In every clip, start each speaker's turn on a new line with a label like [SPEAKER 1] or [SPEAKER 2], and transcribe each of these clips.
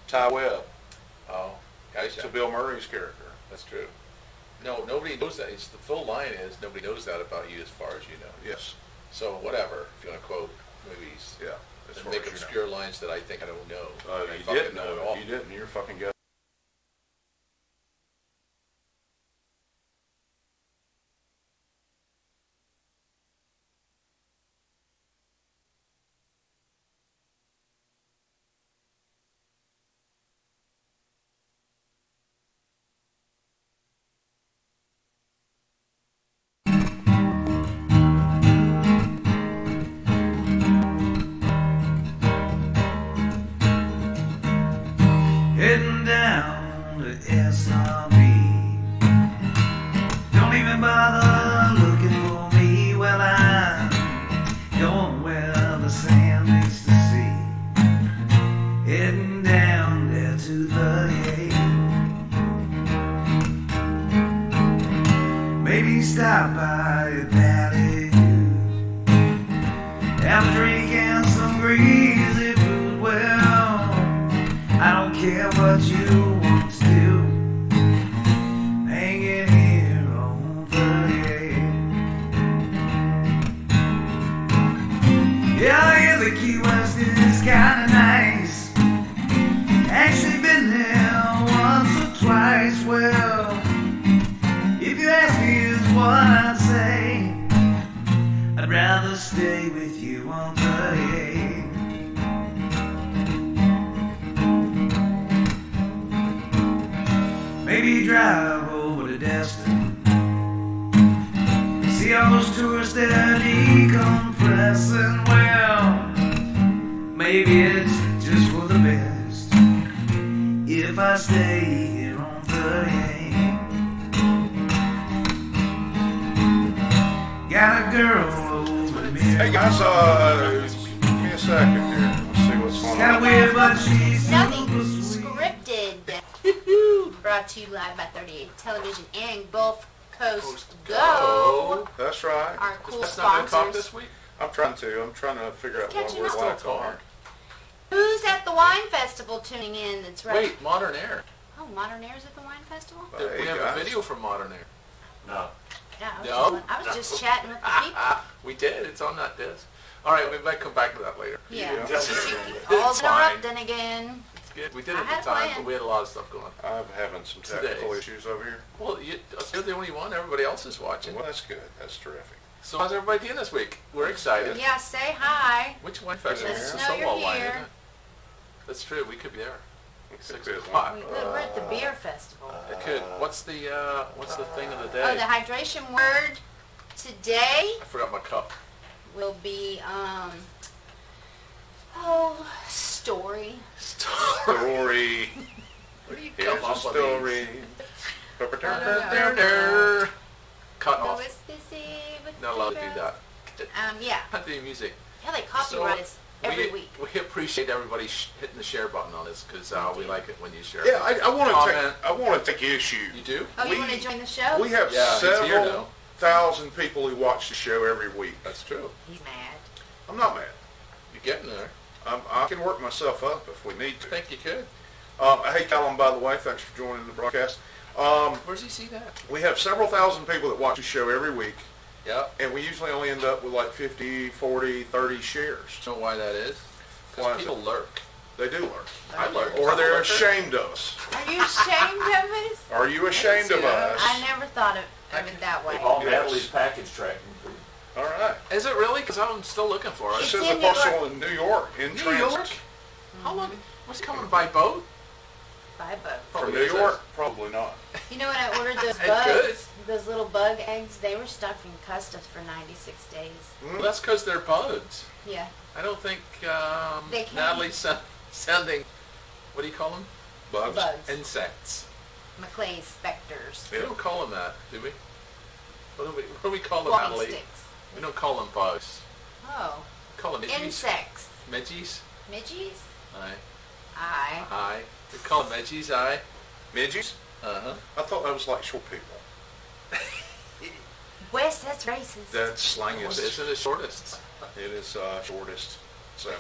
[SPEAKER 1] Ty Webb.
[SPEAKER 2] Oh,
[SPEAKER 1] It's a Bill Murray's character.
[SPEAKER 2] That's true. No, nobody knows that. It's the full line is nobody knows that about you as far as you know.
[SPEAKER 1] Yes.
[SPEAKER 2] So whatever, if you want to quote movies,
[SPEAKER 1] Yeah.
[SPEAKER 2] and make obscure lines that I think I don't know.
[SPEAKER 1] You didn't know at all. You didn't. You're fucking guessing.
[SPEAKER 3] Heading down to SRB. Don't even bother looking for me. Well, I'm going where the sand meets the sea. Heading down there to 38. Maybe stop by a Valley View. Have a drink and some greasy food. Well, I don't care what you want to do. Hanging here on 38. Yeah, I hear the Key West is kinda nice. Actually been there once or twice. Well, if you ask me is what I'd say, I'd rather stay with you on 38. Maybe drive over to Destin. See all those tourists that are decompressing. Well, maybe it's just for the best if I stay here on 38. Got a girl over me.
[SPEAKER 1] Hey guys, give me a second here. Let's see what's going
[SPEAKER 3] Kinda
[SPEAKER 1] on.
[SPEAKER 3] weird, but she's
[SPEAKER 4] Nothing
[SPEAKER 3] super sweet.
[SPEAKER 4] scripted. Brought to you live by 38 Television and Gulf Coast Go.
[SPEAKER 1] That's right.
[SPEAKER 4] Our cool
[SPEAKER 2] That's not going to talk
[SPEAKER 4] sponsors.
[SPEAKER 2] this week?
[SPEAKER 1] I'm trying to figure out what
[SPEAKER 4] catching
[SPEAKER 1] we're
[SPEAKER 4] up.
[SPEAKER 1] like
[SPEAKER 2] Still
[SPEAKER 1] on.
[SPEAKER 2] talk.
[SPEAKER 4] Who's at the wine festival tuning in? That's right.
[SPEAKER 2] Wait, Modern Air.
[SPEAKER 4] Oh, Modern Air's at the wine festival?
[SPEAKER 1] Hey,
[SPEAKER 2] We have
[SPEAKER 1] guys.
[SPEAKER 2] a video from Modern Air.
[SPEAKER 5] No.
[SPEAKER 4] Yeah,
[SPEAKER 2] No?
[SPEAKER 4] I was just chatting with the people.
[SPEAKER 2] We did. It's on that disc. All right, we might come back to that later.
[SPEAKER 4] Yeah.
[SPEAKER 1] Yeah.
[SPEAKER 4] All
[SPEAKER 2] It's fine.
[SPEAKER 4] interrupt, then again.
[SPEAKER 2] It's good. We did
[SPEAKER 4] I
[SPEAKER 2] it
[SPEAKER 4] had
[SPEAKER 2] at
[SPEAKER 4] a
[SPEAKER 2] the time,
[SPEAKER 4] plan.
[SPEAKER 2] but we had a lot of stuff going on.
[SPEAKER 1] I'm having some technical
[SPEAKER 2] Today.
[SPEAKER 1] issues over here.
[SPEAKER 2] Well, you're the only one. Everybody else is watching.
[SPEAKER 1] Well, that's good. That's terrific.
[SPEAKER 2] So how's everybody doing this week? We're excited.
[SPEAKER 4] Yeah, say hi.
[SPEAKER 2] Which wine festival?
[SPEAKER 4] Let us
[SPEAKER 2] It's
[SPEAKER 4] know
[SPEAKER 2] so
[SPEAKER 4] you're
[SPEAKER 2] well wine,
[SPEAKER 4] here.
[SPEAKER 2] isn't it? That's true. We could be there.
[SPEAKER 1] It's
[SPEAKER 2] 6
[SPEAKER 1] good.
[SPEAKER 2] o'clock.
[SPEAKER 4] We could. We're at the beer festival.
[SPEAKER 2] It could. What's the thing of the
[SPEAKER 4] Oh,
[SPEAKER 2] day?
[SPEAKER 4] the hydration word today
[SPEAKER 2] I forgot my cup.
[SPEAKER 4] will be, story.
[SPEAKER 1] Story.
[SPEAKER 2] Where do you
[SPEAKER 1] Here's
[SPEAKER 2] come
[SPEAKER 1] a
[SPEAKER 2] up with
[SPEAKER 1] story.
[SPEAKER 2] these? Cut
[SPEAKER 4] No,
[SPEAKER 2] off.
[SPEAKER 4] it's busy with
[SPEAKER 2] Not allowed to do
[SPEAKER 4] girls.
[SPEAKER 2] that.
[SPEAKER 4] Yeah.
[SPEAKER 2] Not do music.
[SPEAKER 4] Yeah, they copyright us every week.
[SPEAKER 2] We appreciate everybody hitting the share button on this because we like it when you share.
[SPEAKER 1] Yeah, I want
[SPEAKER 2] Comment.
[SPEAKER 1] to take issue.
[SPEAKER 2] You do?
[SPEAKER 4] Oh, you want to join the show?
[SPEAKER 1] We have
[SPEAKER 2] Yeah, he's here
[SPEAKER 1] several
[SPEAKER 2] now.
[SPEAKER 1] thousand people who watch the show every week.
[SPEAKER 2] That's true.
[SPEAKER 4] He's mad.
[SPEAKER 1] I'm not mad.
[SPEAKER 2] You're getting there.
[SPEAKER 1] I can work myself up if we need
[SPEAKER 2] I
[SPEAKER 1] to.
[SPEAKER 2] think you could.
[SPEAKER 1] Hey, Callum, by the way, thanks for joining the broadcast.
[SPEAKER 2] Where's he see that?
[SPEAKER 1] We have several thousand people that watch the show every week,
[SPEAKER 2] Yeah.
[SPEAKER 1] and we usually only end up with like 50, 40, 30 shares.
[SPEAKER 2] You know why that is?
[SPEAKER 1] Why
[SPEAKER 2] Because
[SPEAKER 1] is
[SPEAKER 2] people lurk.
[SPEAKER 1] They do learn.
[SPEAKER 2] I lurk.
[SPEAKER 1] Or they're
[SPEAKER 2] I'm a lurker.
[SPEAKER 1] ashamed of us.
[SPEAKER 4] Are you ashamed of us?
[SPEAKER 1] Are you ashamed of
[SPEAKER 2] Yeah.
[SPEAKER 1] us?
[SPEAKER 4] I never thought of it that way.
[SPEAKER 5] All
[SPEAKER 1] Yes.
[SPEAKER 5] Natalie's package tracking for you.
[SPEAKER 1] All right.
[SPEAKER 2] Is it really? Because I'm still looking for it.
[SPEAKER 1] This
[SPEAKER 4] It's
[SPEAKER 1] is a
[SPEAKER 4] in New York.
[SPEAKER 1] parcel in New York, in
[SPEAKER 2] New
[SPEAKER 1] transit.
[SPEAKER 2] York? How long? Was it coming by boat?
[SPEAKER 4] Bye, bug.
[SPEAKER 1] From
[SPEAKER 2] Probably
[SPEAKER 1] New
[SPEAKER 2] is.
[SPEAKER 1] York? Probably not.
[SPEAKER 4] You know when I ordered those
[SPEAKER 2] It
[SPEAKER 4] bugs,
[SPEAKER 2] could.
[SPEAKER 4] those little bug eggs, they were stuck in customs for 96 days.
[SPEAKER 2] Well, that's because they're bugs.
[SPEAKER 4] Yeah.
[SPEAKER 2] I don't think
[SPEAKER 4] They can't.
[SPEAKER 2] Natalie's sending, what do you call them?
[SPEAKER 1] Bugs?
[SPEAKER 4] Bugs.
[SPEAKER 2] Insects.
[SPEAKER 4] McClay's specters.
[SPEAKER 2] We don't call them that, do we? What do we call them,
[SPEAKER 4] Walking
[SPEAKER 2] Natalie?
[SPEAKER 4] sticks.
[SPEAKER 2] We don't call them bugs.
[SPEAKER 4] Oh.
[SPEAKER 2] We call them midgies.
[SPEAKER 4] Insects.
[SPEAKER 2] Midgies?
[SPEAKER 4] Midgies?
[SPEAKER 2] Aye.
[SPEAKER 4] Aye.
[SPEAKER 2] Aye. We call them midgies, aye.
[SPEAKER 1] Midgies?
[SPEAKER 2] Uh-huh.
[SPEAKER 1] I thought that was like short people.
[SPEAKER 4] Wes, that's racist.
[SPEAKER 1] That's slang
[SPEAKER 2] What
[SPEAKER 1] is.
[SPEAKER 2] isn't the shortest?
[SPEAKER 1] It is shortest. So,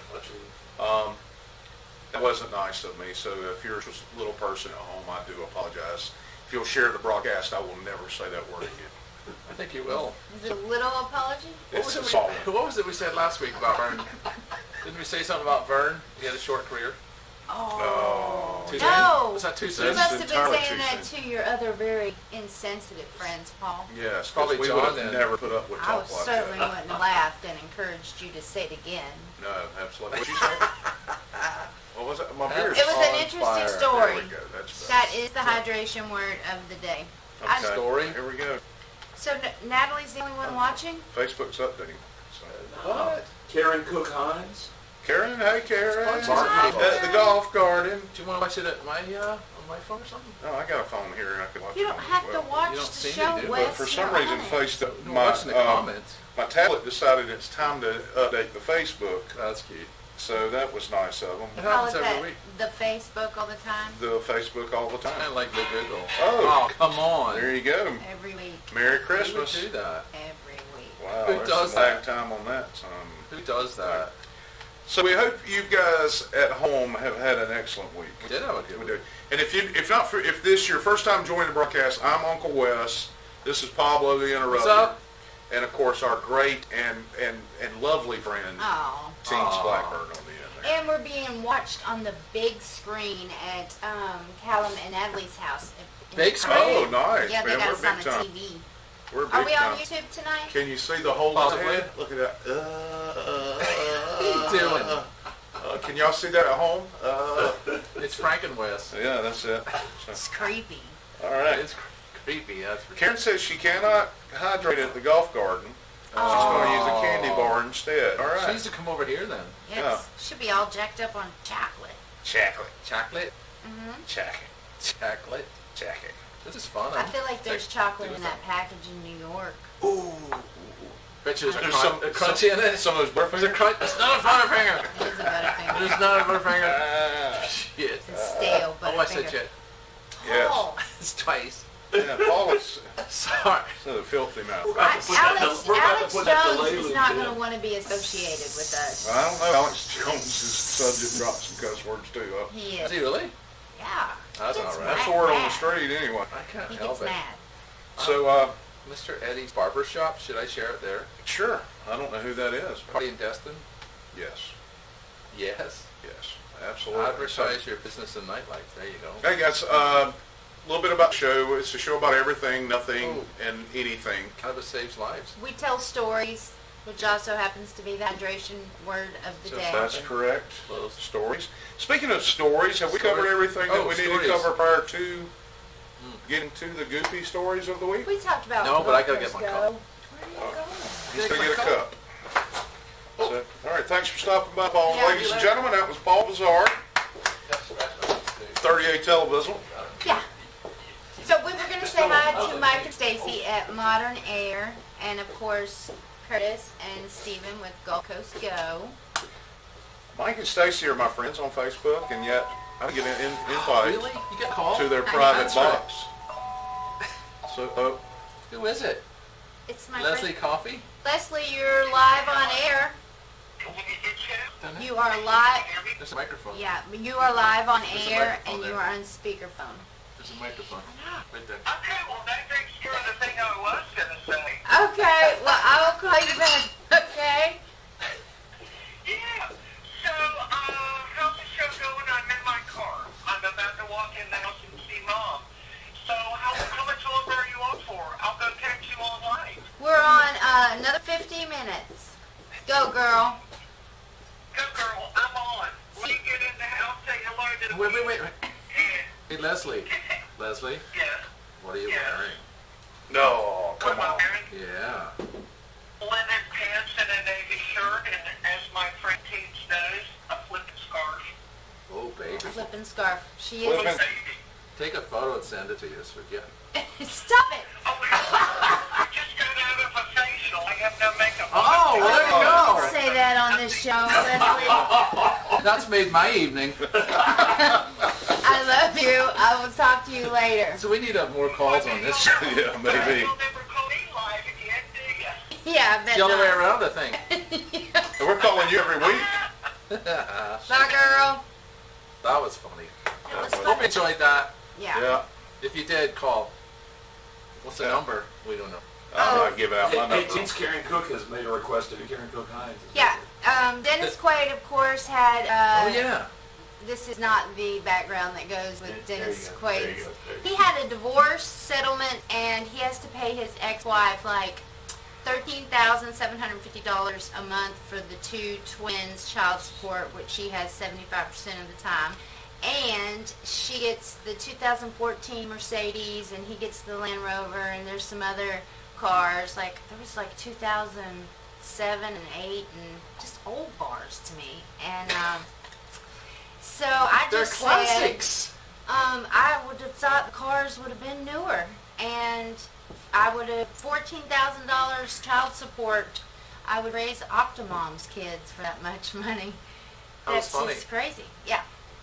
[SPEAKER 1] That wasn't nice of me. So if you're a little person at home, I do apologize. If you'll share the broadcast, I will never say that word again.
[SPEAKER 2] I think you will.
[SPEAKER 4] Is it a little apology?
[SPEAKER 1] It's a small one.
[SPEAKER 2] What was it we said last week about Vern? Didn't we say something about Vern? He had a short career.
[SPEAKER 4] Oh.
[SPEAKER 2] Too
[SPEAKER 4] No.
[SPEAKER 2] soon? Was that too
[SPEAKER 4] You
[SPEAKER 2] soon?
[SPEAKER 4] must have been
[SPEAKER 1] entirely
[SPEAKER 4] saying
[SPEAKER 1] too
[SPEAKER 4] that
[SPEAKER 1] soon.
[SPEAKER 4] to your other very insensitive friends, Paul.
[SPEAKER 1] Yes,
[SPEAKER 2] Probably
[SPEAKER 1] probably we
[SPEAKER 2] John
[SPEAKER 1] would have
[SPEAKER 2] then.
[SPEAKER 1] never put up with
[SPEAKER 4] I
[SPEAKER 1] talk like
[SPEAKER 4] certainly
[SPEAKER 1] that.
[SPEAKER 4] wouldn't have laughed and encouraged you to say it again.
[SPEAKER 1] No, absolutely. What'd you say? What was it? My beard's
[SPEAKER 4] It was an
[SPEAKER 1] on
[SPEAKER 4] interesting
[SPEAKER 1] fire.
[SPEAKER 4] story.
[SPEAKER 1] There we go. That's
[SPEAKER 4] That is the hydration word of the day.
[SPEAKER 1] okay.
[SPEAKER 2] Story?
[SPEAKER 1] Here we go.
[SPEAKER 4] So Natalie's the only one watching?
[SPEAKER 1] Facebook's updating. So.
[SPEAKER 2] What?
[SPEAKER 5] Karen Cook Hines.
[SPEAKER 1] Karen, hey Karen.
[SPEAKER 2] Mark.
[SPEAKER 1] At the golf garden.
[SPEAKER 2] Do you want to watch it at my on my phone or something?
[SPEAKER 1] Oh, I got a phone here. I can watch
[SPEAKER 4] You
[SPEAKER 1] it
[SPEAKER 4] don't
[SPEAKER 1] on
[SPEAKER 4] have
[SPEAKER 1] as
[SPEAKER 4] to
[SPEAKER 1] well.
[SPEAKER 4] watch
[SPEAKER 2] You don't
[SPEAKER 4] the
[SPEAKER 2] seem to
[SPEAKER 4] show,
[SPEAKER 2] do, but
[SPEAKER 4] Wes.
[SPEAKER 1] But for
[SPEAKER 4] You're
[SPEAKER 1] some reason,
[SPEAKER 4] on it.
[SPEAKER 1] Facebook,
[SPEAKER 2] No, watching the comments.
[SPEAKER 1] my tablet decided it's time to update the Facebook.
[SPEAKER 2] That's cute.
[SPEAKER 1] So that was nice of them.
[SPEAKER 2] It
[SPEAKER 4] Call
[SPEAKER 2] happens
[SPEAKER 4] it
[SPEAKER 2] every
[SPEAKER 4] that,
[SPEAKER 2] week.
[SPEAKER 4] the Facebook all the time?
[SPEAKER 1] The Facebook all the
[SPEAKER 2] Kind of
[SPEAKER 1] time.
[SPEAKER 2] like the Google.
[SPEAKER 1] Oh.
[SPEAKER 2] Come on.
[SPEAKER 1] There you go.
[SPEAKER 4] Every week.
[SPEAKER 1] Merry
[SPEAKER 2] Who would
[SPEAKER 1] Christmas.
[SPEAKER 2] do that?
[SPEAKER 4] Every week.
[SPEAKER 1] Wow,
[SPEAKER 2] Who
[SPEAKER 1] there's
[SPEAKER 2] does
[SPEAKER 1] some lag
[SPEAKER 2] that?
[SPEAKER 1] time on that.
[SPEAKER 2] Who does that?
[SPEAKER 1] So we hope you guys at home have had an excellent week.
[SPEAKER 2] We did have a good
[SPEAKER 1] We
[SPEAKER 2] one.
[SPEAKER 1] do. And if this is your first time joining the broadcast, I'm Uncle Wes. This is Pablo the Interrupter.
[SPEAKER 2] What's up?
[SPEAKER 1] And of course our great and lovely friend
[SPEAKER 4] Oh.
[SPEAKER 1] Teens
[SPEAKER 2] Aw.
[SPEAKER 1] Blackbird on the end there.
[SPEAKER 4] And we're being watched on the big screen at Callum and Natalie's house. in
[SPEAKER 2] Big
[SPEAKER 4] the
[SPEAKER 2] screen?
[SPEAKER 1] Oh,
[SPEAKER 4] country.
[SPEAKER 1] nice,
[SPEAKER 4] Yeah, they
[SPEAKER 1] man.
[SPEAKER 4] got
[SPEAKER 1] We're
[SPEAKER 4] us on
[SPEAKER 1] big
[SPEAKER 4] the
[SPEAKER 1] time.
[SPEAKER 4] TV.
[SPEAKER 1] We're big
[SPEAKER 4] Are we on
[SPEAKER 1] time.
[SPEAKER 4] YouTube tonight?
[SPEAKER 1] Can you see the hole in his
[SPEAKER 2] Possibly.
[SPEAKER 1] head? Look at that.
[SPEAKER 2] What are you doing?
[SPEAKER 1] Can y'all see that at home?
[SPEAKER 2] It's Frank and Wes.
[SPEAKER 1] Yeah, that's it.
[SPEAKER 4] It's creepy.
[SPEAKER 1] All right.
[SPEAKER 2] It's creepy, that's for
[SPEAKER 1] Karen says she cannot hydrate at the golf garden. She's going to use a candy bar instead. All
[SPEAKER 2] She
[SPEAKER 1] right.
[SPEAKER 2] needs to come over here then.
[SPEAKER 4] Yes. Should be all jacked up on chocolate.
[SPEAKER 1] Chocolate.
[SPEAKER 2] Chocolate?
[SPEAKER 1] Chocolate.
[SPEAKER 2] Chocolate?
[SPEAKER 1] Chocolate.
[SPEAKER 2] This is fun.
[SPEAKER 4] I feel like there's chocolate in that package in New York.
[SPEAKER 1] Ooh.
[SPEAKER 2] Bet you
[SPEAKER 1] There's some
[SPEAKER 2] crunchy in it.
[SPEAKER 1] Some of those
[SPEAKER 2] There's a
[SPEAKER 1] Butterfingers.
[SPEAKER 2] crunch. It's not a Butterfinger.
[SPEAKER 4] There's a Butterfinger.
[SPEAKER 2] There's not a Butterfinger. Shit.
[SPEAKER 4] It's a stale
[SPEAKER 2] Oh, I said
[SPEAKER 4] Butterfinger.
[SPEAKER 2] shit.
[SPEAKER 1] Yes.
[SPEAKER 4] Oh.
[SPEAKER 2] It's twice.
[SPEAKER 1] Yeah, Paul is
[SPEAKER 2] Sorry.
[SPEAKER 1] so filthy mouth.
[SPEAKER 4] Alex
[SPEAKER 5] we're about to put that
[SPEAKER 4] Jones
[SPEAKER 5] delay
[SPEAKER 4] is
[SPEAKER 5] loop
[SPEAKER 4] not
[SPEAKER 5] in.
[SPEAKER 4] going to want to be associated with us.
[SPEAKER 1] I don't know. Alex Jones's subject dropped some cuss words too. Huh?
[SPEAKER 4] He
[SPEAKER 2] Is
[SPEAKER 4] is.
[SPEAKER 2] he really?
[SPEAKER 4] Yeah.
[SPEAKER 2] That's
[SPEAKER 4] He gets
[SPEAKER 2] all right.
[SPEAKER 1] That's the
[SPEAKER 4] mad.
[SPEAKER 1] word on the street anyway.
[SPEAKER 2] I can't
[SPEAKER 4] He
[SPEAKER 2] help
[SPEAKER 4] gets
[SPEAKER 2] it.
[SPEAKER 4] mad.
[SPEAKER 1] So,
[SPEAKER 2] Mr. Eddie's Barber Shop. Should I share it there?
[SPEAKER 1] sure. I don't know who that is. but
[SPEAKER 2] Party in Destin?
[SPEAKER 1] yes.
[SPEAKER 2] Yes.
[SPEAKER 1] Yes. Absolutely.
[SPEAKER 2] Advertise your business and nightlife. There you go.
[SPEAKER 1] Hey guys, a little bit about the show. It's a show about everything, nothing,
[SPEAKER 2] Oh.
[SPEAKER 1] and anything.
[SPEAKER 2] Cannabis saves lives.
[SPEAKER 4] We tell stories, which also happens to be the hydration word of the
[SPEAKER 2] So
[SPEAKER 4] day.
[SPEAKER 1] That's correct.
[SPEAKER 2] Close.
[SPEAKER 1] Stories. Speaking of stories, have we
[SPEAKER 2] Stories?
[SPEAKER 1] covered everything that
[SPEAKER 2] Oh,
[SPEAKER 1] we need
[SPEAKER 2] stories.
[SPEAKER 1] to cover prior to getting to the goofy stories of the week?
[SPEAKER 4] We talked about
[SPEAKER 2] No, but I gotta
[SPEAKER 4] Gophers
[SPEAKER 2] get my
[SPEAKER 4] Go.
[SPEAKER 2] cup.
[SPEAKER 4] Where are you going?
[SPEAKER 1] He's
[SPEAKER 2] Take
[SPEAKER 1] going to
[SPEAKER 2] my
[SPEAKER 1] get a cup. So, all right, thanks for stopping by, Paul.
[SPEAKER 4] Yeah,
[SPEAKER 1] Ladies and gentlemen, that was Paul Bazaar, 38 Television.
[SPEAKER 4] Yeah. So we were going to say hi to Mike and Stacy at Modern Air, and of course Curtis and Steven with Gulf Coast Go.
[SPEAKER 1] Mike and Stacy are my friends on Facebook, and yet I get an invite
[SPEAKER 2] Really? You get called?
[SPEAKER 1] to their
[SPEAKER 4] I know,
[SPEAKER 1] private
[SPEAKER 4] that's
[SPEAKER 1] box. So,
[SPEAKER 2] Who is it?
[SPEAKER 4] It's my
[SPEAKER 2] Leslie
[SPEAKER 4] friend.
[SPEAKER 2] Coffee?
[SPEAKER 4] Leslie, you're live on air.
[SPEAKER 2] Don't know.
[SPEAKER 4] You are live.
[SPEAKER 2] There's a microphone.
[SPEAKER 4] Yeah, you are live on
[SPEAKER 2] There's a
[SPEAKER 4] air,
[SPEAKER 2] microphone
[SPEAKER 4] and
[SPEAKER 2] there.
[SPEAKER 4] you are on speakerphone.
[SPEAKER 2] There's a microphone. Right there.
[SPEAKER 6] Okay, well, that takes care of the thing I was going to say.
[SPEAKER 4] Okay, well I will call you back. Okay.
[SPEAKER 6] Yeah. So, how's the show going? I'm in my car. I'm about to walk in the house and see Mom. So, how much longer are you on for? I'll go text you all night.
[SPEAKER 4] We're on another 50 minutes. Go, girl.
[SPEAKER 6] Go, girl. I'm on. When you get in the house, say hello to the
[SPEAKER 2] Wait.
[SPEAKER 6] Yeah.
[SPEAKER 2] Hey, Leslie. Leslie,
[SPEAKER 6] Yeah.
[SPEAKER 2] what are you
[SPEAKER 6] Yeah.
[SPEAKER 2] wearing?
[SPEAKER 1] no,
[SPEAKER 6] What
[SPEAKER 1] come
[SPEAKER 6] am I
[SPEAKER 1] on.
[SPEAKER 6] wearing?
[SPEAKER 2] Yeah.
[SPEAKER 6] Linen pants and a navy shirt, and as my friend Teach knows, a flippin' scarf.
[SPEAKER 2] Oh, baby.
[SPEAKER 4] Flippin' scarf. She
[SPEAKER 1] Flippin'.
[SPEAKER 4] is.
[SPEAKER 6] Baby.
[SPEAKER 2] Take a photo and send it to us. Forget.
[SPEAKER 4] Stop it.
[SPEAKER 6] Oh, I just got out of a facial. I have no makeup on.
[SPEAKER 2] Oh, well, there you
[SPEAKER 4] Don't
[SPEAKER 2] go.
[SPEAKER 4] say that on this show, Leslie.
[SPEAKER 2] That's made my evening.
[SPEAKER 4] I love you. I will talk to you later.
[SPEAKER 2] So we need more calls on this show.
[SPEAKER 1] Yeah, maybe.
[SPEAKER 6] You'll never call me live again, do you?
[SPEAKER 4] Yeah, I bet
[SPEAKER 2] The other way
[SPEAKER 4] not.
[SPEAKER 2] around, I think.
[SPEAKER 1] And we're calling you every week.
[SPEAKER 4] Bye, girl.
[SPEAKER 2] That was funny.
[SPEAKER 4] It was
[SPEAKER 2] Hope you
[SPEAKER 4] fun.
[SPEAKER 2] enjoyed that.
[SPEAKER 4] Yeah.
[SPEAKER 1] Yeah.
[SPEAKER 2] If you did, call. What's the number? We don't know.
[SPEAKER 1] I'm not giving out my
[SPEAKER 5] Hey,
[SPEAKER 1] number.
[SPEAKER 5] Teens Karen Cook has made a request to Karen Cook Hines.
[SPEAKER 4] Yeah. Dennis Quaid, of course, had.
[SPEAKER 2] Oh yeah.
[SPEAKER 4] This is not the background that goes with
[SPEAKER 5] There you
[SPEAKER 4] Dennis
[SPEAKER 5] go, there you
[SPEAKER 4] Quaid's.
[SPEAKER 5] go, there you go.
[SPEAKER 4] He had a divorce settlement, and he has to pay his ex-wife like $13,750 a month for the two twins' child support, which she has 75% of the time. And she gets the 2014 Mercedes, and he gets the Land Rover, and there's some other cars. Like there was like 2007 and 8, and just old cars to me. And so I
[SPEAKER 2] They're
[SPEAKER 4] just
[SPEAKER 2] classics.
[SPEAKER 4] said, I would have thought the cars would have been newer, and I would have $14,000 child support. I would raise Octomom's kids for that much money.
[SPEAKER 2] That was
[SPEAKER 4] That's
[SPEAKER 2] funny.
[SPEAKER 4] just crazy. Yeah.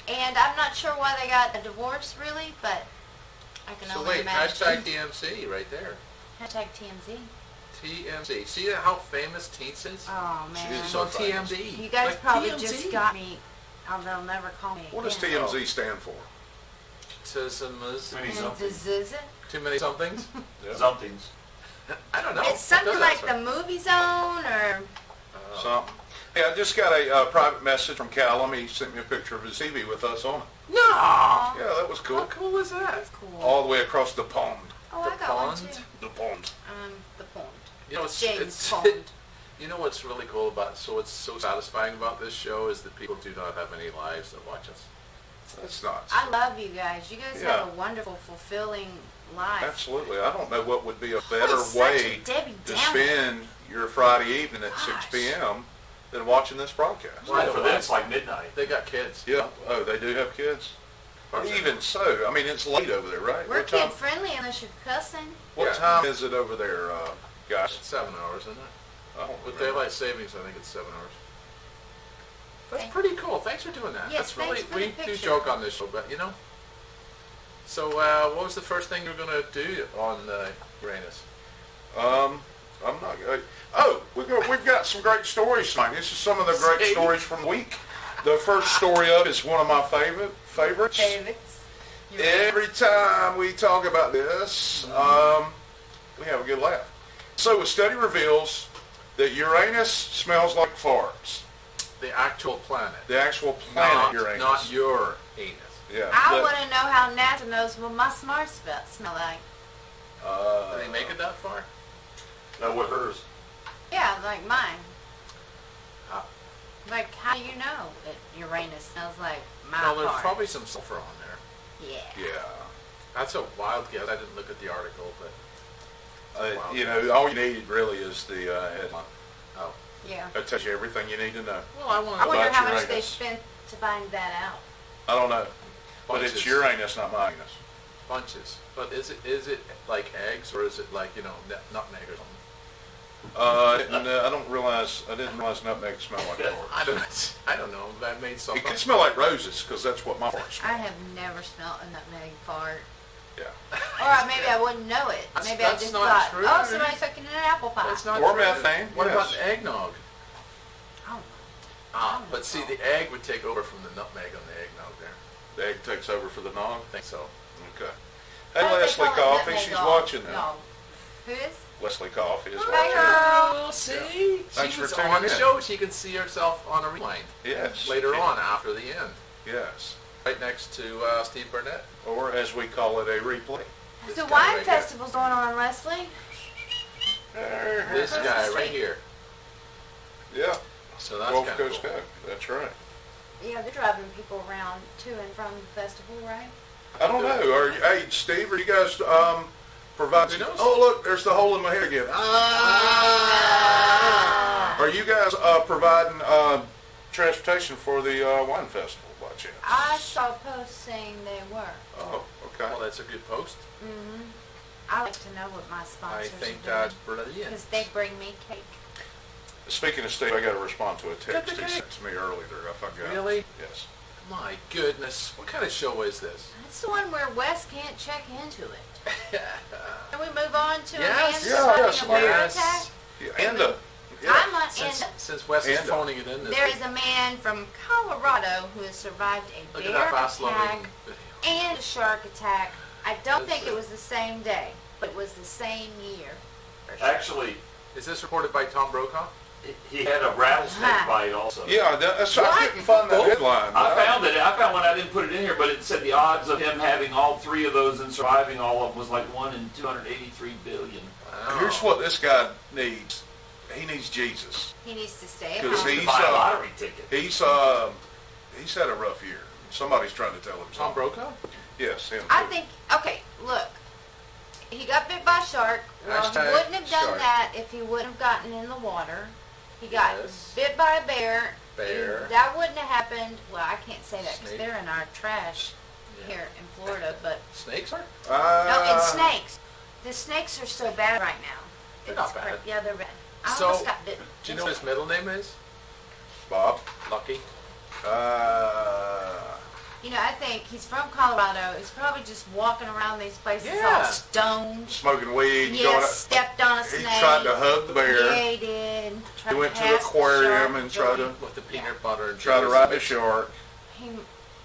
[SPEAKER 4] And I'm not sure why they got a divorce, really, but I can
[SPEAKER 2] So
[SPEAKER 4] only
[SPEAKER 2] wait,
[SPEAKER 4] imagine.
[SPEAKER 2] hashtag TMZ right there.
[SPEAKER 4] Hashtag TMZ.
[SPEAKER 2] TMZ. See how famous Teens is?
[SPEAKER 4] Oh,
[SPEAKER 2] She's
[SPEAKER 4] man.
[SPEAKER 2] on TMZ.
[SPEAKER 4] You guys
[SPEAKER 2] Like,
[SPEAKER 4] probably
[SPEAKER 2] TMZ.
[SPEAKER 4] just got me. Oh, they'll never call me
[SPEAKER 1] What does
[SPEAKER 4] again.
[SPEAKER 1] TMZ stand for?
[SPEAKER 2] Tismas.
[SPEAKER 5] Many
[SPEAKER 4] And
[SPEAKER 5] somethings.
[SPEAKER 4] Zuzuza?
[SPEAKER 2] Too many somethings?
[SPEAKER 5] Somethings.
[SPEAKER 2] I don't know.
[SPEAKER 4] It's something
[SPEAKER 2] What does
[SPEAKER 4] like
[SPEAKER 2] that
[SPEAKER 4] the Movie Zone, or
[SPEAKER 1] Something. Hey, I just got a private message from Callum. He sent me a picture of his TV with us on it.
[SPEAKER 2] No!
[SPEAKER 1] Yeah, that was cool.
[SPEAKER 2] How cool is that?
[SPEAKER 4] that's cool.
[SPEAKER 1] All the way across the pond.
[SPEAKER 4] Oh,
[SPEAKER 2] The
[SPEAKER 4] I got one
[SPEAKER 2] pond?
[SPEAKER 4] too.
[SPEAKER 1] The pond.
[SPEAKER 4] The pond.
[SPEAKER 2] You know, it's,
[SPEAKER 4] James
[SPEAKER 2] it's
[SPEAKER 4] Pond.
[SPEAKER 2] You know what's really cool about, so what's so satisfying about this show is that people do not have any lives that watch us.
[SPEAKER 1] That's nuts.
[SPEAKER 4] I love you guys. You guys
[SPEAKER 1] Yeah.
[SPEAKER 4] have a wonderful, fulfilling life.
[SPEAKER 1] Absolutely. I don't know what would be a
[SPEAKER 4] was
[SPEAKER 1] better
[SPEAKER 4] such
[SPEAKER 1] way
[SPEAKER 4] a Debbie
[SPEAKER 1] to
[SPEAKER 4] Downer.
[SPEAKER 1] spend your Friday evening at 6
[SPEAKER 4] Gosh.
[SPEAKER 1] p.m. than watching this broadcast.
[SPEAKER 2] Well,
[SPEAKER 5] For them, it's like midnight.
[SPEAKER 2] They got kids.
[SPEAKER 1] Yeah. Oh, they do have kids? Even so, I mean, it's late over there, right?
[SPEAKER 4] We're
[SPEAKER 1] What time,
[SPEAKER 4] kid friendly unless you're cussing.
[SPEAKER 1] what
[SPEAKER 2] Yeah.
[SPEAKER 1] time is it over there, guys?
[SPEAKER 2] It's 7 hours, isn't it?
[SPEAKER 1] I don't
[SPEAKER 2] With
[SPEAKER 1] remember.
[SPEAKER 2] daylight savings, I think it's 7 hours. That's
[SPEAKER 4] Thank-
[SPEAKER 2] pretty cool. Thanks for doing that.
[SPEAKER 4] Yes,
[SPEAKER 2] That's really,
[SPEAKER 4] thanks for
[SPEAKER 2] we
[SPEAKER 4] the
[SPEAKER 2] do
[SPEAKER 4] picture.
[SPEAKER 2] joke on this show, but you know. So, what was the first thing you're gonna do on Uranus?
[SPEAKER 1] I'm not. Oh, we've got some great stories tonight. This is some of the great
[SPEAKER 2] See?
[SPEAKER 1] stories from the week. The first story up is one of my favorites.
[SPEAKER 4] David's.
[SPEAKER 1] Every time we talk about this, we have a good laugh. So a study reveals that Uranus smells like farts.
[SPEAKER 2] The actual planet.
[SPEAKER 1] The actual planet
[SPEAKER 2] Not,
[SPEAKER 1] Uranus.
[SPEAKER 2] not your anus.
[SPEAKER 1] Yeah.
[SPEAKER 4] I
[SPEAKER 1] but,
[SPEAKER 4] want to know how NASA knows what my smart smell like.
[SPEAKER 2] Did they make it that far?
[SPEAKER 5] No, what hers?
[SPEAKER 4] Yeah, like mine.
[SPEAKER 2] How?
[SPEAKER 4] Like, how do you know that Uranus smells like my
[SPEAKER 2] Well, there's
[SPEAKER 4] part?
[SPEAKER 2] probably some sulfur on there.
[SPEAKER 4] Yeah.
[SPEAKER 1] Yeah.
[SPEAKER 2] That's a wild guess. I didn't look at the article, but wow.
[SPEAKER 1] You know, all you need really is the headline.
[SPEAKER 2] oh,
[SPEAKER 4] Yeah.
[SPEAKER 1] That tells you everything you need to know.
[SPEAKER 2] well, I want
[SPEAKER 4] I
[SPEAKER 2] to
[SPEAKER 4] wonder
[SPEAKER 1] about
[SPEAKER 4] how much they
[SPEAKER 1] Uranus.
[SPEAKER 4] spent to find that out.
[SPEAKER 1] I don't know. But
[SPEAKER 2] Bunches.
[SPEAKER 1] it's Uranus, not my anus.
[SPEAKER 2] bunches. But is it like eggs or is it like nutmeg or something?
[SPEAKER 1] I don't realize. I didn't realize nutmeg smelled like
[SPEAKER 2] I
[SPEAKER 1] farts.
[SPEAKER 2] don't know. I made
[SPEAKER 1] It
[SPEAKER 2] something.
[SPEAKER 1] could smell like roses because that's what my farts smell.
[SPEAKER 4] I have never smelled a nutmeg fart.
[SPEAKER 1] Yeah.
[SPEAKER 4] Or maybe I wouldn't know it. Maybe I
[SPEAKER 2] That's
[SPEAKER 4] just
[SPEAKER 2] not
[SPEAKER 4] thought,
[SPEAKER 2] true.
[SPEAKER 4] oh, somebody's cooking an apple pie.
[SPEAKER 2] That's not
[SPEAKER 1] Or
[SPEAKER 2] true.
[SPEAKER 1] methane,
[SPEAKER 2] What
[SPEAKER 1] yes.
[SPEAKER 2] about eggnog?
[SPEAKER 4] Oh,
[SPEAKER 2] Ah, but see, the egg would take over from the nutmeg on the eggnog there.
[SPEAKER 1] The egg takes over for the nog.
[SPEAKER 2] I think so.
[SPEAKER 1] Okay.
[SPEAKER 4] why
[SPEAKER 1] Hey,
[SPEAKER 4] don't they
[SPEAKER 1] Leslie
[SPEAKER 4] call it
[SPEAKER 1] Coffee,
[SPEAKER 4] nutmeg
[SPEAKER 1] she's
[SPEAKER 4] dog?
[SPEAKER 1] watching now.
[SPEAKER 4] No. Who is?
[SPEAKER 1] Leslie Coffee is
[SPEAKER 4] Hey,
[SPEAKER 1] watching.
[SPEAKER 4] girl.
[SPEAKER 2] See?
[SPEAKER 1] Thanks
[SPEAKER 2] She
[SPEAKER 1] for
[SPEAKER 2] was
[SPEAKER 1] tuning
[SPEAKER 2] on the
[SPEAKER 1] in.
[SPEAKER 2] show. She can see herself on a rewind
[SPEAKER 1] Yes.
[SPEAKER 2] later on after the end.
[SPEAKER 1] Yes.
[SPEAKER 2] Right next to Steve Burnett.
[SPEAKER 1] Or as we call it, a replay.
[SPEAKER 4] There's
[SPEAKER 2] This
[SPEAKER 4] a
[SPEAKER 2] guy
[SPEAKER 4] wine
[SPEAKER 2] right here.
[SPEAKER 4] festival's going on, Leslie.
[SPEAKER 2] This
[SPEAKER 4] Across
[SPEAKER 2] guy
[SPEAKER 4] the
[SPEAKER 2] right
[SPEAKER 4] street.
[SPEAKER 2] here.
[SPEAKER 1] Yeah.
[SPEAKER 2] So that's
[SPEAKER 1] Gulf
[SPEAKER 2] kind
[SPEAKER 1] Coast
[SPEAKER 2] of cool.
[SPEAKER 1] Coke. That's right.
[SPEAKER 4] Yeah, they're driving people around to and from the festival, right?
[SPEAKER 1] I don't know. Are you, hey, Steve, are you guys providing?
[SPEAKER 2] Who knows?
[SPEAKER 1] Oh, look, there's the hole in my head again. Are you guys providing transportation for the wine festival by chance?
[SPEAKER 4] I saw a post saying they were.
[SPEAKER 1] Oh, okay.
[SPEAKER 2] Well, that's a good post.
[SPEAKER 4] Mm-hmm. I like to know what my
[SPEAKER 2] I
[SPEAKER 4] sponsors
[SPEAKER 2] think
[SPEAKER 4] are
[SPEAKER 2] that's
[SPEAKER 4] doing.
[SPEAKER 2] brilliant.
[SPEAKER 4] Because they bring me cake.
[SPEAKER 1] Speaking of Steve, I got to respond to a text
[SPEAKER 2] Good,
[SPEAKER 1] he
[SPEAKER 2] good.
[SPEAKER 1] sent to me earlier. I forgot.
[SPEAKER 2] Really?
[SPEAKER 1] Yes.
[SPEAKER 2] My goodness. What kind of show is this?
[SPEAKER 4] That's the one where Wes can't check into it. Can we move on to
[SPEAKER 2] Yes.
[SPEAKER 4] a man
[SPEAKER 1] Yeah,
[SPEAKER 4] having
[SPEAKER 1] yes,
[SPEAKER 4] a heart
[SPEAKER 2] yes.
[SPEAKER 4] attack?
[SPEAKER 1] Yeah, and
[SPEAKER 4] I'm on,
[SPEAKER 2] Since Wes is
[SPEAKER 1] And,
[SPEAKER 2] phoning it in this
[SPEAKER 4] there
[SPEAKER 2] week.
[SPEAKER 4] is a man from Colorado who has survived a
[SPEAKER 2] Look at
[SPEAKER 4] bear
[SPEAKER 2] that fast-loving
[SPEAKER 4] attack
[SPEAKER 2] video.
[SPEAKER 4] and a shark attack. I don't think
[SPEAKER 2] Is
[SPEAKER 4] it
[SPEAKER 2] it?
[SPEAKER 4] was the same day, but it was the same year. For sure.
[SPEAKER 5] Actually,
[SPEAKER 2] Is this reported by Tom Brokaw?
[SPEAKER 5] he had a rattlesnake bite also.
[SPEAKER 1] Yeah, that's, I
[SPEAKER 4] What?
[SPEAKER 1] couldn't find that headline.
[SPEAKER 5] I found it. I found one. I didn't put it in here, but it said the odds of him having all three of those and surviving all of them was like 1 in 283 billion.
[SPEAKER 2] Wow.
[SPEAKER 1] Here's what this guy needs. He needs Jesus.
[SPEAKER 4] He needs to stay at
[SPEAKER 1] 'Cause
[SPEAKER 4] home.
[SPEAKER 1] he's,
[SPEAKER 5] Buy a lottery ticket.
[SPEAKER 1] He's had a rough year. Somebody's trying to tell him
[SPEAKER 2] Tom
[SPEAKER 1] something.
[SPEAKER 2] Brokaw?
[SPEAKER 1] Yes, him.
[SPEAKER 4] I
[SPEAKER 1] too.
[SPEAKER 4] think, okay, look. He got bit by a shark. Well, he
[SPEAKER 2] Hashtag
[SPEAKER 4] wouldn't have done
[SPEAKER 2] shark.
[SPEAKER 4] that if he wouldn't have gotten in the water. He got
[SPEAKER 2] Yes.
[SPEAKER 4] bit by a bear.
[SPEAKER 2] Bear.
[SPEAKER 4] That wouldn't have happened. Well, I can't say that because
[SPEAKER 2] Snake.
[SPEAKER 4] they're in our trash
[SPEAKER 2] Yeah.
[SPEAKER 4] here in Florida. But
[SPEAKER 2] Snakes are?
[SPEAKER 4] no, and snakes. The snakes are so bad right now.
[SPEAKER 2] They're
[SPEAKER 4] It's
[SPEAKER 2] not bad.
[SPEAKER 4] Yeah, they're bad. I
[SPEAKER 2] So,
[SPEAKER 4] almost got bitten.
[SPEAKER 2] Do you know what his middle name is?
[SPEAKER 1] Bob.
[SPEAKER 2] Lucky.
[SPEAKER 4] You know, I think he's from Colorado. He's probably just walking around these places all
[SPEAKER 2] Yeah.
[SPEAKER 4] stoned.
[SPEAKER 1] Smoking weed.
[SPEAKER 4] Yes, stepped on a
[SPEAKER 1] He
[SPEAKER 4] snake.
[SPEAKER 1] tried to hug the bear.
[SPEAKER 4] Yeah, he did.
[SPEAKER 1] He went to the aquarium and tried to
[SPEAKER 2] With the peanut butter and
[SPEAKER 1] try to
[SPEAKER 2] cheese.
[SPEAKER 1] ride the shark,
[SPEAKER 4] He,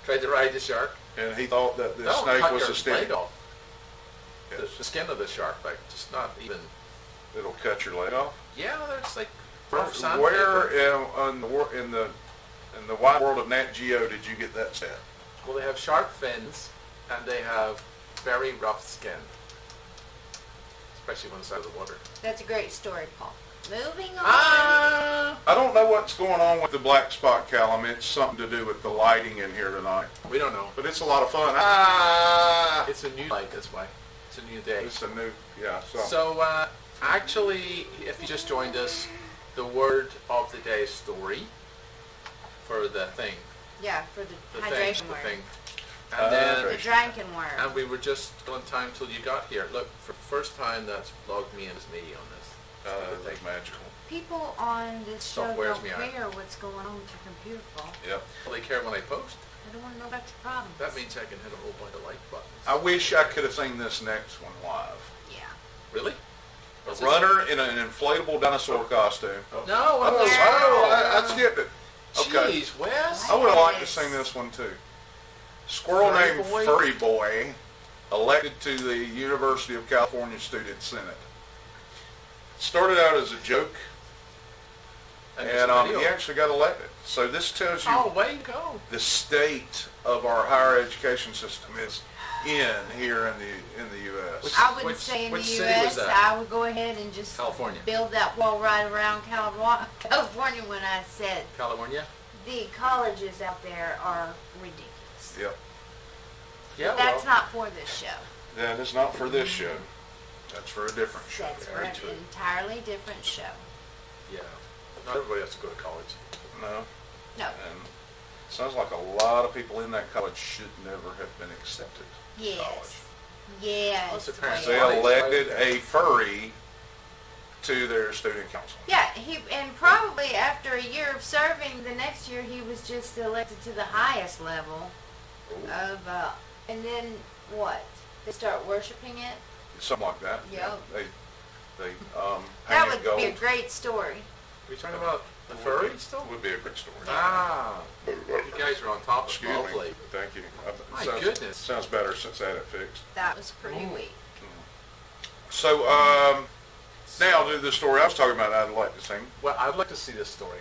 [SPEAKER 2] Tried to ride the shark.
[SPEAKER 1] and he thought that the
[SPEAKER 2] That'll
[SPEAKER 1] snake
[SPEAKER 2] cut
[SPEAKER 1] was
[SPEAKER 2] your
[SPEAKER 1] a stick.
[SPEAKER 2] leg off.
[SPEAKER 1] Yes.
[SPEAKER 2] The skin of the shark, like, just not even.
[SPEAKER 1] It'll cut your leg off.
[SPEAKER 2] Yeah, there's like rough sandpaper.
[SPEAKER 1] Where in the wide world of Nat Geo did you get that set?
[SPEAKER 2] Well, they have shark fins, and they have very rough skin, especially when it's out of the water.
[SPEAKER 4] that's a great story, Paul. Moving on.
[SPEAKER 2] Ah!
[SPEAKER 1] I don't know what's going on with the black spot, Callum. It's something to do with the lighting in here tonight.
[SPEAKER 2] We don't know.
[SPEAKER 1] But it's a lot of fun. Ah!
[SPEAKER 2] It's a new light, that's why. It's a new day.
[SPEAKER 1] It's a new, yeah.
[SPEAKER 2] So, actually, if you just joined us, the word of the day is story for the thing.
[SPEAKER 4] Yeah, for the
[SPEAKER 2] The
[SPEAKER 4] hydration
[SPEAKER 2] thing.
[SPEAKER 4] word.
[SPEAKER 2] The thing. And then,
[SPEAKER 4] The drinking word.
[SPEAKER 2] and we were just on time till you got here. Look, for the first time, that's logged me in as me on this.
[SPEAKER 1] That's magical.
[SPEAKER 4] People on this show
[SPEAKER 2] Stuff wears
[SPEAKER 4] don't
[SPEAKER 2] me out.
[SPEAKER 4] care what's going on with your computer, Paul.
[SPEAKER 1] Yep.
[SPEAKER 2] Well, they care when I post.
[SPEAKER 4] They don't want to know about your problems.
[SPEAKER 2] That means I can hit a whole bunch of like buttons.
[SPEAKER 1] I wish I could have seen this next one live.
[SPEAKER 4] Yeah.
[SPEAKER 2] Really?
[SPEAKER 1] A
[SPEAKER 2] What's this?
[SPEAKER 1] runner in an inflatable dinosaur costume.
[SPEAKER 2] No, what was
[SPEAKER 1] I skipped it. Okay.
[SPEAKER 2] Jeez, Wes.
[SPEAKER 1] I would have liked to seen this one too. Squirrel
[SPEAKER 2] Furry
[SPEAKER 1] named
[SPEAKER 2] boy?
[SPEAKER 1] Furry Boy elected to the University of California Student Senate. Started out as a joke, and he actually got elected. So this tells you
[SPEAKER 2] Oh, way to go.
[SPEAKER 1] the state of our higher education system is here in the U.S.
[SPEAKER 4] I wouldn't
[SPEAKER 2] Which-
[SPEAKER 4] say in the
[SPEAKER 2] which city was
[SPEAKER 4] U.S.
[SPEAKER 2] that?
[SPEAKER 4] I would go ahead and just
[SPEAKER 2] California.
[SPEAKER 4] build that wall right around California when I said
[SPEAKER 2] California?
[SPEAKER 4] the colleges out there are ridiculous.
[SPEAKER 1] Yep.
[SPEAKER 2] Yeah,
[SPEAKER 4] But that's
[SPEAKER 2] well,
[SPEAKER 4] not for this show.
[SPEAKER 1] That is not for this show. That's for a different show.
[SPEAKER 4] That's for
[SPEAKER 2] very
[SPEAKER 4] an
[SPEAKER 2] true.
[SPEAKER 4] entirely different show.
[SPEAKER 2] yeah. Not everybody has to go to college.
[SPEAKER 1] No.
[SPEAKER 4] No.
[SPEAKER 1] And sounds like a lot of people in that college should never have been accepted to college.
[SPEAKER 4] Yes. Yes.
[SPEAKER 2] Unless their parents
[SPEAKER 1] They
[SPEAKER 2] Why?
[SPEAKER 1] elected a furry to their student council.
[SPEAKER 4] Yeah, and probably after a year of serving, the next year he was just elected to the highest level of, and then what? They start worshiping it?
[SPEAKER 1] Something like that.
[SPEAKER 4] Yep.
[SPEAKER 1] They
[SPEAKER 4] That
[SPEAKER 1] painted
[SPEAKER 4] would
[SPEAKER 1] gold.
[SPEAKER 4] be a great story.
[SPEAKER 2] Are we talking about the furry still?
[SPEAKER 1] Would be a great story.
[SPEAKER 2] Ah. You guys are on top of
[SPEAKER 1] Excuse
[SPEAKER 2] it.
[SPEAKER 1] me.
[SPEAKER 2] Lovely.
[SPEAKER 1] Thank you.
[SPEAKER 2] My
[SPEAKER 1] Sounds-
[SPEAKER 2] goodness.
[SPEAKER 1] Sounds better since I had it fixed.
[SPEAKER 4] That was pretty
[SPEAKER 2] Ooh.
[SPEAKER 4] weak.
[SPEAKER 1] So, now to the story I was talking about I'd like to sing.
[SPEAKER 2] Well, I'd like to see this story.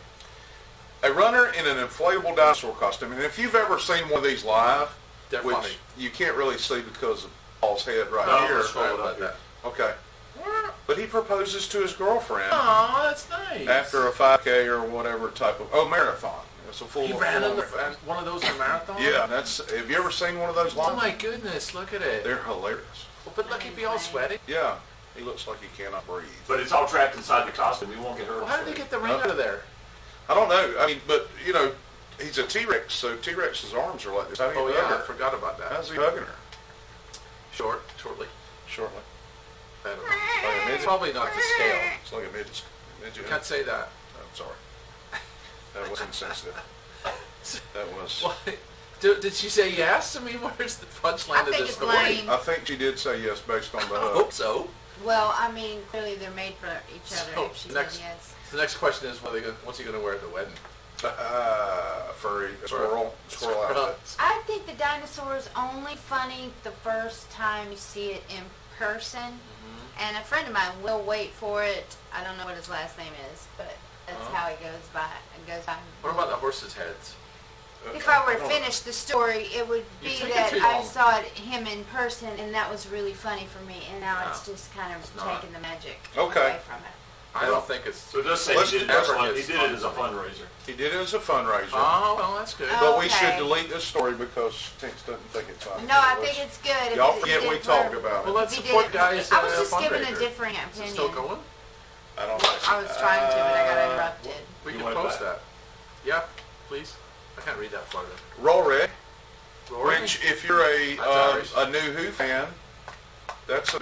[SPEAKER 1] A runner in an inflatable dinosaur costume. And if you've ever seen one of these live,
[SPEAKER 2] They're
[SPEAKER 1] which
[SPEAKER 2] funny.
[SPEAKER 1] you can't really see because of Paul's head right
[SPEAKER 5] No,
[SPEAKER 1] here.
[SPEAKER 5] that's right.
[SPEAKER 2] Sorry about that.
[SPEAKER 1] Okay. But he proposes to his girlfriend
[SPEAKER 2] Oh, that's nice.
[SPEAKER 1] after a 5K or whatever type of, marathon. It's a full
[SPEAKER 2] He ran
[SPEAKER 1] full
[SPEAKER 2] in
[SPEAKER 1] marathon.
[SPEAKER 2] one of those in a marathon?
[SPEAKER 1] Yeah, have you ever seen one of those live?
[SPEAKER 2] Oh my goodness, look at it.
[SPEAKER 1] They're hilarious.
[SPEAKER 2] Well, but look, he'd be all sweaty.
[SPEAKER 1] Yeah, he looks like he cannot breathe.
[SPEAKER 5] But it's all trapped inside the costume. You won't get hurt.
[SPEAKER 2] Well, how did they get the ring out of there?
[SPEAKER 1] I don't know. I mean, but, he's a T-Rex, so T-Rex's arms are like this. How do you
[SPEAKER 2] Oh
[SPEAKER 1] hug
[SPEAKER 2] yeah, I
[SPEAKER 1] her?
[SPEAKER 2] forgot about that.
[SPEAKER 1] How's he hugging her?
[SPEAKER 2] Shortly.
[SPEAKER 1] Shortly.
[SPEAKER 2] I don't know.
[SPEAKER 1] Like a
[SPEAKER 2] It's
[SPEAKER 1] midget?
[SPEAKER 2] probably not to scale.
[SPEAKER 1] It's like a midget.
[SPEAKER 2] You can't say that.
[SPEAKER 1] I'm sorry. That was insensitive. That was...
[SPEAKER 2] Why? Did she say yes? I mean, where's the punchline
[SPEAKER 4] I
[SPEAKER 2] of
[SPEAKER 4] think
[SPEAKER 2] this
[SPEAKER 4] it's
[SPEAKER 2] story?
[SPEAKER 4] lame.
[SPEAKER 1] I think she did say yes based on the
[SPEAKER 2] I
[SPEAKER 1] hug.
[SPEAKER 2] hope so.
[SPEAKER 4] Well, I mean, clearly they're made for each other.
[SPEAKER 2] So,
[SPEAKER 4] If she
[SPEAKER 2] next-
[SPEAKER 4] said yes.
[SPEAKER 2] The next question is, what's he going to wear at the wedding?
[SPEAKER 1] Furry squirrel outfit.
[SPEAKER 4] I think the dinosaur is only funny the first time you see it in person. And a friend of mine will wait for it. I don't know what his last name is, but that's how he goes by.
[SPEAKER 2] What about the horses' heads?
[SPEAKER 4] If I were to finish the story, it would
[SPEAKER 2] You
[SPEAKER 4] be
[SPEAKER 2] take it
[SPEAKER 4] that
[SPEAKER 2] too
[SPEAKER 4] I
[SPEAKER 2] long.
[SPEAKER 4] saw him in person, and that was really funny for me. And now it's
[SPEAKER 2] No,
[SPEAKER 4] just kind of
[SPEAKER 2] it's not.
[SPEAKER 4] taking the magic
[SPEAKER 1] Okay.
[SPEAKER 4] away from it.
[SPEAKER 2] I don't think it's...
[SPEAKER 5] So it does say
[SPEAKER 1] Let's
[SPEAKER 5] he did
[SPEAKER 1] do-
[SPEAKER 5] it as a fundraiser.
[SPEAKER 1] He did it as a fundraiser.
[SPEAKER 2] Oh, well, that's good.
[SPEAKER 4] Oh.
[SPEAKER 1] But we should
[SPEAKER 4] Okay.
[SPEAKER 1] delete this story because Tinks doesn't think it's funny.
[SPEAKER 4] No, I think it's good. if
[SPEAKER 1] Y'all
[SPEAKER 4] it
[SPEAKER 1] forget
[SPEAKER 4] did
[SPEAKER 1] we
[SPEAKER 4] for-
[SPEAKER 1] talked about
[SPEAKER 2] Well,
[SPEAKER 1] it.
[SPEAKER 2] let's
[SPEAKER 4] if he
[SPEAKER 2] support
[SPEAKER 4] did it-
[SPEAKER 2] guys
[SPEAKER 4] I was
[SPEAKER 2] at a
[SPEAKER 4] just giving a
[SPEAKER 2] fundraiser.
[SPEAKER 4] differing
[SPEAKER 2] Is it
[SPEAKER 4] opinion.
[SPEAKER 2] still going?
[SPEAKER 1] I don't know.
[SPEAKER 4] I was trying to, but I got interrupted.
[SPEAKER 2] We
[SPEAKER 5] You
[SPEAKER 2] can
[SPEAKER 5] want it
[SPEAKER 2] post
[SPEAKER 5] back?
[SPEAKER 2] that. Yeah, please. I can't read that far.
[SPEAKER 1] Rory,
[SPEAKER 2] Rory?
[SPEAKER 1] which if you're
[SPEAKER 2] That's
[SPEAKER 1] a new Who fan, that's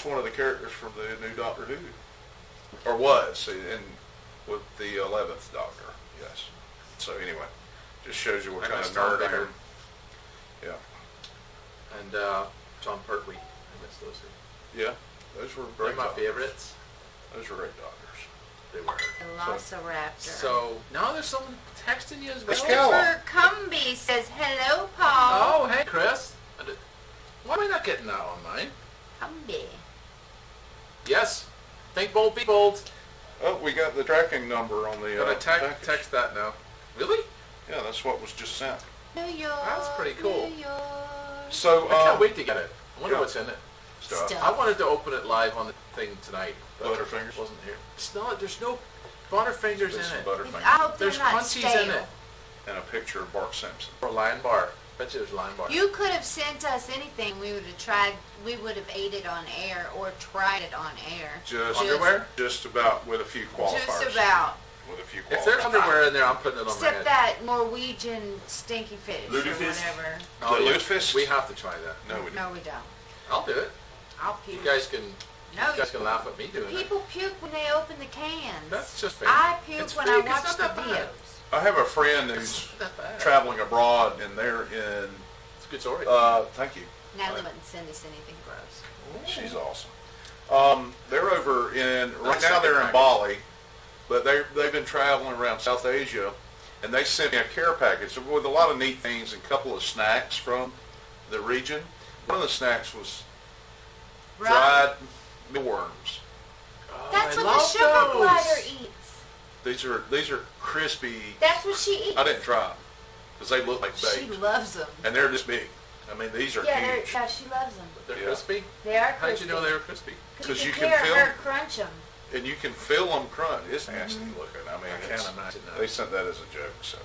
[SPEAKER 1] one of the characters from the new Doctor Who, or was with the 11th Doctor. Yes. So anyway, just shows you what
[SPEAKER 2] I
[SPEAKER 1] kind of
[SPEAKER 2] missed Tom
[SPEAKER 1] nerd I am.
[SPEAKER 2] Baird.
[SPEAKER 1] Yeah.
[SPEAKER 2] And John Pertwee. I missed those two.
[SPEAKER 1] Yeah. Those were
[SPEAKER 2] They're
[SPEAKER 1] great.
[SPEAKER 2] my
[SPEAKER 1] doctors.
[SPEAKER 2] favorites.
[SPEAKER 1] Those were great doctors.
[SPEAKER 2] They were.
[SPEAKER 4] The Velociraptor.
[SPEAKER 2] So, now there's someone texting you as well.
[SPEAKER 1] Excalibur.
[SPEAKER 4] Christopher Cumby says, hello, Paul.
[SPEAKER 2] Oh, hey, Chris. Why am I not getting that on mine?
[SPEAKER 4] Cumby.
[SPEAKER 2] Yes. Think bold, be bold.
[SPEAKER 1] Oh, we got the tracking number on the
[SPEAKER 2] Gotta
[SPEAKER 1] package.
[SPEAKER 2] text that now. Really?
[SPEAKER 1] Yeah, that's what was just sent.
[SPEAKER 4] New York.
[SPEAKER 2] That's pretty cool.
[SPEAKER 4] New York.
[SPEAKER 1] So,
[SPEAKER 2] I can't wait to get it. I wonder
[SPEAKER 1] yeah.
[SPEAKER 2] what's in it.
[SPEAKER 1] stuff.
[SPEAKER 4] Stuff.
[SPEAKER 2] I wanted to open it live on the thing tonight. But
[SPEAKER 1] Butterfingers?
[SPEAKER 2] it wasn't here. It's not. There's no Butterfingers
[SPEAKER 1] There's some
[SPEAKER 2] in it.
[SPEAKER 1] Butterfingers.
[SPEAKER 4] I hope they're
[SPEAKER 2] There's
[SPEAKER 4] not
[SPEAKER 2] crunchies
[SPEAKER 4] stale.
[SPEAKER 2] in it.
[SPEAKER 1] And a picture of Bart Simpson.
[SPEAKER 2] Or Lion Bar. Bet you there's Lion Bar.
[SPEAKER 4] You could have sent us anything. We would have tried. We would have ate it on air or tried it on air.
[SPEAKER 1] Just
[SPEAKER 2] Underwear?
[SPEAKER 1] Just about with a few qualifiers.
[SPEAKER 4] Just about.
[SPEAKER 1] With a few qualifiers.
[SPEAKER 2] If there's underwear in there, I'm putting it on my
[SPEAKER 4] Except
[SPEAKER 2] head.
[SPEAKER 4] that Norwegian stinky fish or
[SPEAKER 5] Lutefisk?
[SPEAKER 4] whatever.
[SPEAKER 2] Oh,
[SPEAKER 1] The
[SPEAKER 2] yeah.
[SPEAKER 1] lutefisk?
[SPEAKER 2] We have to try that.
[SPEAKER 1] No, we didn't.
[SPEAKER 4] No, we don't.
[SPEAKER 2] I'll do it.
[SPEAKER 4] I'll
[SPEAKER 2] You
[SPEAKER 4] puke.
[SPEAKER 2] guys can.
[SPEAKER 4] No,
[SPEAKER 2] You guys can laugh at me doing it.
[SPEAKER 4] people puke when they open the cans.
[SPEAKER 2] That's just fake.
[SPEAKER 4] I puke
[SPEAKER 2] It's
[SPEAKER 4] when
[SPEAKER 2] fake,
[SPEAKER 4] I
[SPEAKER 2] it's
[SPEAKER 4] watch
[SPEAKER 2] not
[SPEAKER 4] the
[SPEAKER 2] that bad.
[SPEAKER 4] videos.
[SPEAKER 1] I have a friend who's
[SPEAKER 2] It's not bad.
[SPEAKER 1] traveling abroad, and they're in.
[SPEAKER 2] It's a good story.
[SPEAKER 1] Thank you.
[SPEAKER 4] Natalie wouldn't send us anything gross.
[SPEAKER 1] She's awesome. They're over in right
[SPEAKER 2] Nice
[SPEAKER 1] now. They're in
[SPEAKER 2] package.
[SPEAKER 1] Bali, but they've been traveling around South Asia, and they sent me a care package with a lot of neat things and a couple of snacks from the region. One of the snacks was
[SPEAKER 4] Right?
[SPEAKER 1] dried mealworms.
[SPEAKER 2] Oh,
[SPEAKER 4] That's
[SPEAKER 2] I
[SPEAKER 4] what the
[SPEAKER 2] love
[SPEAKER 4] sugar
[SPEAKER 2] those.
[SPEAKER 4] glider eats.
[SPEAKER 1] These are crispy.
[SPEAKER 4] That's what she eats.
[SPEAKER 1] I didn't try them because they look like
[SPEAKER 4] She
[SPEAKER 1] baked,
[SPEAKER 4] loves them.
[SPEAKER 1] and they're this big. I mean, these are
[SPEAKER 4] Yeah,
[SPEAKER 1] huge.
[SPEAKER 4] she loves them.
[SPEAKER 2] They're
[SPEAKER 1] Yeah.
[SPEAKER 2] crispy?
[SPEAKER 4] They are
[SPEAKER 2] How'd
[SPEAKER 4] crispy.
[SPEAKER 2] you know they were crispy?
[SPEAKER 1] 'Cause
[SPEAKER 4] you
[SPEAKER 1] you
[SPEAKER 4] can
[SPEAKER 1] can
[SPEAKER 4] hear
[SPEAKER 1] feel-
[SPEAKER 4] her crunch them.
[SPEAKER 1] And you can feel them crunch. It's nasty looking. I mean,
[SPEAKER 2] I can't imagine that.
[SPEAKER 1] They sent that as a joke. So.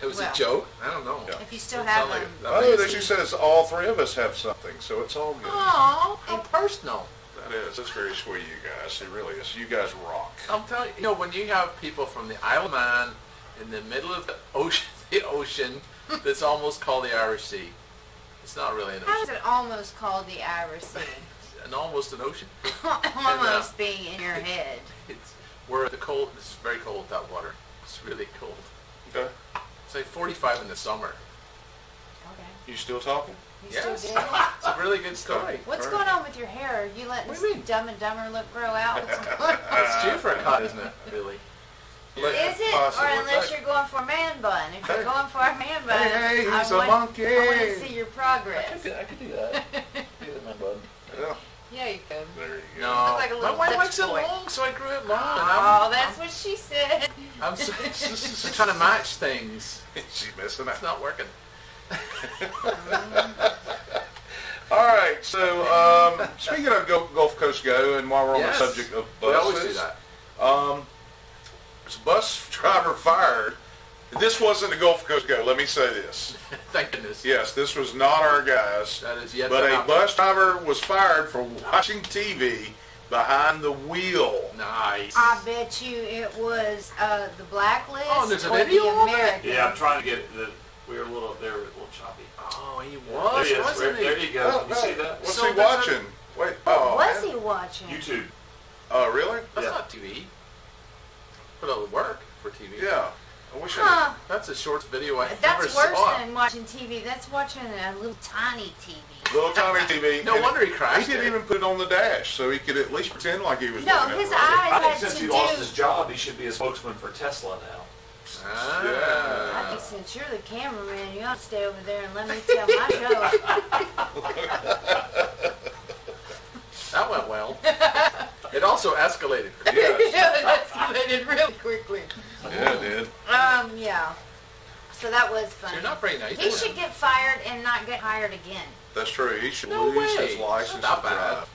[SPEAKER 2] It was
[SPEAKER 4] Well.
[SPEAKER 2] a joke? I don't know.
[SPEAKER 1] Yeah.
[SPEAKER 4] If you still
[SPEAKER 2] It
[SPEAKER 4] have
[SPEAKER 2] sound like
[SPEAKER 4] them.
[SPEAKER 2] it- that
[SPEAKER 1] Oh,
[SPEAKER 2] makes
[SPEAKER 1] that she
[SPEAKER 2] it-
[SPEAKER 1] says all three of us have something, so it's all good.
[SPEAKER 2] Oh, how personal.
[SPEAKER 1] That is. That's very sweet of you guys. It really is. You guys rock.
[SPEAKER 2] I'm telling you, when you have people from the Isle of Man in the middle of the ocean that's almost called the Irish Sea. It's not really an
[SPEAKER 4] How is
[SPEAKER 2] ocean.
[SPEAKER 4] it almost called the Irish Sea?
[SPEAKER 2] Almost an ocean.
[SPEAKER 4] Almost being in your head.
[SPEAKER 2] It's where the cold. It's very cold. That water. It's really cold.
[SPEAKER 1] Okay.
[SPEAKER 2] It's like 45 in the summer.
[SPEAKER 4] Okay.
[SPEAKER 1] You still talking?
[SPEAKER 4] You
[SPEAKER 2] Yes.
[SPEAKER 4] still did it?
[SPEAKER 2] It's a really good story.
[SPEAKER 4] What's
[SPEAKER 1] All
[SPEAKER 4] going
[SPEAKER 1] right.
[SPEAKER 4] on with your hair? Are you letting
[SPEAKER 2] What do you mean?
[SPEAKER 4] this Dumb and Dumber look grow out?
[SPEAKER 2] It's due for a cut, isn't it? Really.
[SPEAKER 4] Is it?
[SPEAKER 1] Possibly.
[SPEAKER 4] Or unless you're going for a man bun. If you're
[SPEAKER 1] Hey.
[SPEAKER 4] going for a man bun,
[SPEAKER 1] Hey, he's
[SPEAKER 4] I
[SPEAKER 1] a
[SPEAKER 4] want,
[SPEAKER 1] monkey.
[SPEAKER 4] I want to see your progress.
[SPEAKER 5] I could do that. Do that, my bud.
[SPEAKER 1] Yeah.
[SPEAKER 4] Yeah, you could.
[SPEAKER 1] There you go.
[SPEAKER 2] No.
[SPEAKER 4] Look like a
[SPEAKER 2] My
[SPEAKER 4] little
[SPEAKER 2] wife
[SPEAKER 4] Dutch
[SPEAKER 2] likes it
[SPEAKER 4] boy.
[SPEAKER 2] long, so I grew it long. and
[SPEAKER 4] Oh, that's what she said.
[SPEAKER 2] I'm trying to match things.
[SPEAKER 1] She's missing
[SPEAKER 2] It's
[SPEAKER 1] out.
[SPEAKER 2] not working.
[SPEAKER 1] All right. So speaking of Gulf Coast Go, and while we're on
[SPEAKER 2] Yes.
[SPEAKER 1] the subject of
[SPEAKER 2] We
[SPEAKER 1] buses,
[SPEAKER 2] always do that.
[SPEAKER 1] there's a bus driver fired. This wasn't a Gulf Coast Go. Let me say this.
[SPEAKER 2] Thank goodness.
[SPEAKER 1] Yes, this was not our guys.
[SPEAKER 2] That is yet
[SPEAKER 1] But
[SPEAKER 2] to
[SPEAKER 1] a
[SPEAKER 2] happen.
[SPEAKER 1] bus driver was fired for watching TV behind the wheel.
[SPEAKER 2] Nice.
[SPEAKER 4] I bet you it was the Blacklist
[SPEAKER 2] Oh, there's a
[SPEAKER 4] or
[SPEAKER 2] video
[SPEAKER 4] the
[SPEAKER 2] of it?
[SPEAKER 4] American.
[SPEAKER 5] Yeah, I'm trying to get the. They were a little choppy.
[SPEAKER 2] Oh, he
[SPEAKER 5] There
[SPEAKER 2] was,
[SPEAKER 5] he is.
[SPEAKER 2] wasn't he?
[SPEAKER 5] There you go. You see that?
[SPEAKER 1] What's
[SPEAKER 2] So
[SPEAKER 1] he
[SPEAKER 2] that's
[SPEAKER 1] watching? Wait.
[SPEAKER 4] What
[SPEAKER 1] Oh,
[SPEAKER 4] was
[SPEAKER 1] man.
[SPEAKER 4] he watching?
[SPEAKER 5] YouTube.
[SPEAKER 1] Oh, really?
[SPEAKER 2] That's
[SPEAKER 5] Yeah.
[SPEAKER 2] not TV. But it'll work for TV.
[SPEAKER 1] Yeah. I wish
[SPEAKER 4] Huh.
[SPEAKER 2] That's the shortest video I ever
[SPEAKER 4] That's
[SPEAKER 2] saw.
[SPEAKER 4] worse than watching TV. That's watching a little tiny TV.
[SPEAKER 1] little tiny TV.
[SPEAKER 2] No
[SPEAKER 1] and
[SPEAKER 2] wonder he crashed
[SPEAKER 1] He didn't
[SPEAKER 2] it.
[SPEAKER 1] even put it on the dash, so he could at least pretend like he was
[SPEAKER 4] No,
[SPEAKER 1] looking at
[SPEAKER 4] his
[SPEAKER 1] the road.
[SPEAKER 4] eyes
[SPEAKER 5] I think
[SPEAKER 4] had
[SPEAKER 5] since
[SPEAKER 4] to
[SPEAKER 5] he
[SPEAKER 4] do.
[SPEAKER 5] lost his job, he should be a spokesman for Tesla now.
[SPEAKER 2] Ah.
[SPEAKER 4] I think since you're the cameraman, you ought to stay over there and let me tell my show.
[SPEAKER 2] That went well. It also escalated.
[SPEAKER 1] Yes.
[SPEAKER 4] It escalated really quickly.
[SPEAKER 1] Yeah, it did.
[SPEAKER 4] Yeah. So that was
[SPEAKER 2] So
[SPEAKER 4] funny.
[SPEAKER 2] you're not very nice.
[SPEAKER 4] He should get fired and not get hired again.
[SPEAKER 1] That's true. He should
[SPEAKER 2] No
[SPEAKER 1] lose
[SPEAKER 2] way.
[SPEAKER 1] his license
[SPEAKER 2] Not
[SPEAKER 1] to
[SPEAKER 2] bad.
[SPEAKER 1] drive.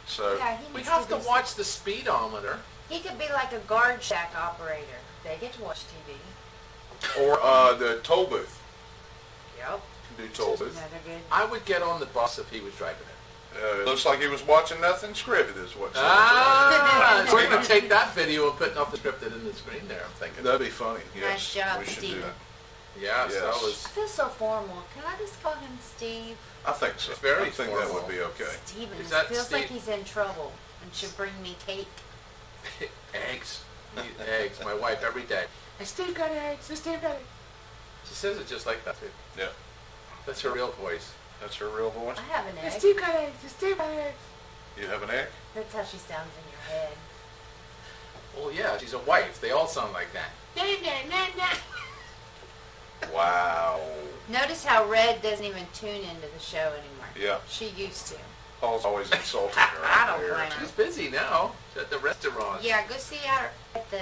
[SPEAKER 1] So,
[SPEAKER 4] Yeah, he
[SPEAKER 2] We
[SPEAKER 4] needs
[SPEAKER 2] have to
[SPEAKER 4] do
[SPEAKER 2] watch the speedometer.
[SPEAKER 4] He could be like a guard shack operator. They get to watch TV.
[SPEAKER 1] or the toll booth.
[SPEAKER 4] Yep.
[SPEAKER 1] Do toll booth.
[SPEAKER 4] Another good.
[SPEAKER 2] I would get on the bus if he was driving it.
[SPEAKER 1] It looks like he was watching nothing scripted is what.
[SPEAKER 2] Ah, so we're going to take that video and put nothing scripted in the screen there, I'm thinking.
[SPEAKER 1] That'd be funny. Yes,
[SPEAKER 4] Nice job,
[SPEAKER 1] we should do
[SPEAKER 4] Steven.
[SPEAKER 1] that.
[SPEAKER 2] Yes,
[SPEAKER 1] Yes.
[SPEAKER 2] that was
[SPEAKER 4] I feel so formal. Can I just call him Steve?
[SPEAKER 1] I think so.
[SPEAKER 2] It's very
[SPEAKER 1] I think
[SPEAKER 2] formal.
[SPEAKER 1] that would be okay.
[SPEAKER 4] Steven.
[SPEAKER 2] Is
[SPEAKER 4] It
[SPEAKER 2] that
[SPEAKER 4] feels like
[SPEAKER 2] Steve?
[SPEAKER 4] he's in trouble and should bring me cake.
[SPEAKER 2] eggs. Eat eggs. My wife every day. Hey, Steve got eggs. Hey, Steve got eggs. She says it just like that, too.
[SPEAKER 1] Yeah,
[SPEAKER 2] That's her real voice.
[SPEAKER 1] that's her real voice.
[SPEAKER 4] I have an
[SPEAKER 2] Hey,
[SPEAKER 4] egg.
[SPEAKER 2] Steve got eggs. Hey, Steve got eggs.
[SPEAKER 1] You have an egg?
[SPEAKER 4] That's how she sounds in your head.
[SPEAKER 2] Well, yeah, she's a wife. They all sound like that.
[SPEAKER 1] Wow.
[SPEAKER 4] Notice how Red doesn't even tune into the show anymore.
[SPEAKER 1] Yeah.
[SPEAKER 4] She used to.
[SPEAKER 1] Paul's always insulting her.
[SPEAKER 4] I don't
[SPEAKER 1] out there.
[SPEAKER 4] blame her.
[SPEAKER 2] She's busy now. She's at the restaurant.
[SPEAKER 4] Yeah, go see her at the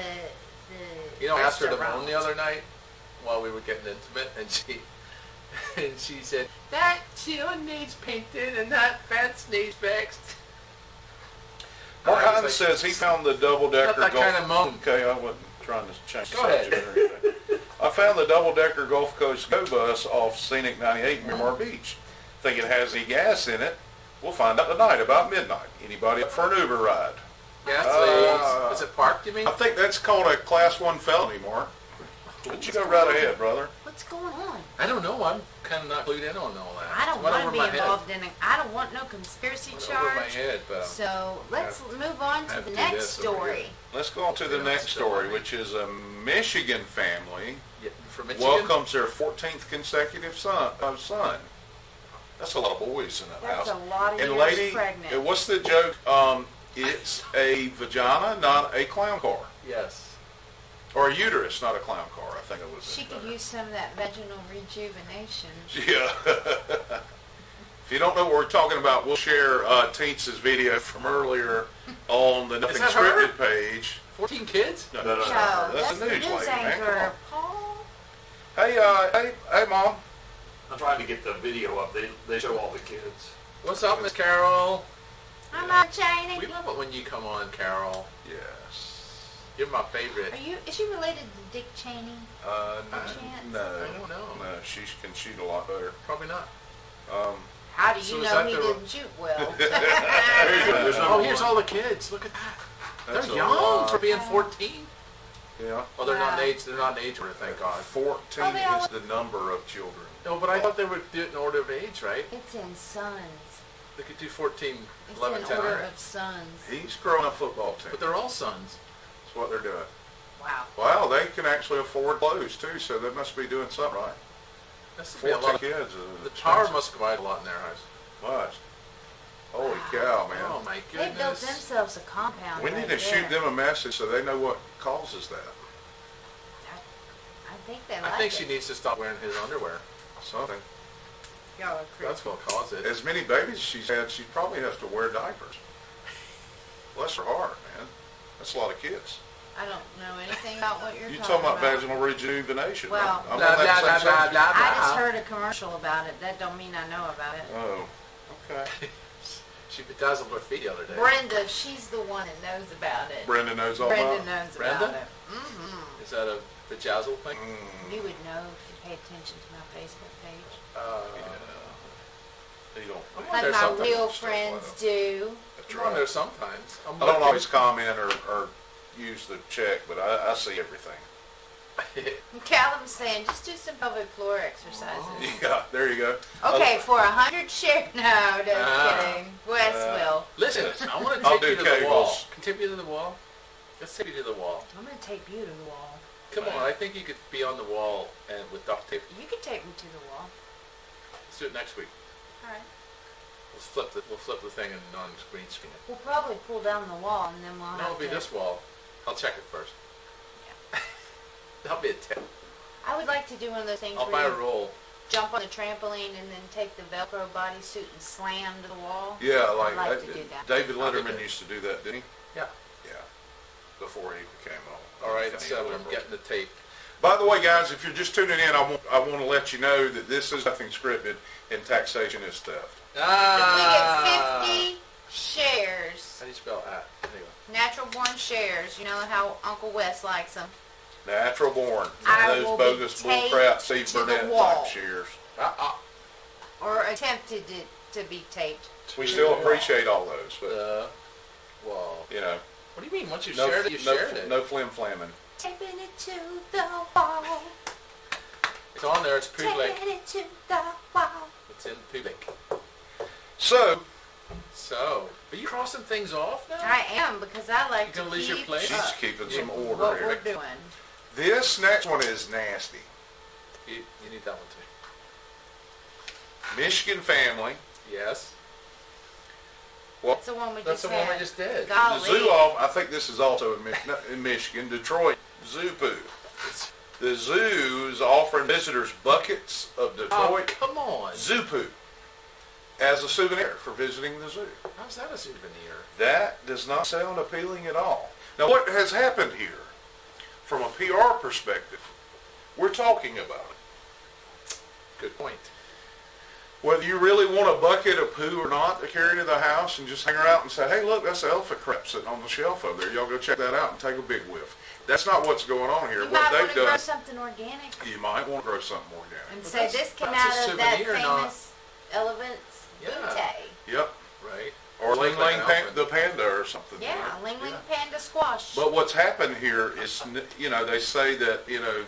[SPEAKER 2] You know, I asked her to
[SPEAKER 4] restaurant.
[SPEAKER 2] moan the other night while we were getting intimate, and she said, that ceiling needs painted and that fence needs fixed.
[SPEAKER 1] Mark
[SPEAKER 2] I was
[SPEAKER 1] Hines
[SPEAKER 2] like,
[SPEAKER 1] says he found the double-decker
[SPEAKER 2] Not that
[SPEAKER 1] golf.
[SPEAKER 2] kind of moan.
[SPEAKER 1] Okay, I wasn't trying to change the
[SPEAKER 2] Go ahead.
[SPEAKER 1] subject or anything. I found the double-decker Gulf Coast Go Bus off Scenic 98 in Miramar Beach. Think it has any gas in it? We'll find out tonight about midnight. Anybody up for an Uber ride?
[SPEAKER 2] Yes,
[SPEAKER 1] Uh,
[SPEAKER 2] please. Is it parked, you mean?
[SPEAKER 1] I think that's called a Class 1 felony, Mark. But you go right ahead, brother.
[SPEAKER 4] What's going on?
[SPEAKER 2] I don't know. I'm kind of not clued in on all that.
[SPEAKER 4] I don't
[SPEAKER 2] It went
[SPEAKER 4] want
[SPEAKER 2] over
[SPEAKER 4] to
[SPEAKER 2] my
[SPEAKER 4] be
[SPEAKER 2] head.
[SPEAKER 4] involved in it. I don't want no conspiracy
[SPEAKER 2] Went over my
[SPEAKER 4] charge.
[SPEAKER 2] head, but
[SPEAKER 4] So let's move on to
[SPEAKER 2] have
[SPEAKER 4] the
[SPEAKER 2] to do
[SPEAKER 4] next
[SPEAKER 2] this over
[SPEAKER 4] story.
[SPEAKER 2] here.
[SPEAKER 1] Let's go on to the
[SPEAKER 2] Yeah,
[SPEAKER 1] next
[SPEAKER 2] still
[SPEAKER 1] story,
[SPEAKER 2] on.
[SPEAKER 1] which is a Michigan family
[SPEAKER 2] yeah, from Michigan.
[SPEAKER 1] welcomes their 14th consecutive son. That's a lot of boys in that
[SPEAKER 4] That's
[SPEAKER 1] house.
[SPEAKER 4] a lot of
[SPEAKER 1] And
[SPEAKER 4] years
[SPEAKER 1] lady,
[SPEAKER 4] pregnant.
[SPEAKER 1] what's the joke? It's a vagina, not a clown car.
[SPEAKER 2] Yes.
[SPEAKER 1] Or a uterus, not a clown car. I think it was.
[SPEAKER 4] She could use some of that vaginal rejuvenation.
[SPEAKER 1] Yeah. If you don't know what we're talking about, we'll share Teens's video from earlier on the Nothing
[SPEAKER 2] that her?
[SPEAKER 1] Scripted page.
[SPEAKER 2] 14 kids?
[SPEAKER 1] No,
[SPEAKER 4] No,
[SPEAKER 1] that's the news lady, man. Come
[SPEAKER 4] anchor.
[SPEAKER 1] on.
[SPEAKER 4] Paul.
[SPEAKER 1] Hey, Mom.
[SPEAKER 5] I'm trying to get the video up. They show all the kids.
[SPEAKER 2] What's up, Miss Carol?
[SPEAKER 4] I'm not Chinese.
[SPEAKER 2] We love it when you come on, Carol.
[SPEAKER 1] Yes.
[SPEAKER 2] You're my favorite.
[SPEAKER 4] Is she related to Dick Cheney? chance?
[SPEAKER 1] No.
[SPEAKER 2] I don't know.
[SPEAKER 1] No, she can shoot a lot better.
[SPEAKER 2] Probably not.
[SPEAKER 4] How do you
[SPEAKER 2] So is
[SPEAKER 4] know
[SPEAKER 2] that
[SPEAKER 4] he
[SPEAKER 2] the-
[SPEAKER 4] didn't shoot well?
[SPEAKER 1] There you go. There's
[SPEAKER 2] Oh,
[SPEAKER 1] number
[SPEAKER 2] here's
[SPEAKER 1] one.
[SPEAKER 2] all the kids. Look at that.
[SPEAKER 1] That's
[SPEAKER 2] They're
[SPEAKER 1] a
[SPEAKER 2] young
[SPEAKER 1] lot.
[SPEAKER 2] for being 14.
[SPEAKER 1] Yeah.
[SPEAKER 2] Oh, they're not
[SPEAKER 4] Wow.
[SPEAKER 2] in age. They're not in age order, thank God.
[SPEAKER 1] 14
[SPEAKER 4] Oh, they all-
[SPEAKER 1] is the number of children.
[SPEAKER 2] No, but I thought they would do it in order of age, right?
[SPEAKER 4] It's in sons.
[SPEAKER 2] They could do 14,
[SPEAKER 4] It's
[SPEAKER 2] 11,
[SPEAKER 4] in
[SPEAKER 2] 10.
[SPEAKER 4] order of sons.
[SPEAKER 1] He's growing a football team.
[SPEAKER 2] But they're all sons.
[SPEAKER 1] That's what they're doing.
[SPEAKER 4] Wow.
[SPEAKER 1] Wow, they can actually afford clothes too, so they must be doing something right.
[SPEAKER 2] That's be a
[SPEAKER 1] 14
[SPEAKER 2] lot of,
[SPEAKER 1] kids.
[SPEAKER 2] the power must go out a lot in their house.
[SPEAKER 1] Much. Holy cow, man.
[SPEAKER 2] Oh my
[SPEAKER 4] They built
[SPEAKER 2] goodness.
[SPEAKER 4] themselves a compound.
[SPEAKER 1] We need
[SPEAKER 4] right
[SPEAKER 1] to shoot
[SPEAKER 4] there.
[SPEAKER 1] them a message so they know what causes that.
[SPEAKER 4] I think they like
[SPEAKER 2] I think
[SPEAKER 4] it.
[SPEAKER 2] she needs to stop wearing his underwear.
[SPEAKER 1] Something.
[SPEAKER 4] Y'all are creepy.
[SPEAKER 2] That's what caused it.
[SPEAKER 1] As many babies as she's had, she probably has to wear diapers. Bless her heart, man. That's a lot of kids.
[SPEAKER 4] I don't know anything about what you're
[SPEAKER 1] You
[SPEAKER 4] talking
[SPEAKER 1] talking about vaginal rejuvenation,
[SPEAKER 4] Well,
[SPEAKER 1] right? I'm
[SPEAKER 2] blah,
[SPEAKER 1] on that
[SPEAKER 2] blah,
[SPEAKER 1] same
[SPEAKER 2] blah,
[SPEAKER 1] subject.
[SPEAKER 2] blah,
[SPEAKER 4] I just
[SPEAKER 2] blah.
[SPEAKER 4] heard a commercial about it. That don't mean I know about it.
[SPEAKER 1] Oh, okay.
[SPEAKER 2] She bedazzled her feet the other day.
[SPEAKER 4] Brenda, she's the one that knows about it.
[SPEAKER 1] Brenda knows all
[SPEAKER 4] Brenda
[SPEAKER 1] about it.
[SPEAKER 4] knows
[SPEAKER 2] Brenda?
[SPEAKER 4] about it. Mm-hmm.
[SPEAKER 2] Is that a bedazzle thing?
[SPEAKER 4] You would know if you pay attention to my Facebook page.
[SPEAKER 1] You don't.
[SPEAKER 2] I'm on
[SPEAKER 4] Like
[SPEAKER 2] there
[SPEAKER 4] my
[SPEAKER 2] sometimes.
[SPEAKER 4] real
[SPEAKER 1] stuff
[SPEAKER 4] friends
[SPEAKER 1] like
[SPEAKER 4] do.
[SPEAKER 1] That's
[SPEAKER 2] I'm on there
[SPEAKER 1] right.
[SPEAKER 2] sometimes. I'm
[SPEAKER 1] I don't
[SPEAKER 2] looking.
[SPEAKER 1] always comment or use the check, but I see everything.
[SPEAKER 4] Callum's saying, just do some pelvic floor exercises.
[SPEAKER 1] Yeah, there you go.
[SPEAKER 4] Okay, for 100 shares. No, just
[SPEAKER 2] Ah.
[SPEAKER 4] kidding. Wes will.
[SPEAKER 2] Listen, I want to
[SPEAKER 1] I'll
[SPEAKER 2] take you
[SPEAKER 1] do
[SPEAKER 2] to the wall.
[SPEAKER 1] Kegels.
[SPEAKER 2] Can I take you to the wall? Let's take you to the wall.
[SPEAKER 4] I'm going to tape you to the wall.
[SPEAKER 2] Come on, I think you could be on the wall and with duct tape.
[SPEAKER 4] You can tape me to the wall.
[SPEAKER 2] Let's do it next week.
[SPEAKER 4] All right.
[SPEAKER 2] We'll flip the thing and non-green screen it.
[SPEAKER 4] We'll probably pull down the wall and then we'll
[SPEAKER 2] No,
[SPEAKER 4] have
[SPEAKER 2] it'll be
[SPEAKER 4] to...
[SPEAKER 2] this wall. I'll check it first. That'll be a tip.
[SPEAKER 4] I would like to do one of those things
[SPEAKER 2] I'll
[SPEAKER 4] where
[SPEAKER 2] buy
[SPEAKER 4] you
[SPEAKER 2] a roll.
[SPEAKER 4] jump on the trampoline and then take the Velcro bodysuit and slam to the wall.
[SPEAKER 1] Yeah,
[SPEAKER 4] I'd like to do that.
[SPEAKER 1] David
[SPEAKER 2] I'll do
[SPEAKER 1] Letterman
[SPEAKER 2] that.
[SPEAKER 1] used to do that, didn't he?
[SPEAKER 2] Yeah.
[SPEAKER 1] Yeah. Before he became
[SPEAKER 2] All right,
[SPEAKER 1] funny
[SPEAKER 2] so I'm
[SPEAKER 1] liberal.
[SPEAKER 2] getting the tape.
[SPEAKER 1] By the way, guys, if you're just tuning in, I want to let you know that this is nothing scripted and taxation is theft.
[SPEAKER 2] Ah!
[SPEAKER 4] If we get 50 shares,
[SPEAKER 2] How do you spell at? Anyway.
[SPEAKER 4] natural born shares, you know how Uncle Wes likes them.
[SPEAKER 1] Natural born.
[SPEAKER 4] I
[SPEAKER 1] Those
[SPEAKER 4] will be
[SPEAKER 1] bogus bull
[SPEAKER 4] taped
[SPEAKER 1] crap Steve
[SPEAKER 4] to the
[SPEAKER 1] Burnett
[SPEAKER 4] wall.
[SPEAKER 1] type shares.
[SPEAKER 4] Or attempted to be taped.
[SPEAKER 1] We still appreciate all those, but,
[SPEAKER 2] The wall.
[SPEAKER 1] you know,
[SPEAKER 2] What do you mean? Once you
[SPEAKER 1] no,
[SPEAKER 2] shared it, you shared it.
[SPEAKER 1] no flim-flamming.
[SPEAKER 4] Taping it to the wall.
[SPEAKER 2] It's on there. It's public.
[SPEAKER 4] Taping it to the wall.
[SPEAKER 2] It's in public.
[SPEAKER 1] So,
[SPEAKER 2] So, are you crossing things off now?
[SPEAKER 4] I am, because I like
[SPEAKER 2] You
[SPEAKER 4] to
[SPEAKER 2] gonna lose your
[SPEAKER 4] keep
[SPEAKER 2] place?
[SPEAKER 1] she's
[SPEAKER 4] up
[SPEAKER 1] keeping
[SPEAKER 2] Yeah.
[SPEAKER 1] some order
[SPEAKER 4] what
[SPEAKER 1] here.
[SPEAKER 4] we're doing.
[SPEAKER 1] This next one is nasty.
[SPEAKER 2] You need that one too.
[SPEAKER 1] Michigan family.
[SPEAKER 2] Yes.
[SPEAKER 1] Well,
[SPEAKER 4] That's the one we
[SPEAKER 2] That's
[SPEAKER 4] just
[SPEAKER 2] the one
[SPEAKER 4] had.
[SPEAKER 2] we just did.
[SPEAKER 1] the
[SPEAKER 4] Golly.
[SPEAKER 1] zoo off, I think this is also in Michigan, Detroit Zoo Poo. The zoo is offering visitors buckets of
[SPEAKER 2] Oh,
[SPEAKER 1] Detroit
[SPEAKER 2] come on.
[SPEAKER 1] Zoo Poo as a souvenir for visiting the zoo.
[SPEAKER 2] How's that a souvenir?
[SPEAKER 1] That does not sound appealing at all. Now, what has happened here, from a PR perspective, we're talking about it.
[SPEAKER 2] Good point.
[SPEAKER 1] Whether you really want a bucket of poo or not to carry to the house and just hang her out and say, hey, look, that's elephant crap sitting on the shelf over there. Y'all go check that out and take a big whiff. That's not what's going on here.
[SPEAKER 4] You
[SPEAKER 1] What
[SPEAKER 4] might want
[SPEAKER 1] they've
[SPEAKER 4] to grow
[SPEAKER 1] done,
[SPEAKER 4] something organic
[SPEAKER 1] you might want to grow something organic.
[SPEAKER 4] and
[SPEAKER 2] But
[SPEAKER 4] say
[SPEAKER 2] that's-
[SPEAKER 4] this came
[SPEAKER 2] that's a
[SPEAKER 4] out of that
[SPEAKER 2] souvenir, not-
[SPEAKER 4] famous elephant's
[SPEAKER 2] Yeah.
[SPEAKER 4] booty.
[SPEAKER 1] Yep.
[SPEAKER 2] Right?
[SPEAKER 1] Or
[SPEAKER 2] It's
[SPEAKER 1] Ling
[SPEAKER 2] like
[SPEAKER 1] Ling
[SPEAKER 2] an
[SPEAKER 1] Pan,
[SPEAKER 2] elephant.
[SPEAKER 1] the panda or something.
[SPEAKER 4] Yeah, Ling Ling Panda Squash.
[SPEAKER 1] But what's happened here is, you know, they say that, you know,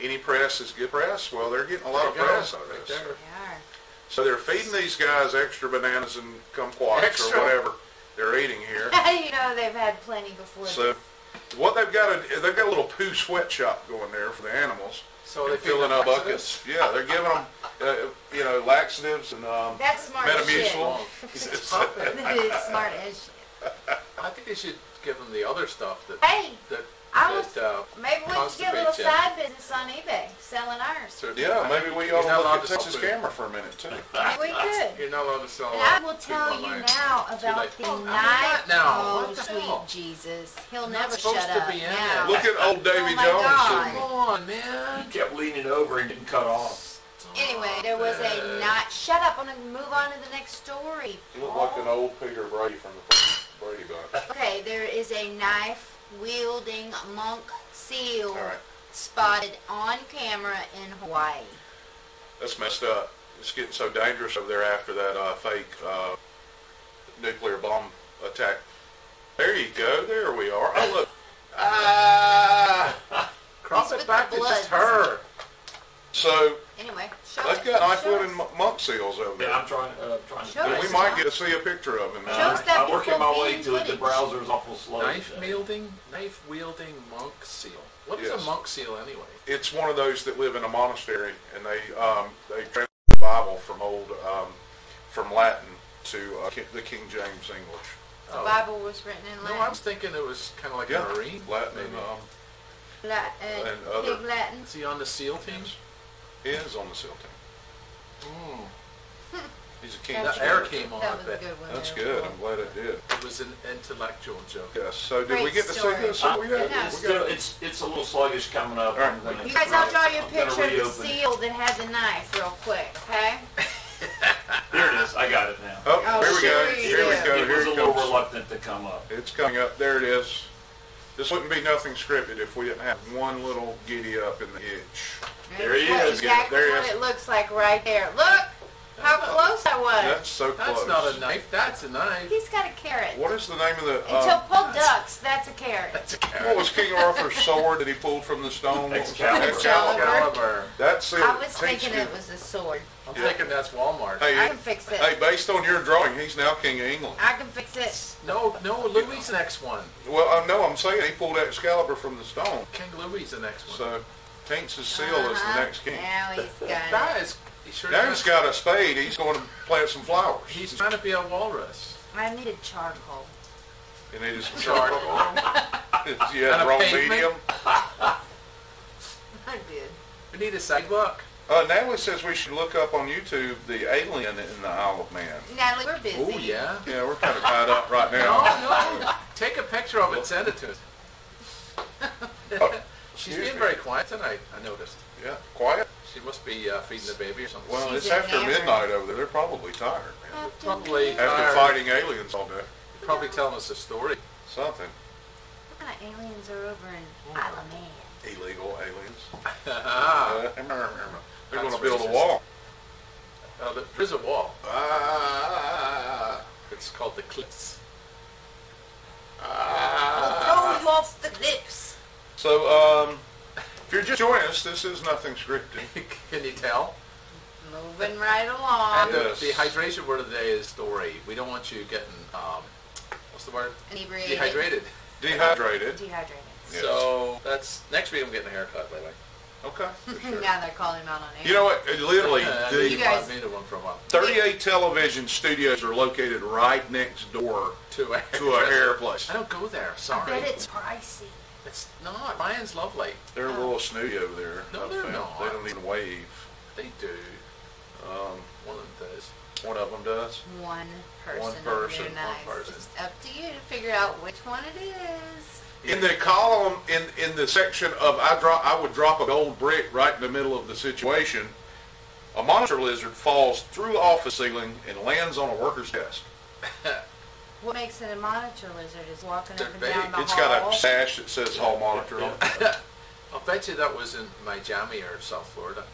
[SPEAKER 1] any press is good press. Well, they're getting a lot of
[SPEAKER 2] There you go.
[SPEAKER 1] press out of
[SPEAKER 2] Right
[SPEAKER 1] this.
[SPEAKER 2] there.
[SPEAKER 4] Yeah.
[SPEAKER 1] So they're feeding these guys extra bananas and kumquats
[SPEAKER 2] Extra.
[SPEAKER 1] or whatever they're eating here.
[SPEAKER 4] You know, they've had plenty before.
[SPEAKER 1] So what they've got, they've got a little poo sweatshop going there for the animals.
[SPEAKER 2] So
[SPEAKER 1] And
[SPEAKER 2] they
[SPEAKER 1] filling
[SPEAKER 2] feed
[SPEAKER 1] up
[SPEAKER 2] them
[SPEAKER 1] buckets. Yeah, they're giving them, you know, laxatives and
[SPEAKER 4] That's smart as shit.
[SPEAKER 1] Metamucil.
[SPEAKER 2] Stop it.
[SPEAKER 4] That is smart as shit.
[SPEAKER 2] I think they should give them the other stuff that
[SPEAKER 4] Hey,
[SPEAKER 2] that,
[SPEAKER 4] I was,
[SPEAKER 2] that
[SPEAKER 4] maybe we should get a little
[SPEAKER 2] constipates you.
[SPEAKER 4] side business on eBay, selling ours.
[SPEAKER 2] So-
[SPEAKER 1] Yeah, maybe we
[SPEAKER 2] You're
[SPEAKER 1] ought
[SPEAKER 2] not
[SPEAKER 1] to
[SPEAKER 2] allowed
[SPEAKER 1] look
[SPEAKER 2] to
[SPEAKER 1] at Texas
[SPEAKER 2] sell food.
[SPEAKER 1] Camera for a minute too.
[SPEAKER 4] Maybe we could.
[SPEAKER 2] You're not allowed to sell.
[SPEAKER 4] And I will
[SPEAKER 2] food
[SPEAKER 4] tell you
[SPEAKER 2] online.
[SPEAKER 4] now
[SPEAKER 2] Too
[SPEAKER 4] about
[SPEAKER 2] late.
[SPEAKER 4] the
[SPEAKER 2] Oh,
[SPEAKER 4] knife.
[SPEAKER 2] what now?
[SPEAKER 4] Oh,
[SPEAKER 2] What the
[SPEAKER 4] sweet
[SPEAKER 2] hell?
[SPEAKER 4] Jesus. He'll
[SPEAKER 2] Not
[SPEAKER 4] never
[SPEAKER 2] supposed
[SPEAKER 4] shut
[SPEAKER 2] to
[SPEAKER 4] up
[SPEAKER 2] be in
[SPEAKER 4] now.
[SPEAKER 2] there.
[SPEAKER 1] Look at old Davy
[SPEAKER 4] Oh my
[SPEAKER 1] Jones
[SPEAKER 4] God.
[SPEAKER 1] sitting
[SPEAKER 2] Come on, man.
[SPEAKER 5] He kept leaning over and didn't cut off.
[SPEAKER 4] Anyway, there was a knife. Shut up. I'm going to move on to the next story.
[SPEAKER 1] He looked like an old Peter Brady from the Brady Bunch.
[SPEAKER 4] Okay, there is a knife-wielding monk seal
[SPEAKER 1] All right.
[SPEAKER 4] spotted on camera in Hawaii.
[SPEAKER 1] That's messed up. It's getting so dangerous over there after that fake nuclear bomb attack. There you go. There we are. Oh, look.
[SPEAKER 2] Ah! Cross
[SPEAKER 4] He's
[SPEAKER 2] it
[SPEAKER 4] with
[SPEAKER 2] back
[SPEAKER 4] the
[SPEAKER 2] to just
[SPEAKER 4] bloods.
[SPEAKER 2] her.
[SPEAKER 1] So
[SPEAKER 4] Anyway, show
[SPEAKER 1] they've
[SPEAKER 4] it.
[SPEAKER 1] got knife
[SPEAKER 4] Show
[SPEAKER 1] wielding
[SPEAKER 4] us.
[SPEAKER 1] monk seals over there.
[SPEAKER 5] Yeah, I'm trying to
[SPEAKER 4] Show
[SPEAKER 5] do
[SPEAKER 1] And
[SPEAKER 4] us.
[SPEAKER 1] we might get to see a picture of him.
[SPEAKER 4] Show us that
[SPEAKER 5] I'm working my
[SPEAKER 4] before
[SPEAKER 5] way
[SPEAKER 4] being
[SPEAKER 5] to it. The
[SPEAKER 4] footage.
[SPEAKER 5] browser's awful slow.
[SPEAKER 2] Knife wielding monk seal. What is
[SPEAKER 1] Yes.
[SPEAKER 2] a monk seal anyway?
[SPEAKER 1] It's one of those that live in a monastery, and they translate the Bible from from Latin to the King James English.
[SPEAKER 4] The Bible was written in
[SPEAKER 2] No, I
[SPEAKER 4] Latin.
[SPEAKER 2] was thinking it was kind of like
[SPEAKER 1] Yeah,
[SPEAKER 2] a marine.
[SPEAKER 1] Latin
[SPEAKER 2] maybe.
[SPEAKER 1] and
[SPEAKER 4] And
[SPEAKER 1] other-
[SPEAKER 4] Pig Latin.
[SPEAKER 2] Is he on the SEAL team?
[SPEAKER 1] he is on the SEAL team. He's a king.
[SPEAKER 4] That's
[SPEAKER 2] That air
[SPEAKER 4] good.
[SPEAKER 2] came on.
[SPEAKER 4] That
[SPEAKER 2] I
[SPEAKER 4] was a
[SPEAKER 2] bet.
[SPEAKER 4] good one.
[SPEAKER 1] That's
[SPEAKER 4] there.
[SPEAKER 1] good. I'm glad it did.
[SPEAKER 2] It was an intellectual joke.
[SPEAKER 1] Yes. So did
[SPEAKER 4] Great
[SPEAKER 1] we get to see
[SPEAKER 4] story.
[SPEAKER 1] this? Oh, yeah.
[SPEAKER 4] Yeah.
[SPEAKER 5] It's still, it's a little sluggish coming up.
[SPEAKER 1] All right.
[SPEAKER 5] I'm gonna-
[SPEAKER 4] You guys, I'll draw you a
[SPEAKER 5] I'm gonna
[SPEAKER 4] picture of the
[SPEAKER 5] reopen.
[SPEAKER 4] seal that had the knife real quick, okay?
[SPEAKER 5] There it is. I got it now.
[SPEAKER 1] Oh,
[SPEAKER 4] Oh,
[SPEAKER 1] here we go.
[SPEAKER 4] sure you
[SPEAKER 1] Here we
[SPEAKER 4] do.
[SPEAKER 1] go.
[SPEAKER 5] It
[SPEAKER 1] Here
[SPEAKER 5] was a
[SPEAKER 1] it
[SPEAKER 5] little
[SPEAKER 1] comes.
[SPEAKER 5] reluctant to come up.
[SPEAKER 1] It's coming up. There it is. This wouldn't be nothing scripted if we didn't have one little giddy up in the itch.
[SPEAKER 5] There he
[SPEAKER 4] That's
[SPEAKER 5] is.
[SPEAKER 4] exactly
[SPEAKER 1] There he
[SPEAKER 4] what
[SPEAKER 1] is.
[SPEAKER 4] it looks like right there. Look! How close I was.
[SPEAKER 1] That's so close.
[SPEAKER 2] That's not a knife. That's a knife.
[SPEAKER 4] He's got a carrot.
[SPEAKER 1] What is the name of the...
[SPEAKER 4] Until pulled ducks, that's a carrot.
[SPEAKER 2] That's a
[SPEAKER 1] what
[SPEAKER 2] carrot.
[SPEAKER 1] was King Arthur's sword that he pulled from the stone?
[SPEAKER 5] Excalibur.
[SPEAKER 2] Excalibur.
[SPEAKER 1] That's it.
[SPEAKER 4] I was
[SPEAKER 1] Takes
[SPEAKER 4] thinking
[SPEAKER 1] you-
[SPEAKER 4] it was a sword.
[SPEAKER 2] I'm thinking that's Walmart.
[SPEAKER 1] Hey,
[SPEAKER 4] I can fix it.
[SPEAKER 1] Hey, based on your drawing, he's now King of England.
[SPEAKER 4] I can fix it.
[SPEAKER 2] No, Louis' the next one.
[SPEAKER 1] Well, I know, I'm saying he pulled Excalibur from the stone.
[SPEAKER 2] King Louis' the next one.
[SPEAKER 1] So, Taints' seal is the next king.
[SPEAKER 4] Now he's got
[SPEAKER 2] That
[SPEAKER 4] it.
[SPEAKER 2] is, he sure
[SPEAKER 1] Now
[SPEAKER 2] does.
[SPEAKER 1] he's got a spade, he's going to plant some flowers.
[SPEAKER 2] He's trying to be a walrus.
[SPEAKER 4] I needed charcoal.
[SPEAKER 1] He needed some
[SPEAKER 2] Charcoal.
[SPEAKER 1] charcoal. You had
[SPEAKER 2] And a
[SPEAKER 1] wrong
[SPEAKER 2] pavement.
[SPEAKER 1] medium.
[SPEAKER 4] I did.
[SPEAKER 2] We need a sidewalk.
[SPEAKER 1] Natalie says we should look up on YouTube the alien in the Isle of Man.
[SPEAKER 4] Natalie, we're busy.
[SPEAKER 2] Oh, yeah.
[SPEAKER 1] Yeah, we're kind of tied up right
[SPEAKER 2] No,
[SPEAKER 1] now.
[SPEAKER 2] no. Take a picture of it and send it to us.
[SPEAKER 1] Oh,
[SPEAKER 2] She's
[SPEAKER 1] excuse
[SPEAKER 2] being
[SPEAKER 1] me.
[SPEAKER 2] very quiet tonight, I noticed.
[SPEAKER 1] Yeah, quiet.
[SPEAKER 2] She must be feeding the baby or something.
[SPEAKER 1] Well,
[SPEAKER 4] She's
[SPEAKER 1] it's after
[SPEAKER 4] enamored.
[SPEAKER 1] midnight over there. They're probably tired, man.
[SPEAKER 2] Probably
[SPEAKER 1] After
[SPEAKER 2] tired.
[SPEAKER 1] fighting aliens all day.
[SPEAKER 2] Probably telling us a story.
[SPEAKER 1] Something.
[SPEAKER 4] What kind of aliens are over in Isle of Man?
[SPEAKER 1] Illegal aliens.
[SPEAKER 2] Ah.
[SPEAKER 1] They're going to
[SPEAKER 2] That's
[SPEAKER 1] build a
[SPEAKER 2] racist.
[SPEAKER 1] wall.
[SPEAKER 2] There's a wall.
[SPEAKER 1] Ah,
[SPEAKER 2] It's called the Cliffs.
[SPEAKER 1] ah.
[SPEAKER 4] Throw you off the cliffs.
[SPEAKER 1] So, if you're just joining us, this is nothing scripted.
[SPEAKER 2] Can you tell?
[SPEAKER 4] Moving right along.
[SPEAKER 2] And
[SPEAKER 1] Yes.
[SPEAKER 2] the hydration word of the day is story. We don't want you getting, what's the word?
[SPEAKER 4] Inebriated.
[SPEAKER 2] Dehydrated.
[SPEAKER 1] Dehydrated.
[SPEAKER 4] Dehydrated.
[SPEAKER 1] Yes.
[SPEAKER 2] So that's next week. I'm getting a haircut, by the way.
[SPEAKER 1] Okay. For sure.
[SPEAKER 4] Now they're calling him out on air.
[SPEAKER 1] You know what? Literally,
[SPEAKER 2] You
[SPEAKER 4] You guys-
[SPEAKER 2] guys needed one for a while.
[SPEAKER 1] 38 television studios are located right next door
[SPEAKER 2] To a
[SPEAKER 1] to a hair place.
[SPEAKER 2] I don't go there.
[SPEAKER 4] I
[SPEAKER 2] Sorry.
[SPEAKER 4] bet it's pricey.
[SPEAKER 2] It's not. Ryan's lovely.
[SPEAKER 1] They're a little snooty over there.
[SPEAKER 2] No,
[SPEAKER 1] I've
[SPEAKER 2] they're
[SPEAKER 1] found.
[SPEAKER 2] not.
[SPEAKER 1] They don't even wave.
[SPEAKER 2] They do. One of them does.
[SPEAKER 1] One of them does.
[SPEAKER 4] One person.
[SPEAKER 1] One
[SPEAKER 4] over
[SPEAKER 1] person,
[SPEAKER 4] there,
[SPEAKER 1] one
[SPEAKER 4] nice.
[SPEAKER 2] person.
[SPEAKER 4] It's up to you to figure out which one it is.
[SPEAKER 1] In the column, in the section of I would drop a gold brick right in the middle of the situation, a monster lizard falls through the office ceiling and lands on a worker's desk.
[SPEAKER 4] What makes it a monitor lizard is walking
[SPEAKER 2] They're
[SPEAKER 4] up and down the
[SPEAKER 1] It's
[SPEAKER 4] hall.
[SPEAKER 1] got a sash that says hall monitor on it.
[SPEAKER 2] I'll bet you that was in Miami or South Florida.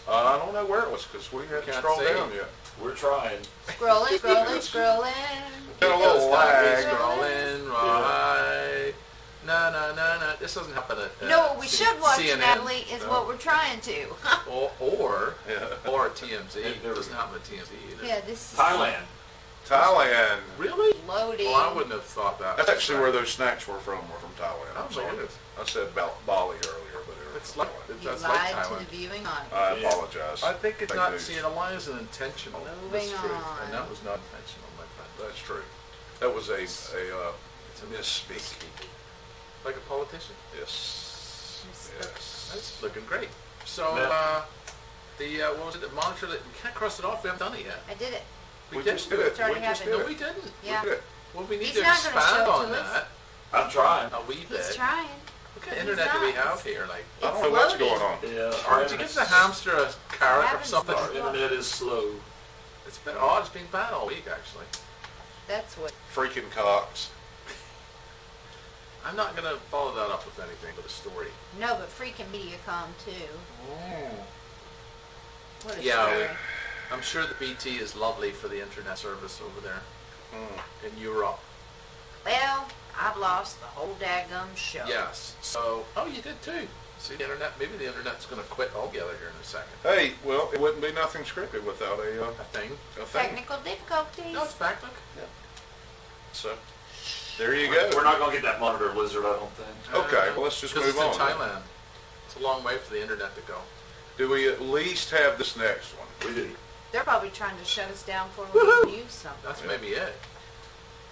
[SPEAKER 1] I don't know where it was because we hadn't
[SPEAKER 2] Can't
[SPEAKER 1] scrolled
[SPEAKER 2] say.
[SPEAKER 1] down yet.
[SPEAKER 5] We're trying.
[SPEAKER 4] Scrolling, scrolling, scrolling.
[SPEAKER 1] Got a little lag.
[SPEAKER 2] Scrolling, right. No. This doesn't happen at
[SPEAKER 4] No, what we should watch,
[SPEAKER 2] CNN.
[SPEAKER 4] Natalie, is what we're trying to.
[SPEAKER 2] Or
[SPEAKER 1] Yeah.
[SPEAKER 2] TMZ.
[SPEAKER 5] There
[SPEAKER 2] It
[SPEAKER 5] we
[SPEAKER 2] doesn't
[SPEAKER 5] go.
[SPEAKER 2] happen at TMZ either.
[SPEAKER 4] Yeah, this is
[SPEAKER 5] Thailand.
[SPEAKER 1] Thailand.
[SPEAKER 2] Really?
[SPEAKER 4] loading.
[SPEAKER 2] Well, I wouldn't have thought that.
[SPEAKER 1] That's actually where those snacks were from Thailand.
[SPEAKER 2] Oh,
[SPEAKER 1] I'm sorry.
[SPEAKER 2] my goodness.
[SPEAKER 1] I said about Bali earlier, but it was
[SPEAKER 2] It's
[SPEAKER 1] from
[SPEAKER 2] like,
[SPEAKER 1] Thailand.
[SPEAKER 4] You
[SPEAKER 2] that's
[SPEAKER 4] lied
[SPEAKER 2] like
[SPEAKER 4] to
[SPEAKER 2] Thailand.
[SPEAKER 4] the viewing audience.
[SPEAKER 1] I
[SPEAKER 5] Yeah.
[SPEAKER 1] apologize.
[SPEAKER 2] I think it's
[SPEAKER 1] Fake
[SPEAKER 2] not,
[SPEAKER 1] news.
[SPEAKER 2] see, a lie is an intentional
[SPEAKER 4] Moving
[SPEAKER 2] mistruth,
[SPEAKER 4] on.
[SPEAKER 2] and that was not intentional, my friend.
[SPEAKER 1] That's true. That was a misspeak.
[SPEAKER 2] Like a politician.
[SPEAKER 1] Yes. Yes.
[SPEAKER 2] That's looking great. So,
[SPEAKER 5] Yeah.
[SPEAKER 2] what was it, the monitor that, we can't cross it off, we haven't done it yet.
[SPEAKER 4] I did it.
[SPEAKER 1] We
[SPEAKER 2] did
[SPEAKER 1] just
[SPEAKER 2] do
[SPEAKER 1] did
[SPEAKER 2] it.
[SPEAKER 1] it.
[SPEAKER 4] It's already
[SPEAKER 1] We just
[SPEAKER 4] happened.
[SPEAKER 1] did
[SPEAKER 2] No,
[SPEAKER 1] it.
[SPEAKER 2] we didn't.
[SPEAKER 4] Yeah.
[SPEAKER 1] We did.
[SPEAKER 2] Well, we need
[SPEAKER 4] He's
[SPEAKER 2] to
[SPEAKER 4] not gonna
[SPEAKER 2] expand
[SPEAKER 4] show it
[SPEAKER 2] on
[SPEAKER 4] to us.
[SPEAKER 2] that
[SPEAKER 5] I'm trying.
[SPEAKER 2] a wee bit.
[SPEAKER 4] He's trying.
[SPEAKER 2] What kind of
[SPEAKER 4] He's
[SPEAKER 2] internet do we
[SPEAKER 4] not.
[SPEAKER 2] have here? Like,
[SPEAKER 1] I don't
[SPEAKER 4] It's
[SPEAKER 1] know what's
[SPEAKER 4] loading.
[SPEAKER 1] going on.
[SPEAKER 5] Yeah.
[SPEAKER 2] or did you give the hamster a carrot or
[SPEAKER 4] Happens
[SPEAKER 2] something?
[SPEAKER 5] Our internet is slow.
[SPEAKER 2] It's been odd. It's been bad all week, actually.
[SPEAKER 4] That's what.
[SPEAKER 1] Freaking cocks.
[SPEAKER 2] I'm not going to follow that up with anything but a story.
[SPEAKER 4] No, but freaking MediaCom too. What a
[SPEAKER 2] Yeah,
[SPEAKER 4] story.
[SPEAKER 2] I'm sure the BT is lovely for the internet service over there in Europe.
[SPEAKER 4] Well, I've lost the whole daggum show.
[SPEAKER 2] Yes. So, oh, you did too. See, the internet, maybe the internet's going to quit altogether here in a second.
[SPEAKER 1] Hey, well, it wouldn't be nothing scripted without
[SPEAKER 2] A thing.
[SPEAKER 1] a thing.
[SPEAKER 4] Technical difficulties.
[SPEAKER 2] No, it's back. Look.
[SPEAKER 1] So, there you go.
[SPEAKER 5] We're not going to get that monitor lizard, I don't think.
[SPEAKER 1] Okay, well, let's just
[SPEAKER 2] 'Cause
[SPEAKER 1] move
[SPEAKER 2] it's
[SPEAKER 1] on.
[SPEAKER 2] in Thailand. It's a long way for the internet to go.
[SPEAKER 1] Do we at least have this next one?
[SPEAKER 5] We do.
[SPEAKER 4] They're probably trying to shut us down before we can use something.
[SPEAKER 2] That's
[SPEAKER 1] Yeah.
[SPEAKER 2] maybe it.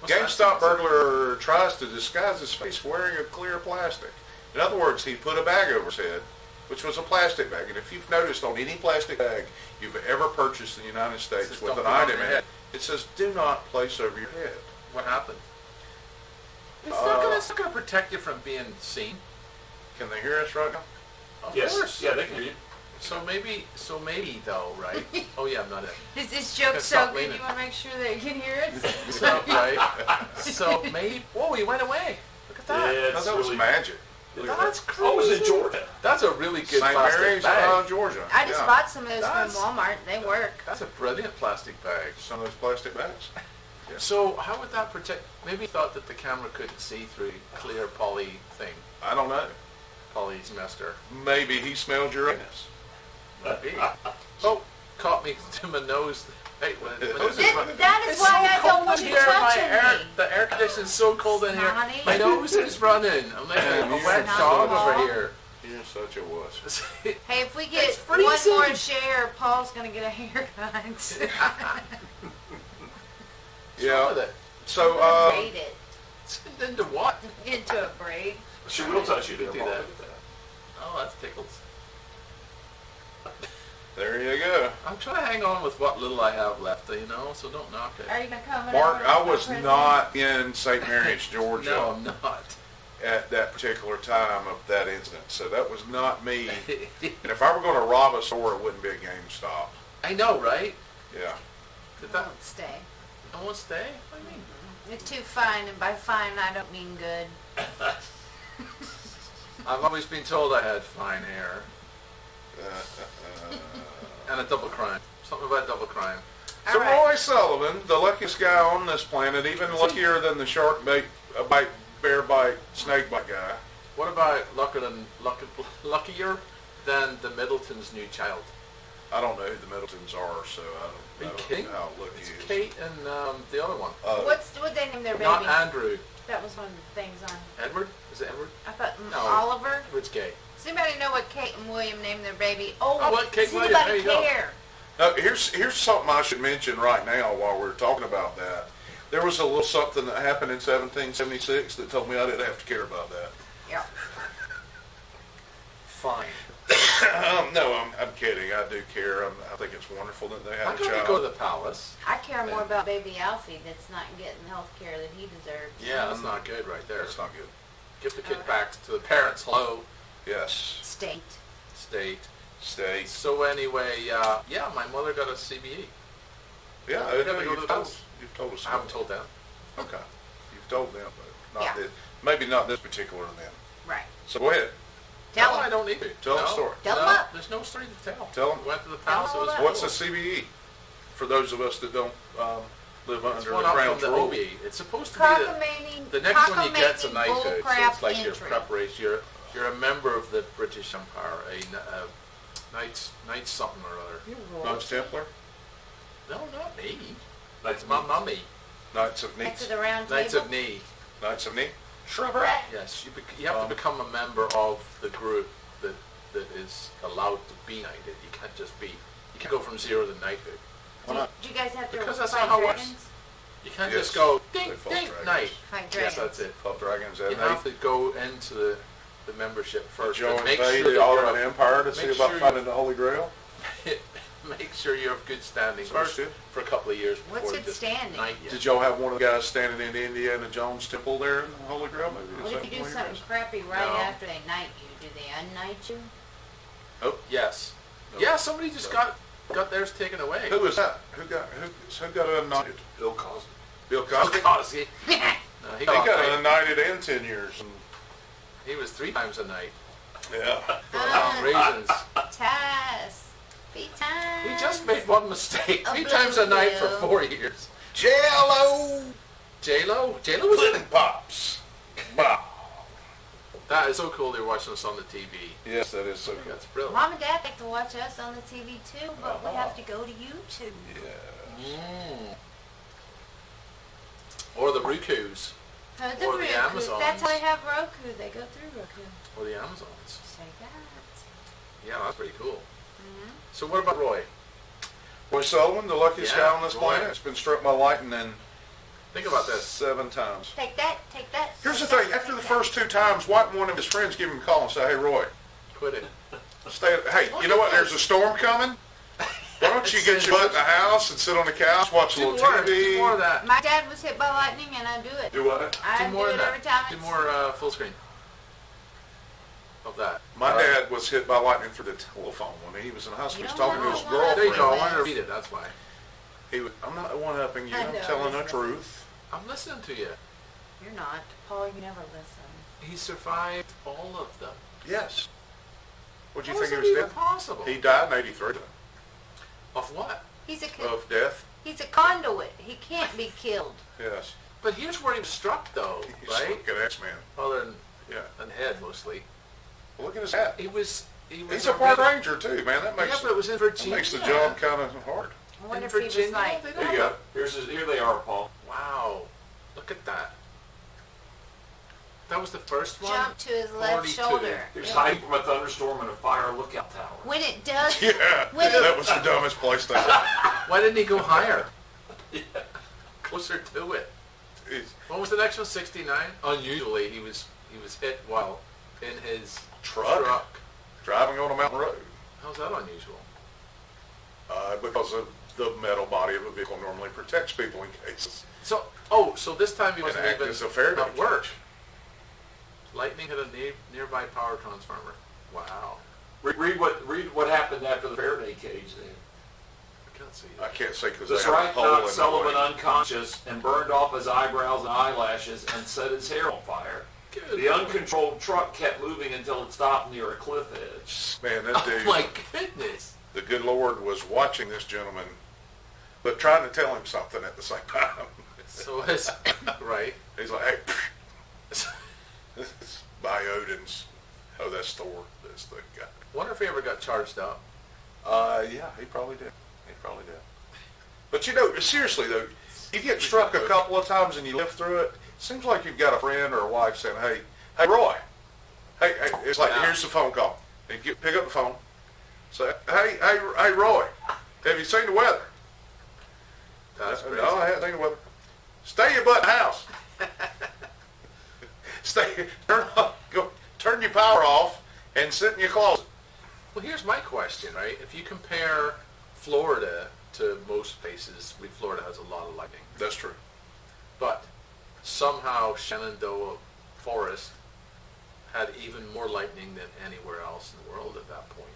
[SPEAKER 2] What's
[SPEAKER 1] GameStop
[SPEAKER 2] that?
[SPEAKER 1] burglar tries to disguise his face wearing a clear plastic. In other words, he put a bag over his head, which was a plastic bag. And if you've noticed on any plastic bag you've ever purchased in the United States
[SPEAKER 2] says,
[SPEAKER 1] with
[SPEAKER 2] "Don't
[SPEAKER 1] an
[SPEAKER 2] put it on
[SPEAKER 1] item
[SPEAKER 2] your
[SPEAKER 1] in it,
[SPEAKER 2] head."
[SPEAKER 1] it says, do not place over your head.
[SPEAKER 2] What happened? It's not gonna protect you from being seen.
[SPEAKER 1] Can they hear us right now?
[SPEAKER 2] Of
[SPEAKER 5] Yes.
[SPEAKER 2] course.
[SPEAKER 5] Yeah, they can hear you.
[SPEAKER 2] So maybe though, right? Oh yeah, I'm not it.
[SPEAKER 4] Is this joke
[SPEAKER 2] Okay,
[SPEAKER 4] so
[SPEAKER 2] stop
[SPEAKER 4] good
[SPEAKER 2] leaning.
[SPEAKER 4] you want to make sure they can hear it?
[SPEAKER 2] So, right. So maybe. Whoa, he went away. Look at
[SPEAKER 5] Yeah,
[SPEAKER 2] that.
[SPEAKER 1] No,
[SPEAKER 5] it's
[SPEAKER 1] that was
[SPEAKER 5] really,
[SPEAKER 1] magic.
[SPEAKER 2] That's crazy.
[SPEAKER 5] Oh, it was in Georgia.
[SPEAKER 2] That's a really good
[SPEAKER 1] St.
[SPEAKER 2] plastic
[SPEAKER 1] Mary's,
[SPEAKER 2] bag.
[SPEAKER 1] Georgia.
[SPEAKER 4] I just bought some of those
[SPEAKER 2] That's-
[SPEAKER 4] from Walmart. They work.
[SPEAKER 2] That's a brilliant plastic bag.
[SPEAKER 1] Some of those plastic bags. Yeah.
[SPEAKER 2] So how would that protect? Maybe he thought that the camera couldn't see through clear poly thing.
[SPEAKER 1] I don't know.
[SPEAKER 2] Polyester.
[SPEAKER 1] Maybe he smelled Uranus.
[SPEAKER 2] Maybe. Oh, caught me to my nose. Hey, my nose is running.
[SPEAKER 4] That is
[SPEAKER 2] It's
[SPEAKER 4] why
[SPEAKER 2] so
[SPEAKER 4] I don't
[SPEAKER 2] cold
[SPEAKER 4] want
[SPEAKER 2] in
[SPEAKER 4] you
[SPEAKER 2] here.
[SPEAKER 4] touching me.
[SPEAKER 2] The air conditioning's so cold in here.
[SPEAKER 4] Snotty.
[SPEAKER 2] My nose is running. I'm like a
[SPEAKER 1] You
[SPEAKER 2] wet
[SPEAKER 4] snotty
[SPEAKER 2] dog
[SPEAKER 4] ball.
[SPEAKER 2] over here.
[SPEAKER 1] You're such a wuss.
[SPEAKER 4] Hey, if we get
[SPEAKER 2] It's
[SPEAKER 4] one
[SPEAKER 2] freezing.
[SPEAKER 4] more share, Paul's gonna get a haircut.
[SPEAKER 1] Yeah.
[SPEAKER 2] With it.
[SPEAKER 1] So,
[SPEAKER 4] Braid it
[SPEAKER 2] Into what?
[SPEAKER 4] into a braid.
[SPEAKER 5] She will touch you.
[SPEAKER 2] Do
[SPEAKER 5] Do
[SPEAKER 2] that. Oh, that's tickles.
[SPEAKER 1] there you go.
[SPEAKER 2] I'm trying to hang on with what little I have left, you know, so don't knock it.
[SPEAKER 4] Are you gonna come?
[SPEAKER 1] Mark, I was not in St. Mary's, Georgia
[SPEAKER 2] No, I'm not.
[SPEAKER 1] at that particular time of that incident. So that was not me. And if I were going to rob a store, it wouldn't be a GameStop.
[SPEAKER 2] I know, right?
[SPEAKER 1] Yeah.
[SPEAKER 2] Did that?
[SPEAKER 4] Don't stay.
[SPEAKER 2] I won't stay? What do you mean?
[SPEAKER 4] It's too fine, and by fine I don't mean good.
[SPEAKER 2] I've always been told I had fine hair. And a double crime. Something about double crime.
[SPEAKER 1] So
[SPEAKER 4] All right.
[SPEAKER 1] Roy Sullivan, the luckiest guy on this planet, even luckier than the shark bite, bear bite, snake bite guy.
[SPEAKER 2] What about luckier than the Middleton's new child?
[SPEAKER 1] I don't know who the Middletons are, so I
[SPEAKER 2] Are you
[SPEAKER 1] don't
[SPEAKER 2] kidding?
[SPEAKER 1] know how lucky
[SPEAKER 2] It's
[SPEAKER 1] he is.
[SPEAKER 2] Kate and the other one.
[SPEAKER 4] What they name their baby?
[SPEAKER 2] Not Andrew.
[SPEAKER 4] That was one of the things on.
[SPEAKER 2] Edward? Is it Edward?
[SPEAKER 4] I thought
[SPEAKER 2] No.
[SPEAKER 4] Oliver.
[SPEAKER 2] Edward's gay.
[SPEAKER 4] Does anybody know what Kate and William named their baby? Oh,
[SPEAKER 2] what, Kate
[SPEAKER 4] does
[SPEAKER 2] and William?
[SPEAKER 4] anybody
[SPEAKER 2] There you go.
[SPEAKER 4] care?
[SPEAKER 1] Now, here's something I should mention right now while we're talking about that. There was a little something that happened in 1776 that told me I didn't have to care about that.
[SPEAKER 4] Yeah.
[SPEAKER 2] Fine.
[SPEAKER 1] No, I'm kidding. I do care. I think it's wonderful that they
[SPEAKER 2] Why
[SPEAKER 1] have a
[SPEAKER 2] don't we
[SPEAKER 1] child.
[SPEAKER 2] go to the palace?
[SPEAKER 4] I care more about baby Alfie that's not getting the health care that he deserves.
[SPEAKER 2] Yeah, that's not good right there.
[SPEAKER 1] That's not good.
[SPEAKER 2] Give the kid
[SPEAKER 4] Okay.
[SPEAKER 2] back to the parents. Hello.
[SPEAKER 1] Yes.
[SPEAKER 4] State.
[SPEAKER 2] State.
[SPEAKER 1] States.
[SPEAKER 2] So anyway, yeah, my mother got a CBE.
[SPEAKER 1] Yeah,
[SPEAKER 2] gotta go to
[SPEAKER 1] you've
[SPEAKER 2] the
[SPEAKER 1] told,
[SPEAKER 2] house.
[SPEAKER 1] you've told us.
[SPEAKER 2] I haven't told them.
[SPEAKER 1] Okay. You've told them, but not
[SPEAKER 4] Yeah.
[SPEAKER 1] this. Maybe not this particular then.
[SPEAKER 4] Right.
[SPEAKER 1] So go ahead.
[SPEAKER 4] Tell
[SPEAKER 2] no, I
[SPEAKER 4] him.
[SPEAKER 2] don't need to.
[SPEAKER 1] Tell
[SPEAKER 2] no,
[SPEAKER 1] the story.
[SPEAKER 4] Tell
[SPEAKER 2] no,
[SPEAKER 4] 'em up.
[SPEAKER 2] There's no story to tell.
[SPEAKER 1] Tell 'em.
[SPEAKER 2] We went to the
[SPEAKER 4] Tell
[SPEAKER 2] palace.
[SPEAKER 4] 'em
[SPEAKER 2] It was
[SPEAKER 4] all
[SPEAKER 1] What's
[SPEAKER 2] cool.
[SPEAKER 1] a CBE? For those of us that don't live
[SPEAKER 2] It's
[SPEAKER 1] under
[SPEAKER 2] one
[SPEAKER 1] the
[SPEAKER 2] up
[SPEAKER 1] crown's
[SPEAKER 2] from the
[SPEAKER 1] rule.
[SPEAKER 2] OBE. It's supposed to be the
[SPEAKER 4] Cockamamie.
[SPEAKER 2] the next one you get's a
[SPEAKER 4] cockamamie
[SPEAKER 2] knighthood. So
[SPEAKER 4] bullcrap
[SPEAKER 2] it's like your
[SPEAKER 4] entry.
[SPEAKER 2] preparation. You're a member of the British Empire, knights something or other.
[SPEAKER 4] You roll.
[SPEAKER 1] Knights Templar?
[SPEAKER 2] No, not me.
[SPEAKER 5] That's
[SPEAKER 2] It's my mummy.
[SPEAKER 1] Knights of
[SPEAKER 4] Knights
[SPEAKER 1] Neat?
[SPEAKER 4] of the Round Table.
[SPEAKER 2] Knights of Knee.
[SPEAKER 1] Knights of Neat?
[SPEAKER 5] Shrubbery.
[SPEAKER 2] Yes, you have to become a member of the group that is allowed to be knighted. You can't just be. You can't go from 0 to knighthood.
[SPEAKER 1] Why not?
[SPEAKER 4] Do you guys have to
[SPEAKER 2] Because that's
[SPEAKER 4] fight
[SPEAKER 2] not how it works.
[SPEAKER 4] dragons?
[SPEAKER 2] You can't
[SPEAKER 1] Yes,
[SPEAKER 2] just go
[SPEAKER 1] they
[SPEAKER 2] ding
[SPEAKER 1] fought
[SPEAKER 2] ding
[SPEAKER 1] dragons.
[SPEAKER 2] knight.
[SPEAKER 4] Fight
[SPEAKER 2] Yes,
[SPEAKER 4] dragons.
[SPEAKER 2] that's it.
[SPEAKER 1] Club Dragons at
[SPEAKER 2] You
[SPEAKER 1] night.
[SPEAKER 2] have to go into the membership first.
[SPEAKER 1] Joe
[SPEAKER 2] and make
[SPEAKER 1] invade
[SPEAKER 2] sure
[SPEAKER 1] the
[SPEAKER 2] that
[SPEAKER 1] Ottoman
[SPEAKER 2] you're
[SPEAKER 1] Empire to see
[SPEAKER 2] make
[SPEAKER 1] about
[SPEAKER 2] sure
[SPEAKER 1] finding the Holy Grail?
[SPEAKER 2] make sure you're of good standing
[SPEAKER 1] So
[SPEAKER 2] first
[SPEAKER 1] good.
[SPEAKER 2] for a couple of years before
[SPEAKER 4] What's
[SPEAKER 2] you
[SPEAKER 4] good
[SPEAKER 2] just
[SPEAKER 4] standing?
[SPEAKER 2] knight you.
[SPEAKER 1] Did y'all have one of the guys standing in the Indiana Jones temple there in the Holy Grail? Maybe
[SPEAKER 4] What
[SPEAKER 1] Is
[SPEAKER 4] if
[SPEAKER 1] that
[SPEAKER 4] you do
[SPEAKER 1] one of
[SPEAKER 4] something
[SPEAKER 1] yours?
[SPEAKER 4] crappy right
[SPEAKER 2] No.
[SPEAKER 4] after they knight you? Do they unknight you?
[SPEAKER 1] Oh,
[SPEAKER 2] Yes.
[SPEAKER 1] No.
[SPEAKER 2] Yeah, somebody just got theirs taken away.
[SPEAKER 1] who was that? Who got unnighted?
[SPEAKER 5] Bill Cosby.
[SPEAKER 1] Bill Cosby?
[SPEAKER 2] Cosby. No, he
[SPEAKER 1] He
[SPEAKER 2] got
[SPEAKER 1] got
[SPEAKER 2] knighted.
[SPEAKER 1] unnighted in 10 years. And,
[SPEAKER 2] He was 3 times a night
[SPEAKER 1] yeah.
[SPEAKER 2] for wrong reasons.
[SPEAKER 4] Tess. Be time.
[SPEAKER 2] He just made one mistake.
[SPEAKER 4] A
[SPEAKER 2] 3 times a night for
[SPEAKER 4] blue.
[SPEAKER 2] 4 years.
[SPEAKER 1] Jello!
[SPEAKER 2] J-Lo? J-Lo was in
[SPEAKER 1] Pudding
[SPEAKER 2] it.
[SPEAKER 1] Pops. Wow.
[SPEAKER 2] That is so cool they're watching us on the TV.
[SPEAKER 1] Yes, that is so good.
[SPEAKER 2] That's brilliant.
[SPEAKER 4] Mom and Dad like to watch us on the TV too, but we
[SPEAKER 2] Uh-huh.
[SPEAKER 4] have to go to YouTube.
[SPEAKER 1] Yeah.
[SPEAKER 2] Mm. Or the Rukus.
[SPEAKER 4] The
[SPEAKER 2] Or the
[SPEAKER 4] Roku.
[SPEAKER 2] Amazons.
[SPEAKER 4] That's how they have Roku. They go through Roku.
[SPEAKER 2] Or the Amazons.
[SPEAKER 4] Say that.
[SPEAKER 2] Yeah, that's pretty cool.
[SPEAKER 4] Mm-hmm.
[SPEAKER 2] So what about Roy?
[SPEAKER 1] Roy Sullivan, the luckiest
[SPEAKER 2] Yeah,
[SPEAKER 1] guy on this
[SPEAKER 2] Roy.
[SPEAKER 1] planet, has been struck by lightning
[SPEAKER 2] Think about this.
[SPEAKER 1] 7 times.
[SPEAKER 4] Take that. Take that.
[SPEAKER 1] Here's the
[SPEAKER 4] take
[SPEAKER 1] thing,
[SPEAKER 4] that,
[SPEAKER 1] after the
[SPEAKER 4] take
[SPEAKER 1] first 2 times, why didn't one of his friends give him a call and say, hey, Roy,
[SPEAKER 2] Quit it.
[SPEAKER 1] hey, you know what, there's a storm coming? Why don't you get your butt in the house and sit on the couch, watch a
[SPEAKER 2] Do
[SPEAKER 1] little
[SPEAKER 2] more.
[SPEAKER 1] TV?
[SPEAKER 2] Do more of that.
[SPEAKER 4] that. My dad was hit by lightning and I do it.
[SPEAKER 1] Do what?
[SPEAKER 4] I
[SPEAKER 2] Do more
[SPEAKER 4] do
[SPEAKER 2] of
[SPEAKER 4] it every time.
[SPEAKER 2] that. Do
[SPEAKER 4] it's-
[SPEAKER 2] more full screen of that.
[SPEAKER 1] My dad was hit by lightning through the telephone when he was in the hospital. He was
[SPEAKER 4] You
[SPEAKER 1] talking
[SPEAKER 4] don't
[SPEAKER 1] to his
[SPEAKER 4] know what
[SPEAKER 2] There you
[SPEAKER 1] girlfriend.
[SPEAKER 2] go. I wanted to read it. That's why.
[SPEAKER 1] I'm not one-upping you,
[SPEAKER 4] I
[SPEAKER 1] I'm
[SPEAKER 4] know,
[SPEAKER 1] telling the
[SPEAKER 4] listen.
[SPEAKER 1] truth.
[SPEAKER 2] I'm listening to you.
[SPEAKER 4] You're not. Paul, you never listen.
[SPEAKER 2] he survived all of them.
[SPEAKER 1] Yes. What do you
[SPEAKER 2] How
[SPEAKER 1] think he
[SPEAKER 2] is
[SPEAKER 1] was
[SPEAKER 2] that
[SPEAKER 1] dead?
[SPEAKER 2] even possible?
[SPEAKER 1] He died in 83
[SPEAKER 2] Of what?
[SPEAKER 4] He's a
[SPEAKER 1] of death.
[SPEAKER 4] he's a conduit. He can't be killed.
[SPEAKER 1] Yes.
[SPEAKER 2] But here's where he was struck, though,
[SPEAKER 1] He's
[SPEAKER 2] right?
[SPEAKER 1] like an X-Man.
[SPEAKER 2] Other than
[SPEAKER 1] Yeah.
[SPEAKER 2] than head, mostly.
[SPEAKER 1] Well, look at his hat.
[SPEAKER 2] He was
[SPEAKER 1] He's a park ranger too, man. That
[SPEAKER 2] Yeah,
[SPEAKER 1] makes
[SPEAKER 2] but it was in Virginia.
[SPEAKER 1] the job kind of hard.
[SPEAKER 4] I wonder
[SPEAKER 2] In
[SPEAKER 4] if he was
[SPEAKER 2] Virginia,
[SPEAKER 4] like,
[SPEAKER 2] they
[SPEAKER 1] There
[SPEAKER 2] don't
[SPEAKER 1] you go.
[SPEAKER 5] Here they are, Paul.
[SPEAKER 2] Wow. Look at that. That was the first one?
[SPEAKER 4] jumped to his left
[SPEAKER 2] 42.
[SPEAKER 4] shoulder.
[SPEAKER 5] He was hiding from a thunderstorm in a fire lookout tower.
[SPEAKER 4] When it does,
[SPEAKER 1] Yeah,
[SPEAKER 4] When
[SPEAKER 1] that was the dumbest place to hide.
[SPEAKER 2] Why didn't he go higher? Closer to it.
[SPEAKER 1] It's
[SPEAKER 2] What was the next one? 69? Unusually, he was hit while in his
[SPEAKER 1] Truck. Driving on a mountain road
[SPEAKER 2] How's that unusual?
[SPEAKER 1] because of the metal body of a vehicle normally protects people in cases.
[SPEAKER 2] So this time he
[SPEAKER 1] And
[SPEAKER 2] wasn't
[SPEAKER 1] act
[SPEAKER 2] even
[SPEAKER 1] as a Faraday
[SPEAKER 2] at work.
[SPEAKER 1] cage.
[SPEAKER 2] Lightning hit a nearby power transformer. Wow.
[SPEAKER 5] Read what happened after the Faraday cage then.
[SPEAKER 2] I can't see
[SPEAKER 1] I
[SPEAKER 2] that.
[SPEAKER 1] can't say because
[SPEAKER 5] The
[SPEAKER 1] they have a
[SPEAKER 5] strike
[SPEAKER 1] hole
[SPEAKER 5] knocked
[SPEAKER 1] in
[SPEAKER 5] Sullivan
[SPEAKER 1] the way.
[SPEAKER 5] unconscious and burned off his eyebrows and eyelashes and set his hair on fire.
[SPEAKER 2] Good
[SPEAKER 5] The
[SPEAKER 2] Lord.
[SPEAKER 5] uncontrolled truck kept moving until it stopped near a cliff edge.
[SPEAKER 1] Man, that
[SPEAKER 2] Oh
[SPEAKER 1] dude,
[SPEAKER 2] my goodness.
[SPEAKER 1] the good Lord was watching this gentleman, but trying to tell him something at the same time.
[SPEAKER 2] So it's right.
[SPEAKER 1] He's like, hey, this is by Odin's. Oh, that's Thor. That's the guy.
[SPEAKER 2] Wonder if he ever got charged up.
[SPEAKER 1] Yeah, he probably did. He probably did. But you know, seriously though, you get struck a couple of times and you live through it. Seems like you've got a friend or a wife saying, hey, Roy. Hey, it's like,
[SPEAKER 2] Yeah.
[SPEAKER 1] here's the phone call. And you pick up the phone. Say, hey, Roy, have you seen the weather?
[SPEAKER 2] That's crazy.
[SPEAKER 1] No, I haven't seen the weather. Stay your butt in the house. Turn your power off and sit in your closet.
[SPEAKER 2] Well, here's my question, right? If you compare Florida to most places, Florida has a lot of lightning.
[SPEAKER 1] That's true.
[SPEAKER 2] But somehow Shenandoah Forest had even more lightning than anywhere else in the world at that point.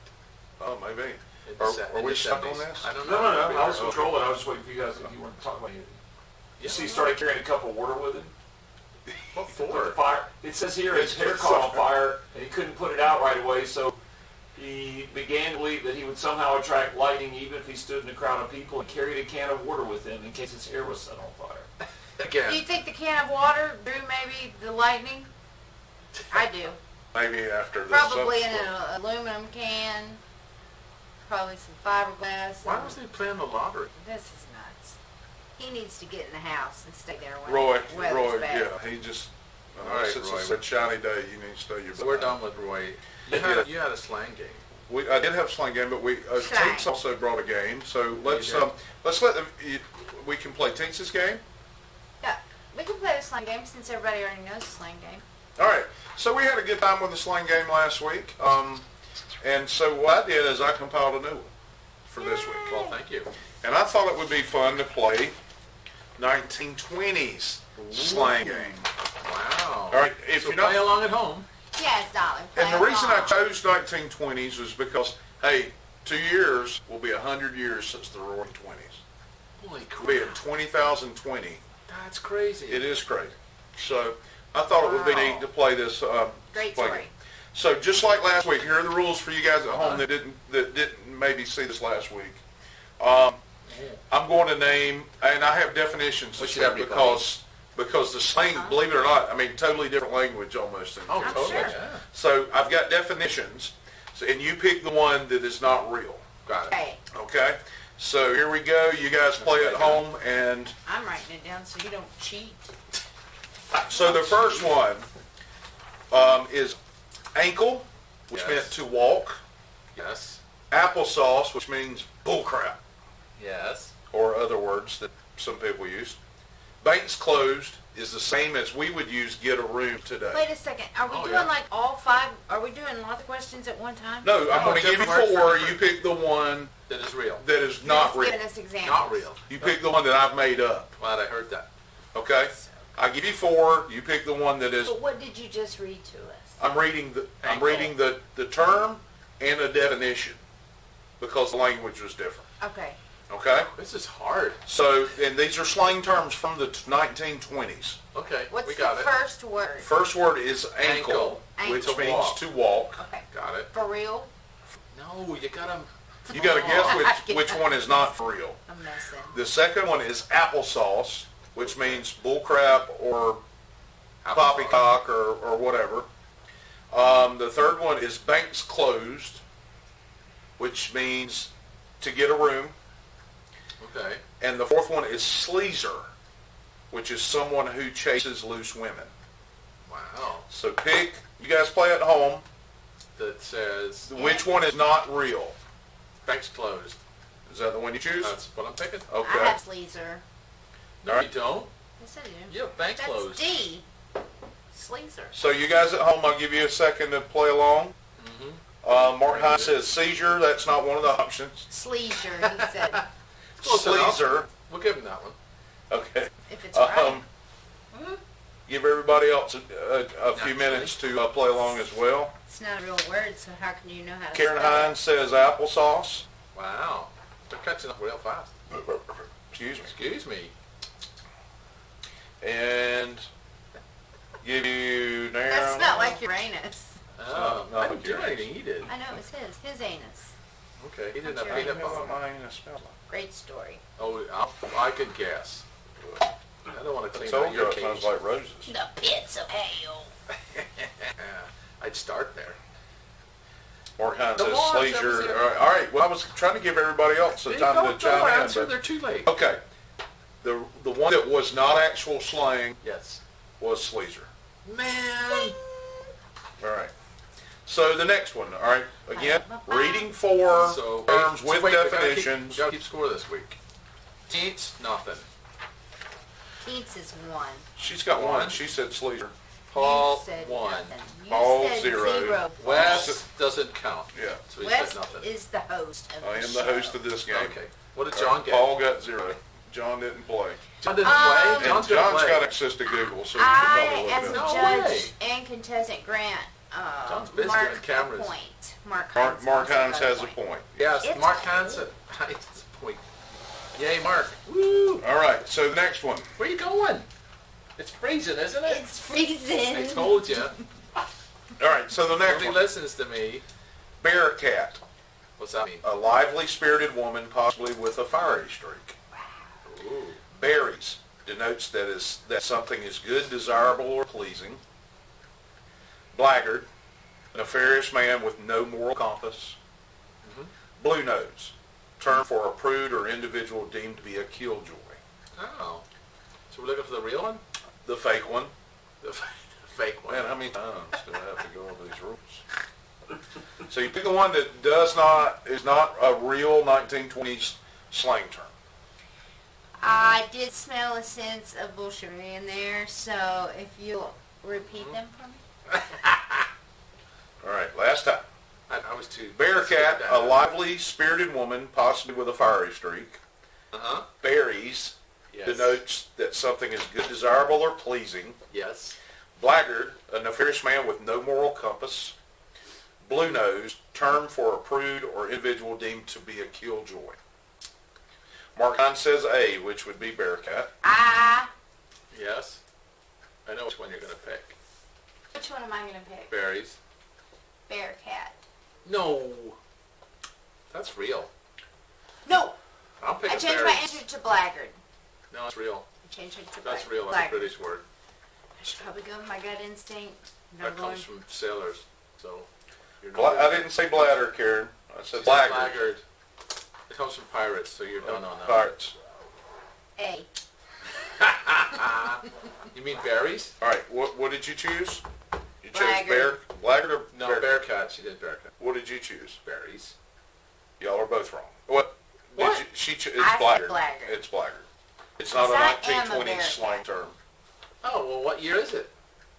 [SPEAKER 1] Oh, maybe.
[SPEAKER 2] In the se-
[SPEAKER 1] Are
[SPEAKER 2] in
[SPEAKER 1] we
[SPEAKER 2] the
[SPEAKER 1] stuck
[SPEAKER 2] 70s.
[SPEAKER 1] on this?
[SPEAKER 2] I don't
[SPEAKER 5] No,
[SPEAKER 2] know.
[SPEAKER 5] no, no. I was
[SPEAKER 2] Okay.
[SPEAKER 5] controlling. I was just waiting for you guys if you weren't talking about it.
[SPEAKER 2] Yeah.
[SPEAKER 5] You see, he started carrying a cup of water with him.
[SPEAKER 2] What
[SPEAKER 5] Put the
[SPEAKER 2] for?
[SPEAKER 5] fire. It says here his hair caught on fire and he couldn't put it out right away, so he began to believe that he would somehow attract lightning even if he stood in a crowd of people and carried a can of water with him in case his hair was set on fire.
[SPEAKER 2] Again.
[SPEAKER 4] do you think the can of water drew maybe the lightning? I do.
[SPEAKER 1] Maybe after the
[SPEAKER 4] Probably in
[SPEAKER 1] subsequent-
[SPEAKER 4] an aluminum can. Probably some fiberglass.
[SPEAKER 2] Why was he playing the lottery?
[SPEAKER 4] This is nuts. He needs to get in the house and stay there when
[SPEAKER 1] Roy,
[SPEAKER 4] the weather's bad.
[SPEAKER 1] yeah, he just,
[SPEAKER 2] All right,
[SPEAKER 1] since
[SPEAKER 2] Roy.
[SPEAKER 1] it's a shiny day, you need to stay your
[SPEAKER 2] So
[SPEAKER 1] butt
[SPEAKER 2] we're
[SPEAKER 1] in.
[SPEAKER 2] done with Roy. You had a slang game.
[SPEAKER 1] I did have a slang game, but
[SPEAKER 4] Slang.
[SPEAKER 1] Teats also brought a game. So let's
[SPEAKER 2] did?
[SPEAKER 1] let them. We can play Teats' game.
[SPEAKER 4] Yeah, we can play the slang game since everybody already knows the slang game.
[SPEAKER 1] All right. So we had a good time with the slang game last week. And so what I did is I compiled a new one for this week.
[SPEAKER 2] Well, thank you.
[SPEAKER 1] And I thought it would be fun to play 1920s slang game.
[SPEAKER 2] Wow.
[SPEAKER 1] All right. If
[SPEAKER 2] So
[SPEAKER 1] you're not
[SPEAKER 2] play along at home.
[SPEAKER 4] Yes, darling. play
[SPEAKER 1] And the reason I
[SPEAKER 4] along.
[SPEAKER 1] chose 1920s was because, hey, 2 years will be 100 years since the Roaring 20s.
[SPEAKER 2] Holy
[SPEAKER 1] We'll be in
[SPEAKER 2] crap.
[SPEAKER 1] 20,020.
[SPEAKER 2] That's crazy.
[SPEAKER 1] It is crazy. So I thought it would be
[SPEAKER 2] Wow.
[SPEAKER 1] neat to play this.
[SPEAKER 4] Great
[SPEAKER 1] play
[SPEAKER 4] story.
[SPEAKER 1] game. So just like last week, here are the rules for you guys at home that didn't maybe see this last week. I'm going to name, and I have definitions
[SPEAKER 2] What's
[SPEAKER 1] this
[SPEAKER 2] your
[SPEAKER 1] week
[SPEAKER 2] everybody?
[SPEAKER 1] because the slang, believe it or not, I mean totally different language almost.
[SPEAKER 2] Oh,
[SPEAKER 4] I'm
[SPEAKER 2] totally.
[SPEAKER 4] sure.
[SPEAKER 2] Yeah.
[SPEAKER 1] So I've got definitions, and you pick the one that is not real.
[SPEAKER 2] Got it.
[SPEAKER 4] Okay,
[SPEAKER 1] Okay? So here we go. You guys play at home, and
[SPEAKER 4] I'm writing it down so you don't cheat.
[SPEAKER 1] so the first one is ankle, which
[SPEAKER 2] Yes.
[SPEAKER 1] meant to walk.
[SPEAKER 2] Yes.
[SPEAKER 1] Applesauce, which means bullcrap,
[SPEAKER 2] Yes.
[SPEAKER 1] or other words that some people use. Bank's closed is the same as we would use get a room today.
[SPEAKER 4] Wait a second. Are we
[SPEAKER 2] Oh,
[SPEAKER 4] doing
[SPEAKER 2] yeah.
[SPEAKER 4] like all five? Are we doing lots of questions at one time?
[SPEAKER 1] No, I'm
[SPEAKER 2] Oh,
[SPEAKER 1] going to give you
[SPEAKER 2] different words for
[SPEAKER 1] four.
[SPEAKER 2] different-
[SPEAKER 1] You pick the one
[SPEAKER 2] That is real.
[SPEAKER 1] that is
[SPEAKER 4] You're
[SPEAKER 1] not
[SPEAKER 4] just
[SPEAKER 1] real.
[SPEAKER 4] giving us examples.
[SPEAKER 2] Not real.
[SPEAKER 1] You pick the one that I've made up.
[SPEAKER 2] Glad I heard that.
[SPEAKER 1] Okay? I give you four. You pick the one that is.
[SPEAKER 4] But what did you just read to us?
[SPEAKER 1] I'm reading
[SPEAKER 2] Ankle.
[SPEAKER 1] the term and a definition because the language was different.
[SPEAKER 4] Okay.
[SPEAKER 1] Okay?
[SPEAKER 2] This is hard.
[SPEAKER 1] So, and these are slang terms from the 1920s.
[SPEAKER 2] Okay,
[SPEAKER 4] What's
[SPEAKER 2] we
[SPEAKER 4] the
[SPEAKER 2] got it.
[SPEAKER 4] first word?
[SPEAKER 1] First word is ankle,
[SPEAKER 4] Ankle.
[SPEAKER 1] which
[SPEAKER 2] To
[SPEAKER 1] means
[SPEAKER 2] walk.
[SPEAKER 1] to walk.
[SPEAKER 4] Okay.
[SPEAKER 2] Got it.
[SPEAKER 4] For real?
[SPEAKER 2] No, you got them.
[SPEAKER 1] You got to guess which one is not for real.
[SPEAKER 4] I'm messing.
[SPEAKER 1] The second one is applesauce, which means bullcrap or poppycock or whatever. The third one is banks closed, which means to get a room.
[SPEAKER 2] Okay.
[SPEAKER 1] And the fourth one is sleazer, which is someone who chases loose women.
[SPEAKER 2] Wow.
[SPEAKER 1] So pick, you guys play at home,
[SPEAKER 2] That says
[SPEAKER 1] which one is not real.
[SPEAKER 2] bank's closed.
[SPEAKER 1] Is that the one you choose?
[SPEAKER 2] That's what I'm picking.
[SPEAKER 4] I
[SPEAKER 1] Okay.
[SPEAKER 4] have sleazer.
[SPEAKER 2] No,
[SPEAKER 1] All
[SPEAKER 2] you don't.
[SPEAKER 4] Yes, I do.
[SPEAKER 2] You have bank
[SPEAKER 4] That's
[SPEAKER 2] closed.
[SPEAKER 4] D. Sleazer.
[SPEAKER 1] So you guys at home, I'll give you a second to play along. Mark High says seizure. That's not one of the options.
[SPEAKER 4] Sleazer, he said.
[SPEAKER 2] Close enough.
[SPEAKER 1] Sleazer.
[SPEAKER 2] We'll give him that one.
[SPEAKER 1] Okay.
[SPEAKER 4] If it's right.
[SPEAKER 1] Give everybody else a few
[SPEAKER 2] Naturally.
[SPEAKER 1] minutes to play along as well.
[SPEAKER 4] It's not a real word, so how can you know how to
[SPEAKER 1] Karen
[SPEAKER 4] spell
[SPEAKER 1] Hines says applesauce.
[SPEAKER 2] Wow. They're catching up real fast.
[SPEAKER 1] Excuse me.
[SPEAKER 2] Excuse me.
[SPEAKER 1] And give you
[SPEAKER 4] it?
[SPEAKER 1] now.
[SPEAKER 4] That's not like Uranus.
[SPEAKER 2] Oh,
[SPEAKER 1] not
[SPEAKER 2] I didn't
[SPEAKER 1] like
[SPEAKER 2] do
[SPEAKER 1] yours.
[SPEAKER 2] anything. He did.
[SPEAKER 4] I know, it's his anus.
[SPEAKER 2] Okay. He didn't
[SPEAKER 4] That's
[SPEAKER 2] have
[SPEAKER 4] right.
[SPEAKER 2] peanut butter.
[SPEAKER 4] Great story.
[SPEAKER 2] Oh, I could guess. I don't want to
[SPEAKER 1] I
[SPEAKER 2] clean
[SPEAKER 1] told
[SPEAKER 2] out
[SPEAKER 1] you
[SPEAKER 2] your
[SPEAKER 1] it smells
[SPEAKER 2] cage.
[SPEAKER 1] like roses.
[SPEAKER 4] The pits of hell.
[SPEAKER 2] I'd start there.
[SPEAKER 1] Mark Hines
[SPEAKER 2] Come
[SPEAKER 1] says
[SPEAKER 2] on,
[SPEAKER 1] sleazer.
[SPEAKER 2] that was it.
[SPEAKER 1] All right. Well, I was trying to give everybody else the time to
[SPEAKER 2] Don't
[SPEAKER 1] chime in.
[SPEAKER 2] answer.
[SPEAKER 1] But
[SPEAKER 2] They're too late.
[SPEAKER 1] okay. The one that was not actual slang
[SPEAKER 2] Yes.
[SPEAKER 1] was sleazer.
[SPEAKER 2] Man.
[SPEAKER 1] All right. So the next one. All right. Again, reading four
[SPEAKER 2] So
[SPEAKER 1] terms with
[SPEAKER 2] wait,
[SPEAKER 1] definitions.
[SPEAKER 2] We gotta keep score this week. Teats, nothing.
[SPEAKER 4] Teats is one.
[SPEAKER 1] She's got one.
[SPEAKER 2] One.
[SPEAKER 1] She said sleazer.
[SPEAKER 2] Paul,
[SPEAKER 4] You said
[SPEAKER 2] one.
[SPEAKER 4] nothing. You
[SPEAKER 1] Paul,
[SPEAKER 4] said
[SPEAKER 1] zero.
[SPEAKER 2] Wes doesn't count.
[SPEAKER 1] Yeah.
[SPEAKER 2] So he
[SPEAKER 4] Wes
[SPEAKER 2] said nothing.
[SPEAKER 4] is the host of
[SPEAKER 1] I
[SPEAKER 4] the
[SPEAKER 1] am
[SPEAKER 4] show.
[SPEAKER 1] the host of this game.
[SPEAKER 2] Okay. What did
[SPEAKER 1] All
[SPEAKER 2] John
[SPEAKER 1] right,
[SPEAKER 2] get?
[SPEAKER 1] Paul got 0. John didn't play.
[SPEAKER 2] John didn't
[SPEAKER 4] Um,
[SPEAKER 2] play?
[SPEAKER 1] And
[SPEAKER 2] John's
[SPEAKER 1] John's
[SPEAKER 2] gonna play.
[SPEAKER 1] got access to Google, so you can probably
[SPEAKER 4] I, as
[SPEAKER 1] look
[SPEAKER 4] a
[SPEAKER 1] it up.
[SPEAKER 2] No
[SPEAKER 4] judge
[SPEAKER 2] way.
[SPEAKER 4] and contestant, grant
[SPEAKER 2] John's busy
[SPEAKER 4] Mark
[SPEAKER 2] doing cameras.
[SPEAKER 4] a point. Mark
[SPEAKER 1] Mark
[SPEAKER 4] also
[SPEAKER 1] Hines
[SPEAKER 4] got
[SPEAKER 1] has a point.
[SPEAKER 2] Yes,
[SPEAKER 4] It's
[SPEAKER 2] Mark
[SPEAKER 4] cool.
[SPEAKER 2] Hansen. It's a point. Yay, Mark. Woo!
[SPEAKER 1] All right, so the next one.
[SPEAKER 2] Where you going? It's freezing, isn't it?
[SPEAKER 4] It's freezing.
[SPEAKER 2] I told you.
[SPEAKER 1] All right, so the next
[SPEAKER 2] Nobody
[SPEAKER 1] one.
[SPEAKER 2] listens to me.
[SPEAKER 1] Bear cat.
[SPEAKER 2] What's that mean?
[SPEAKER 1] A lively, spirited woman, possibly with a fiery streak.
[SPEAKER 2] Ooh.
[SPEAKER 1] Berries denotes that something is good, desirable, or pleasing. Blackguard, a nefarious man with no moral compass. Blue nose, term for a prude or individual deemed to be a killjoy.
[SPEAKER 2] Oh. So we're looking for the real one?
[SPEAKER 1] The fake one.
[SPEAKER 2] The fake one.
[SPEAKER 1] Man, how many times do I have to go over these rules? So you pick the one that is not a real 1920s slang term.
[SPEAKER 4] I did smell a sense of bullshit in there, so if you'll repeat them for me.
[SPEAKER 1] All right, last time.
[SPEAKER 2] I was too...
[SPEAKER 1] Bear cat, a lively, spirited woman, possibly with a fiery streak.
[SPEAKER 2] Uh-huh.
[SPEAKER 1] Berries
[SPEAKER 2] Yes.
[SPEAKER 1] denotes that something is good, desirable, or pleasing.
[SPEAKER 2] Yes.
[SPEAKER 1] Blackguard, a nefarious man with no moral compass. Blue nose, term for a prude or individual deemed to be a killjoy. Mark Hines says A, which would be bear cat.
[SPEAKER 2] Yes. I know which one you're going to pick.
[SPEAKER 4] Which one am I going to pick?
[SPEAKER 2] Berries.
[SPEAKER 4] Bear cat.
[SPEAKER 2] No. That's real.
[SPEAKER 4] No!
[SPEAKER 2] I'm picking
[SPEAKER 4] I changed
[SPEAKER 2] berries.
[SPEAKER 4] my answer to blackguard.
[SPEAKER 2] No, it's real.
[SPEAKER 4] I changed it to
[SPEAKER 2] That's real. That's a
[SPEAKER 4] blackguard.
[SPEAKER 2] British word.
[SPEAKER 4] I should probably go with my gut instinct. No
[SPEAKER 2] That
[SPEAKER 4] going.
[SPEAKER 2] comes from sailors. So you're
[SPEAKER 1] I didn't say bladder, Karen. I said
[SPEAKER 2] She's
[SPEAKER 1] blackguard.
[SPEAKER 2] blackguard. It comes from pirates, so you're done on that.
[SPEAKER 1] Pirates.
[SPEAKER 4] A.
[SPEAKER 2] You mean berries?
[SPEAKER 1] All right, what did you choose? You chose
[SPEAKER 4] Blackguard.
[SPEAKER 1] blackguard or
[SPEAKER 2] No,
[SPEAKER 1] bear?
[SPEAKER 2] bear cat. She did bear cat.
[SPEAKER 1] What did you choose?
[SPEAKER 2] Berries.
[SPEAKER 1] Y'all are both wrong. What?
[SPEAKER 2] What?
[SPEAKER 1] Did you, it's
[SPEAKER 4] I said
[SPEAKER 1] blackguard.
[SPEAKER 4] blackguard.
[SPEAKER 1] It's blackguard. It's not a
[SPEAKER 4] Because I am a
[SPEAKER 1] 1920s
[SPEAKER 4] bear
[SPEAKER 1] slang
[SPEAKER 4] cat.
[SPEAKER 1] term.
[SPEAKER 2] Oh, well, what year is it?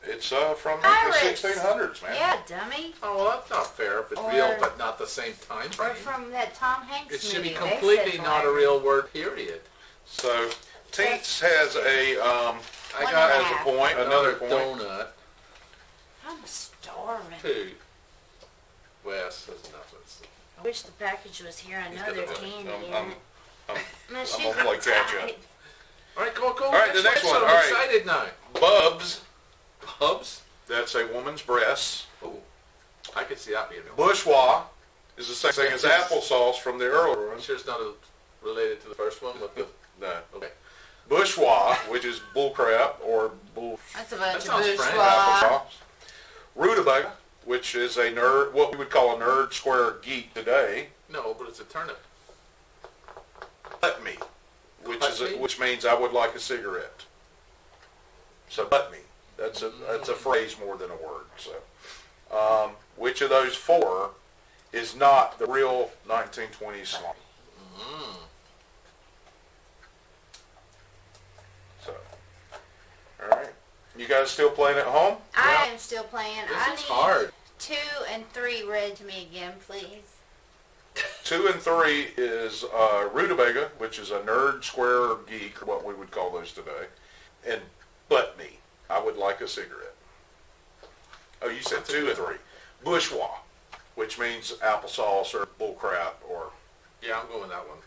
[SPEAKER 1] It's from
[SPEAKER 4] Pirates.
[SPEAKER 1] the 1600s, man.
[SPEAKER 4] Yeah, dummy.
[SPEAKER 2] Oh, well, that's not fair if it's
[SPEAKER 4] Or-
[SPEAKER 2] real, but not the same time
[SPEAKER 4] Or
[SPEAKER 2] frame.
[SPEAKER 4] from that Tom Hanks
[SPEAKER 2] It should be
[SPEAKER 4] movie. They
[SPEAKER 2] completely
[SPEAKER 4] said
[SPEAKER 2] not a
[SPEAKER 4] blackguard.
[SPEAKER 2] real word, period.
[SPEAKER 1] So, Teats has a
[SPEAKER 2] I
[SPEAKER 4] One
[SPEAKER 2] got
[SPEAKER 4] and a
[SPEAKER 1] has
[SPEAKER 4] half.
[SPEAKER 1] a point, another point.
[SPEAKER 2] donut.
[SPEAKER 4] I'm starving.
[SPEAKER 2] Two. Wes has nothing.
[SPEAKER 4] I wish the package was here. I
[SPEAKER 2] He's
[SPEAKER 4] know
[SPEAKER 2] got
[SPEAKER 4] there's
[SPEAKER 2] a-
[SPEAKER 4] candy in
[SPEAKER 1] I'm
[SPEAKER 4] it. My shoes
[SPEAKER 1] gonna play
[SPEAKER 4] are
[SPEAKER 1] catch up.
[SPEAKER 4] tied.
[SPEAKER 2] All right, go.
[SPEAKER 1] All right, the next one.
[SPEAKER 2] I'm
[SPEAKER 1] All right.
[SPEAKER 2] excited now.
[SPEAKER 1] Bubs,
[SPEAKER 2] Bubs?
[SPEAKER 1] that's a woman's breasts.
[SPEAKER 2] Oh, I could see that being a
[SPEAKER 1] Bourgeois is the same thing as applesauce from the earlier one.
[SPEAKER 2] Sure it's not related to the first one with the...
[SPEAKER 1] No.
[SPEAKER 2] Okay.
[SPEAKER 1] Bourgeois, which is bullcrap or bull
[SPEAKER 4] That's a bunch of
[SPEAKER 2] sounds French.
[SPEAKER 4] bourgeois.
[SPEAKER 1] applesauce. Rutabaga, which is a nerd, what we would call a nerd square geek today.
[SPEAKER 2] No, but it's a turnip.
[SPEAKER 1] Butt me, which
[SPEAKER 2] Butt me?
[SPEAKER 1] which means I would like a cigarette. So butt me. That's a phrase more than a word. So, which of those four is not the real 1920s slang? So, all right, you guys still playing at home?
[SPEAKER 4] I am still playing. I
[SPEAKER 2] This is
[SPEAKER 4] need
[SPEAKER 2] hard.
[SPEAKER 4] 2 and 3 read to me again, please.
[SPEAKER 1] 2 and 3 is Rutabaga, which is a nerd square geek, what we would call those today, and butt me. I would like a cigarette. Oh, you said 2 and 3. Bourgeois, which means applesauce or bullcrap or...
[SPEAKER 2] Yeah, I'm going with that one.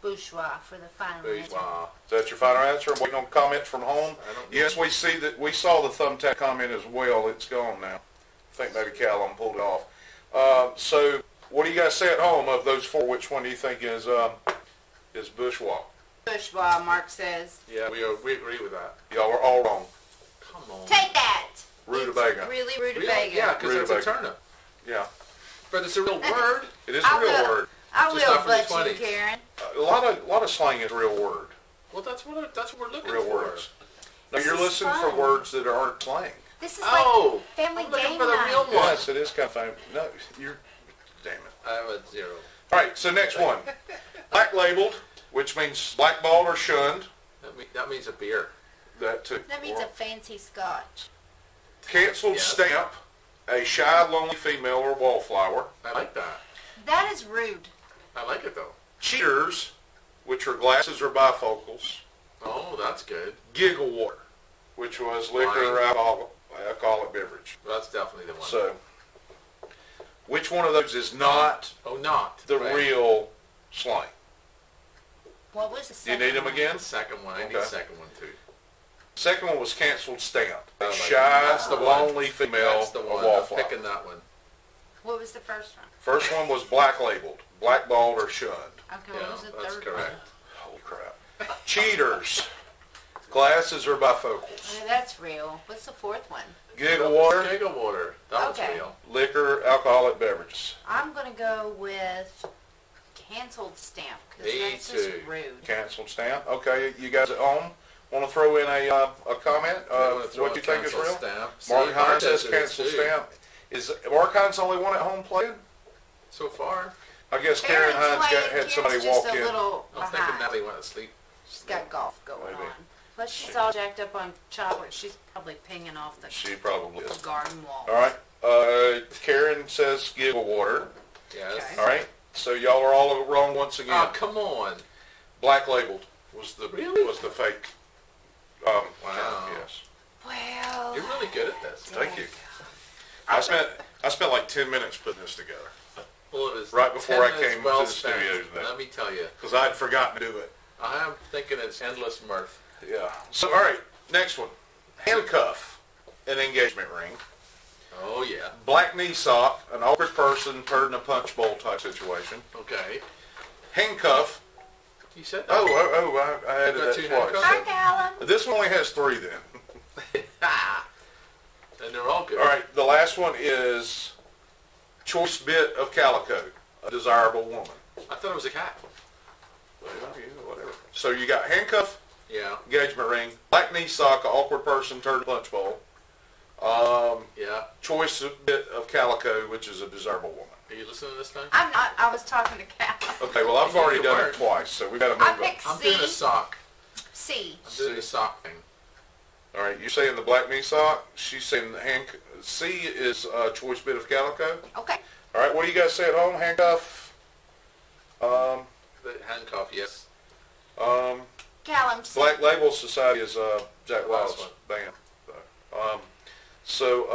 [SPEAKER 4] Bourgeois for the final answer.
[SPEAKER 2] Bourgeois.
[SPEAKER 1] Is that your final answer? I'm waiting on comments from home.
[SPEAKER 2] I don't know.
[SPEAKER 1] Yes, we saw the thumbtack comment as well. It's gone now. I think maybe Callum pulled it off. So, what do you guys say at home of those four? Which one do you think is bourgeois?
[SPEAKER 4] Bourgeois, Mark says.
[SPEAKER 2] Yeah, we agree with that.
[SPEAKER 1] Y'all are all wrong.
[SPEAKER 2] Come on.
[SPEAKER 4] Take that!
[SPEAKER 1] Rutabaga.
[SPEAKER 4] It's really
[SPEAKER 2] Really?
[SPEAKER 4] rutabaga.
[SPEAKER 2] Yeah, because it's a
[SPEAKER 1] Rutabaga.
[SPEAKER 2] turnip.
[SPEAKER 1] Yeah,
[SPEAKER 2] But it's a real word.
[SPEAKER 1] it is a real word.
[SPEAKER 4] I
[SPEAKER 2] Just not
[SPEAKER 4] will
[SPEAKER 2] from the
[SPEAKER 4] butt you,
[SPEAKER 2] 20s.
[SPEAKER 4] Karen.
[SPEAKER 1] A lot of slang is real word.
[SPEAKER 2] Well, that's what we're looking
[SPEAKER 1] Real
[SPEAKER 2] for.
[SPEAKER 1] words. Now
[SPEAKER 4] This
[SPEAKER 1] you're
[SPEAKER 4] is
[SPEAKER 1] listening for
[SPEAKER 4] fun.
[SPEAKER 1] words that aren't slang.
[SPEAKER 4] This is
[SPEAKER 2] Oh,
[SPEAKER 4] like family
[SPEAKER 2] I'm looking
[SPEAKER 4] game
[SPEAKER 2] for the
[SPEAKER 4] night.
[SPEAKER 2] real one.
[SPEAKER 1] Yes, it is kind of famous. No, you're... Damn it.
[SPEAKER 2] I have a 0.
[SPEAKER 1] All right, so next one. Black labeled, which means blackballed or shunned.
[SPEAKER 2] That means a beer.
[SPEAKER 1] That too.
[SPEAKER 4] That means a fancy scotch.
[SPEAKER 1] Canceled
[SPEAKER 2] Yes.
[SPEAKER 1] stamp, a shy, lonely female or wallflower.
[SPEAKER 2] I like that.
[SPEAKER 4] That is rude.
[SPEAKER 2] I like it though.
[SPEAKER 1] Cheaters, which are glasses or bifocals.
[SPEAKER 2] Oh, that's good.
[SPEAKER 1] Giggle water, which was liquor or
[SPEAKER 2] Wine.
[SPEAKER 1] alcoholic beverage.
[SPEAKER 2] That's definitely the one.
[SPEAKER 1] So, which one of those is not
[SPEAKER 2] Oh, not.
[SPEAKER 1] the
[SPEAKER 2] right.
[SPEAKER 1] real slang?
[SPEAKER 4] What was the
[SPEAKER 1] Do you
[SPEAKER 4] second
[SPEAKER 1] need them
[SPEAKER 4] one?
[SPEAKER 1] again?
[SPEAKER 2] The second one. I need
[SPEAKER 1] Okay.
[SPEAKER 2] the second one too.
[SPEAKER 1] Second one was canceled stamp.
[SPEAKER 2] I
[SPEAKER 1] A
[SPEAKER 2] like it.
[SPEAKER 1] shy,
[SPEAKER 2] That's the one.
[SPEAKER 1] lonely female
[SPEAKER 2] That's the
[SPEAKER 1] or
[SPEAKER 2] one. I'm
[SPEAKER 1] wallflower.
[SPEAKER 2] picking that one.
[SPEAKER 4] What was the first one?
[SPEAKER 1] First one was black labeled, blackballed or shunned.
[SPEAKER 4] Okay,
[SPEAKER 2] Yeah,
[SPEAKER 4] what was the
[SPEAKER 2] that's
[SPEAKER 4] third
[SPEAKER 2] correct.
[SPEAKER 1] Holy crap. Cheaters, glasses or bifocals.
[SPEAKER 4] one? Okay, that's real. What's the fourth one?
[SPEAKER 1] Giggle water,
[SPEAKER 2] Giggle water. That
[SPEAKER 4] Okay.
[SPEAKER 2] was real.
[SPEAKER 1] liquor, alcoholic beverages.
[SPEAKER 4] I'm going to go with canceled stamp because
[SPEAKER 2] Me
[SPEAKER 4] that's just
[SPEAKER 2] too.
[SPEAKER 4] rude.
[SPEAKER 1] Canceled stamp. Okay, you guys at home want to throw in a comment
[SPEAKER 2] I'm
[SPEAKER 1] of
[SPEAKER 2] gonna throw
[SPEAKER 1] what
[SPEAKER 2] a
[SPEAKER 1] you think is
[SPEAKER 2] cancel
[SPEAKER 1] real?
[SPEAKER 2] Stamp.
[SPEAKER 1] Mark
[SPEAKER 2] See,
[SPEAKER 1] Hines says
[SPEAKER 2] does it
[SPEAKER 1] canceled
[SPEAKER 2] too.
[SPEAKER 1] stamp. Is Mark Hines the only one at home playing?
[SPEAKER 2] So far,
[SPEAKER 1] I guess Karen
[SPEAKER 4] Karen's
[SPEAKER 1] Hines
[SPEAKER 4] playing.
[SPEAKER 1] had somebody
[SPEAKER 4] Karen's
[SPEAKER 1] walk
[SPEAKER 4] just a
[SPEAKER 1] in.
[SPEAKER 4] little
[SPEAKER 2] I'm thinking
[SPEAKER 4] behind.
[SPEAKER 2] Natalie went to sleep.
[SPEAKER 4] She's got golf going
[SPEAKER 1] Maybe.
[SPEAKER 4] on. Plus she's all jacked up on chocolate. She's probably pinging off the
[SPEAKER 1] She probably is.
[SPEAKER 4] garden wall.
[SPEAKER 1] All right. Karen says giggle water.
[SPEAKER 2] Yes.
[SPEAKER 4] Okay.
[SPEAKER 1] All right. So y'all are all wrong once again.
[SPEAKER 2] Oh, come on.
[SPEAKER 1] Black labeled was the
[SPEAKER 2] Really?
[SPEAKER 1] fake.
[SPEAKER 2] Wow.
[SPEAKER 1] Term, yes.
[SPEAKER 4] Well,
[SPEAKER 2] You're really good at this.
[SPEAKER 1] Thank you. I spent like 10 minutes putting this together
[SPEAKER 2] Well, it was
[SPEAKER 1] Right before
[SPEAKER 2] 10
[SPEAKER 1] I
[SPEAKER 2] minutes
[SPEAKER 1] came
[SPEAKER 2] well
[SPEAKER 1] to the
[SPEAKER 2] spent.
[SPEAKER 1] studio today.
[SPEAKER 2] Let me tell you,
[SPEAKER 1] because I'd forgotten to do it.
[SPEAKER 2] I am thinking it's endless mirth.
[SPEAKER 1] Yeah. So all right, next one. Handcuff, an engagement ring.
[SPEAKER 2] Oh yeah.
[SPEAKER 1] Black knee sock, an awkward person, turd in a punch bowl type situation.
[SPEAKER 2] Okay.
[SPEAKER 1] Handcuff.
[SPEAKER 2] You said that.
[SPEAKER 1] I added
[SPEAKER 2] got
[SPEAKER 1] that
[SPEAKER 2] two
[SPEAKER 1] twice.
[SPEAKER 4] hi,
[SPEAKER 2] handcuffs?
[SPEAKER 4] Callum.
[SPEAKER 1] This one only has 3 then.
[SPEAKER 2] And they're all good.
[SPEAKER 1] All right, the last one is choice bit of calico, a desirable woman.
[SPEAKER 2] I thought it was a cat.
[SPEAKER 1] Well, yeah, whatever. So you got handcuff,
[SPEAKER 2] Yeah.
[SPEAKER 1] engagement ring, black knee sock, an awkward person, turd in a punch bowl.
[SPEAKER 2] Yeah.
[SPEAKER 1] Choice bit of calico, which is a desirable woman.
[SPEAKER 2] Are you listening this time?
[SPEAKER 4] I'm not. I was talking to Callum.
[SPEAKER 1] Okay, well, I've
[SPEAKER 2] You
[SPEAKER 1] already
[SPEAKER 2] did your
[SPEAKER 1] done it
[SPEAKER 2] work.
[SPEAKER 1] twice, so we got to move
[SPEAKER 4] I
[SPEAKER 1] on.
[SPEAKER 4] picked
[SPEAKER 2] I'm doing a
[SPEAKER 4] C.
[SPEAKER 2] sock.
[SPEAKER 4] C.
[SPEAKER 2] I'm doing the sock thing.
[SPEAKER 1] All right, you're saying the black knee sock. She's saying the C is choice bit of calico.
[SPEAKER 4] Okay.
[SPEAKER 1] All right, what do you guys say at home? Handcuff.
[SPEAKER 2] The handcuff, yes.
[SPEAKER 4] Callum. C.
[SPEAKER 1] Black Label Society is Jack
[SPEAKER 2] The last
[SPEAKER 1] Wild's
[SPEAKER 2] one.
[SPEAKER 1] band. So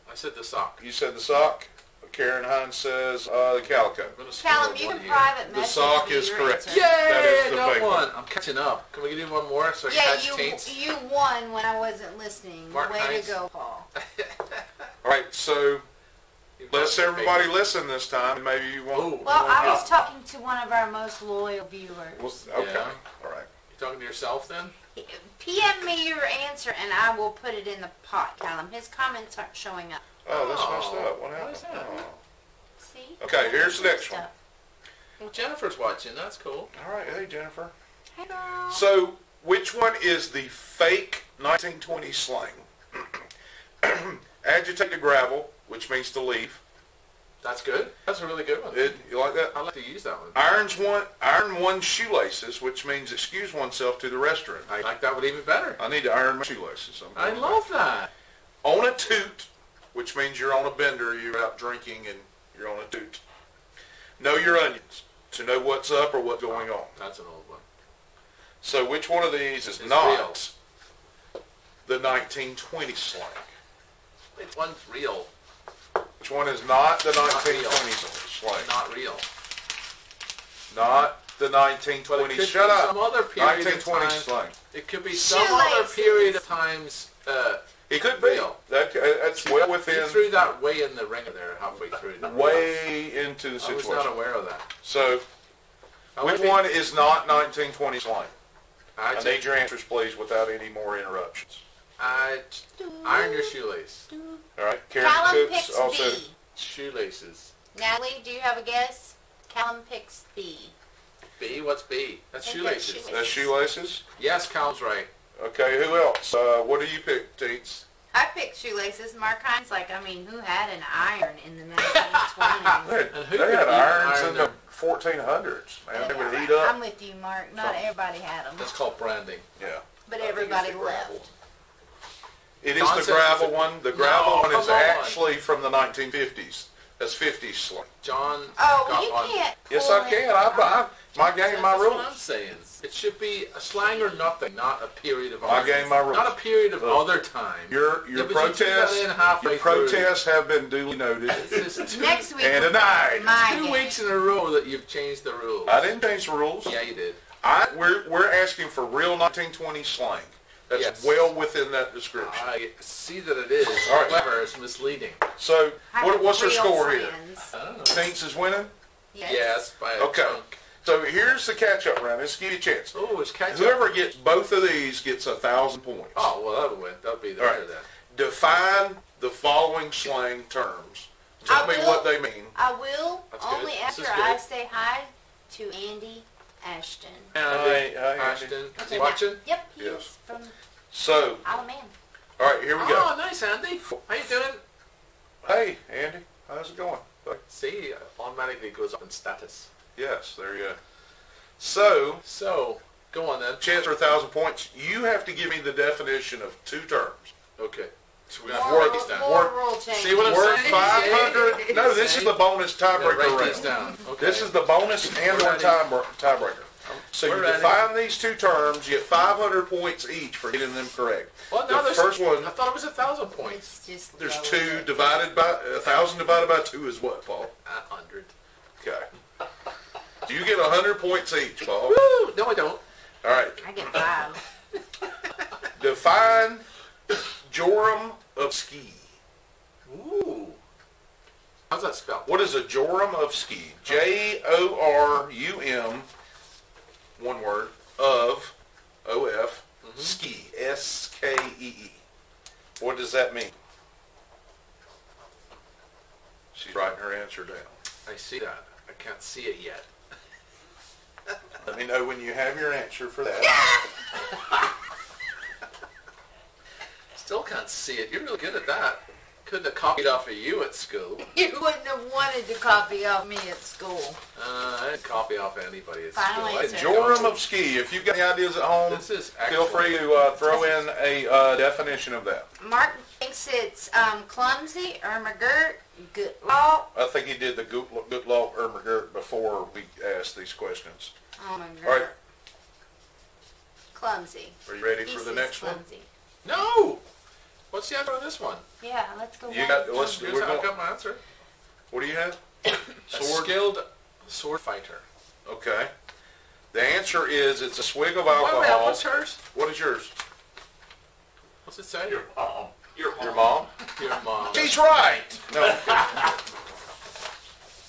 [SPEAKER 2] I said the sock.
[SPEAKER 1] you said the sock. Karen Hines says the calico.
[SPEAKER 4] Callum, you can private
[SPEAKER 1] The
[SPEAKER 4] message
[SPEAKER 1] sock
[SPEAKER 4] me
[SPEAKER 1] is
[SPEAKER 4] your
[SPEAKER 1] correct.
[SPEAKER 4] answer.
[SPEAKER 2] Yay!
[SPEAKER 1] That is
[SPEAKER 2] I
[SPEAKER 1] the
[SPEAKER 2] got
[SPEAKER 1] fake
[SPEAKER 2] one.
[SPEAKER 1] one.
[SPEAKER 2] I'm catching up. Can we do one more so I can
[SPEAKER 4] Yeah,
[SPEAKER 2] catch taints?
[SPEAKER 4] you won when I wasn't listening.
[SPEAKER 2] Mark
[SPEAKER 4] Way
[SPEAKER 2] Hines.
[SPEAKER 4] to go, Paul.
[SPEAKER 1] All right, so let's everybody listen this time. Maybe you won't.
[SPEAKER 2] Ooh.
[SPEAKER 4] Well, I
[SPEAKER 1] won't
[SPEAKER 4] was talking to one of our most loyal viewers.
[SPEAKER 1] Okay,
[SPEAKER 2] Yeah.
[SPEAKER 1] all right.
[SPEAKER 2] You talking to yourself then?
[SPEAKER 4] PM me your answer and I will put it in the pot, Callum. His comments aren't showing up.
[SPEAKER 1] Oh, that's messed up. What
[SPEAKER 2] What
[SPEAKER 1] happened?
[SPEAKER 2] is that?
[SPEAKER 1] Oh.
[SPEAKER 4] See?
[SPEAKER 1] Okay, here's the next one.
[SPEAKER 4] Stuff.
[SPEAKER 2] Well, Jennifer's watching. That's cool.
[SPEAKER 1] All right, hey Jennifer.
[SPEAKER 4] Hey, girl.
[SPEAKER 1] So, which one is the fake 1920 slang? Agitate to gravel, which means to leave.
[SPEAKER 2] That's good. That's a really good one.
[SPEAKER 1] You like that?
[SPEAKER 2] I like to use that one.
[SPEAKER 1] Iron one's shoelaces, which means excuse oneself to the restroom.
[SPEAKER 2] I like that one even better.
[SPEAKER 1] I need to iron my shoelaces.
[SPEAKER 2] I love that.
[SPEAKER 1] On a toot, which means you're on a bender, you're out drinking and you're on a toot. Know your onions, to know what's up or what's going on.
[SPEAKER 2] That's an old one.
[SPEAKER 1] So which one of these is
[SPEAKER 2] It's
[SPEAKER 1] not the 1920 slang?
[SPEAKER 2] Which one's real?
[SPEAKER 1] Which one is not the
[SPEAKER 2] Not real.
[SPEAKER 1] 1920 slang?
[SPEAKER 2] Not real.
[SPEAKER 1] Not the
[SPEAKER 2] But it
[SPEAKER 1] 1920.
[SPEAKER 2] could
[SPEAKER 1] Shut
[SPEAKER 2] be
[SPEAKER 1] up.
[SPEAKER 2] some other period of
[SPEAKER 1] 1920
[SPEAKER 2] time.
[SPEAKER 1] slang.
[SPEAKER 2] It could be some other
[SPEAKER 4] Shoelaces.
[SPEAKER 2] period of times.
[SPEAKER 1] It could be.
[SPEAKER 2] Real.
[SPEAKER 1] That's well
[SPEAKER 2] You
[SPEAKER 1] within,
[SPEAKER 2] threw that way in the ringer there, halfway through.
[SPEAKER 1] way into the
[SPEAKER 2] I was
[SPEAKER 1] situation.
[SPEAKER 2] not aware of that.
[SPEAKER 1] So, which one is not 1920 slang? I need your answers, please, without any more interruptions.
[SPEAKER 2] Iron your shoelace.
[SPEAKER 1] All right, Karen
[SPEAKER 4] Callum
[SPEAKER 1] Cooks
[SPEAKER 4] picks
[SPEAKER 1] also.
[SPEAKER 4] B.
[SPEAKER 2] Shoelaces.
[SPEAKER 4] Natalie, do you have a guess? Callum picks B.
[SPEAKER 2] B? What's B? That's
[SPEAKER 4] I think that's
[SPEAKER 2] shoelaces.
[SPEAKER 1] That's shoelaces.
[SPEAKER 2] Yes, Cal's right.
[SPEAKER 1] Okay, who else? What do you pick, Teets?
[SPEAKER 4] I picked shoelaces. Mark Hines, who had an iron in the 1920s?
[SPEAKER 2] And who
[SPEAKER 1] They
[SPEAKER 2] could
[SPEAKER 1] had
[SPEAKER 2] even
[SPEAKER 1] irons
[SPEAKER 2] iron
[SPEAKER 1] in the
[SPEAKER 2] them?
[SPEAKER 1] 1400s. Man, they would heat up.
[SPEAKER 4] I'm with you, Mark. Not everybody had them,
[SPEAKER 2] That's called branding.
[SPEAKER 1] Yeah.
[SPEAKER 4] but
[SPEAKER 2] I think it's
[SPEAKER 4] everybody
[SPEAKER 2] the gravel.
[SPEAKER 4] left.
[SPEAKER 1] It is
[SPEAKER 2] Nonsense.
[SPEAKER 1] the gravel one. The gravel
[SPEAKER 2] No,
[SPEAKER 1] one is
[SPEAKER 2] come on.
[SPEAKER 1] actually from the 1950s. That's 50s slang.
[SPEAKER 2] John
[SPEAKER 4] Oh,
[SPEAKER 2] got
[SPEAKER 4] well, you
[SPEAKER 2] one.
[SPEAKER 4] can't.
[SPEAKER 1] Yes,
[SPEAKER 4] pull
[SPEAKER 1] I
[SPEAKER 4] it
[SPEAKER 1] can.
[SPEAKER 4] out.
[SPEAKER 1] My game, my
[SPEAKER 2] That's what I'm
[SPEAKER 1] rules.
[SPEAKER 2] saying. It should be a slang or nothing, not a period of
[SPEAKER 1] My
[SPEAKER 2] other.
[SPEAKER 1] game, my rules.
[SPEAKER 2] Not a period of
[SPEAKER 1] Look,
[SPEAKER 2] other time.
[SPEAKER 1] Your
[SPEAKER 2] Yeah, but you threw that in halfway
[SPEAKER 1] your protests have been duly noted
[SPEAKER 2] This is
[SPEAKER 4] Next week,
[SPEAKER 1] and denied.
[SPEAKER 4] my
[SPEAKER 2] 2
[SPEAKER 4] game.
[SPEAKER 2] weeks in a row that you've changed the rules.
[SPEAKER 1] I didn't change the rules.
[SPEAKER 2] Yeah, you did.
[SPEAKER 1] We're asking for real 1920 slang. That's
[SPEAKER 2] Yes.
[SPEAKER 1] well within that description.
[SPEAKER 2] I see that it is.
[SPEAKER 1] All right.
[SPEAKER 2] However, it's misleading.
[SPEAKER 1] So,
[SPEAKER 4] I have
[SPEAKER 1] what's the
[SPEAKER 4] real
[SPEAKER 1] score here?
[SPEAKER 4] friends.
[SPEAKER 2] I don't know.
[SPEAKER 1] Saints is winning?
[SPEAKER 2] Yes, by a
[SPEAKER 1] Okay.
[SPEAKER 2] chunk.
[SPEAKER 1] So here's the catch-up round. Let's give you a chance.
[SPEAKER 2] Oh, it's catch
[SPEAKER 1] Whoever
[SPEAKER 2] up.
[SPEAKER 1] gets both of these gets 1,000 points.
[SPEAKER 2] Oh, well, that'll win. That'll be the
[SPEAKER 1] All
[SPEAKER 2] winner
[SPEAKER 1] right.
[SPEAKER 2] then.
[SPEAKER 1] Define the following slang terms. Tell
[SPEAKER 4] I
[SPEAKER 1] me
[SPEAKER 4] will.
[SPEAKER 1] what they mean.
[SPEAKER 4] I will
[SPEAKER 2] That's good.
[SPEAKER 4] only
[SPEAKER 2] This
[SPEAKER 4] after
[SPEAKER 2] is
[SPEAKER 4] I
[SPEAKER 2] good.
[SPEAKER 4] say hi to Andy Ashton.
[SPEAKER 2] Andy,
[SPEAKER 1] Hi, Andy.
[SPEAKER 2] Ashton. Is he
[SPEAKER 4] Okay,
[SPEAKER 2] watching?
[SPEAKER 4] Yep, he
[SPEAKER 1] Yes.
[SPEAKER 4] is from
[SPEAKER 1] So,
[SPEAKER 4] Alabama.
[SPEAKER 1] all right, here we go.
[SPEAKER 2] Oh, nice, Andy. How you doing?
[SPEAKER 1] Hey, Andy, how's it going?
[SPEAKER 2] See, automatically goes up in status.
[SPEAKER 1] Yes, there you go. So,
[SPEAKER 2] So, go on then.
[SPEAKER 1] chance for 1,000 points. You have to give me the definition of two terms.
[SPEAKER 2] Okay. So we're going to
[SPEAKER 4] More,
[SPEAKER 2] have to write these down.
[SPEAKER 4] more rule changes.
[SPEAKER 2] See what I'm
[SPEAKER 1] Worth
[SPEAKER 2] saying?
[SPEAKER 1] 500. No, this is the bonus
[SPEAKER 2] Yeah,
[SPEAKER 1] tiebreaker
[SPEAKER 2] write these
[SPEAKER 1] round.
[SPEAKER 2] down. Okay.
[SPEAKER 1] This is the bonus and
[SPEAKER 2] We're
[SPEAKER 1] or
[SPEAKER 2] ready.
[SPEAKER 1] tiebreaker. So
[SPEAKER 2] We're
[SPEAKER 1] you
[SPEAKER 2] ready.
[SPEAKER 1] define these two terms, you get 500 points each for getting them correct.
[SPEAKER 2] Well, no,
[SPEAKER 1] The
[SPEAKER 2] there's
[SPEAKER 1] first one,
[SPEAKER 2] I thought it was 1,000 points.
[SPEAKER 4] It's just
[SPEAKER 1] there's
[SPEAKER 4] lower.
[SPEAKER 1] 2 divided by, 1,000 divided by 2 is what, Paul?
[SPEAKER 2] 100.
[SPEAKER 1] Okay. You get 100 points each, Paul.
[SPEAKER 2] Woo! No, I don't.
[SPEAKER 1] All right.
[SPEAKER 4] I get 5.
[SPEAKER 1] Define jorum of ski.
[SPEAKER 2] Ooh. How's that spelled?
[SPEAKER 1] What is a jorum of ski? Jorum, one word, of, O-F, ski, S-K-E-E. What does that mean? She's writing her answer down.
[SPEAKER 2] I see that. I can't see it yet.
[SPEAKER 1] Let me know when you have your answer for that.
[SPEAKER 2] Still can't see it. You're really good at that. Couldn't have copied off of you at school.
[SPEAKER 4] You wouldn't have wanted to copy off me at school.
[SPEAKER 2] I didn't copy off anybody at
[SPEAKER 4] Final
[SPEAKER 2] school. I
[SPEAKER 4] answer.
[SPEAKER 2] didn't
[SPEAKER 1] Jorum
[SPEAKER 2] know.
[SPEAKER 1] of ski. If you've got any ideas at home,
[SPEAKER 2] This is
[SPEAKER 1] feel
[SPEAKER 2] actually-
[SPEAKER 1] free to throw in a definition of that.
[SPEAKER 4] Mark thinks it's clumsy, ermagert, good law.
[SPEAKER 1] I think he did the good law Ermagert before we asked these questions.
[SPEAKER 4] Oh my
[SPEAKER 1] All right.
[SPEAKER 4] god. Clumsy.
[SPEAKER 1] Are you ready
[SPEAKER 4] He
[SPEAKER 1] for the
[SPEAKER 4] says
[SPEAKER 1] next one?
[SPEAKER 4] clumsy.
[SPEAKER 2] No! What's the answer on this one?
[SPEAKER 4] Yeah, let's go
[SPEAKER 1] You
[SPEAKER 4] back.
[SPEAKER 1] got- let's-
[SPEAKER 2] Here's
[SPEAKER 1] We're
[SPEAKER 2] how I
[SPEAKER 1] going-
[SPEAKER 2] got my answer.
[SPEAKER 1] What do you have?
[SPEAKER 2] A
[SPEAKER 1] Sword?
[SPEAKER 2] skilled sword fighter.
[SPEAKER 1] Okay. The answer is it's a swig of
[SPEAKER 2] Wait,
[SPEAKER 1] alcohol.
[SPEAKER 2] what's hers?
[SPEAKER 1] What is yours?
[SPEAKER 2] What's it say?
[SPEAKER 5] Your mom. Your mom.
[SPEAKER 1] Your mom?
[SPEAKER 2] Your mom.
[SPEAKER 1] She's right. No.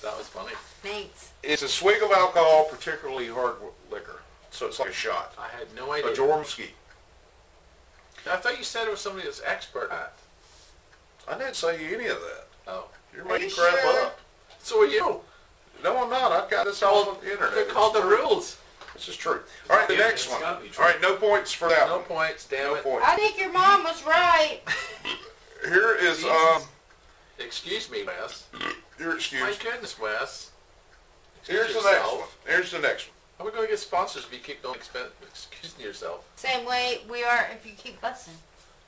[SPEAKER 2] That was funny.
[SPEAKER 4] Thanks.
[SPEAKER 1] It's a swig of alcohol, particularly hard liquor. So it's like a shot.
[SPEAKER 2] I had no idea.
[SPEAKER 1] A Jormsky.
[SPEAKER 2] I thought you said it was somebody that's expert at.
[SPEAKER 1] I didn't say any of that.
[SPEAKER 2] Oh.
[SPEAKER 1] You're
[SPEAKER 4] Are
[SPEAKER 1] making
[SPEAKER 4] you
[SPEAKER 1] crap
[SPEAKER 4] sure?
[SPEAKER 1] up.
[SPEAKER 2] So are you.
[SPEAKER 1] No, I'm not. I've got this all on the internet.
[SPEAKER 2] They're called the rules.
[SPEAKER 1] This is true. All right, the
[SPEAKER 5] Yeah,
[SPEAKER 1] next
[SPEAKER 5] it's
[SPEAKER 1] one.
[SPEAKER 5] gotta be true.
[SPEAKER 1] All right, no points for that
[SPEAKER 2] No
[SPEAKER 1] one.
[SPEAKER 2] points, damn
[SPEAKER 1] No
[SPEAKER 2] it.
[SPEAKER 1] points.
[SPEAKER 4] I think your mom was right.
[SPEAKER 1] Here is,
[SPEAKER 2] Jesus. Excuse me, Wes.
[SPEAKER 1] your
[SPEAKER 2] My
[SPEAKER 1] excuse.
[SPEAKER 2] goodness, Wes. Excuse
[SPEAKER 1] Here's the next
[SPEAKER 2] yourself.
[SPEAKER 1] one. Here's the next one.
[SPEAKER 2] How are we going to get sponsors if you keep going excusing yourself?
[SPEAKER 4] Same way we are if you keep busting.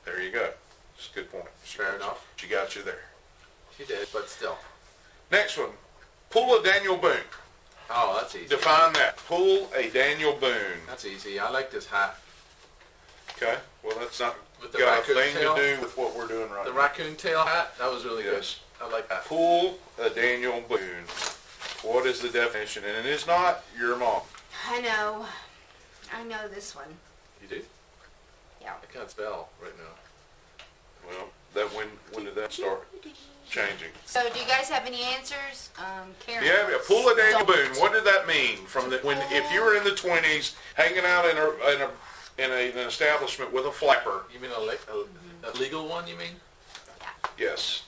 [SPEAKER 1] There you go. That's a good point.
[SPEAKER 2] Fair enough.
[SPEAKER 1] She got you there.
[SPEAKER 2] She did, but still.
[SPEAKER 1] Next one. Pull a Daniel Boone.
[SPEAKER 2] Oh, that's easy.
[SPEAKER 1] Define that. Pull a Daniel Boone.
[SPEAKER 2] That's easy. I like this hat.
[SPEAKER 1] Okay. Well, that's not
[SPEAKER 2] With the
[SPEAKER 1] got a
[SPEAKER 2] raccoon
[SPEAKER 1] thing
[SPEAKER 2] tail?
[SPEAKER 1] to do with what we're doing right
[SPEAKER 2] The
[SPEAKER 1] now.
[SPEAKER 2] raccoon tail hat, that was really
[SPEAKER 1] Yes.
[SPEAKER 2] good. I like that.
[SPEAKER 1] Pull a Daniel Boone. What is the definition? And it is not your mom.
[SPEAKER 4] I know. I know this one.
[SPEAKER 2] You do?
[SPEAKER 4] Yeah.
[SPEAKER 2] I can't spell right now.
[SPEAKER 1] Well, that when did that start changing?
[SPEAKER 4] So do you guys have any answers? Karen.
[SPEAKER 1] Yeah, pull a Daniel
[SPEAKER 4] Don't.
[SPEAKER 1] Boone. What did that mean? From the when if you were in the 20s, hanging out in an establishment with a flapper?
[SPEAKER 2] You mean a legal one, you mean?
[SPEAKER 1] Yes.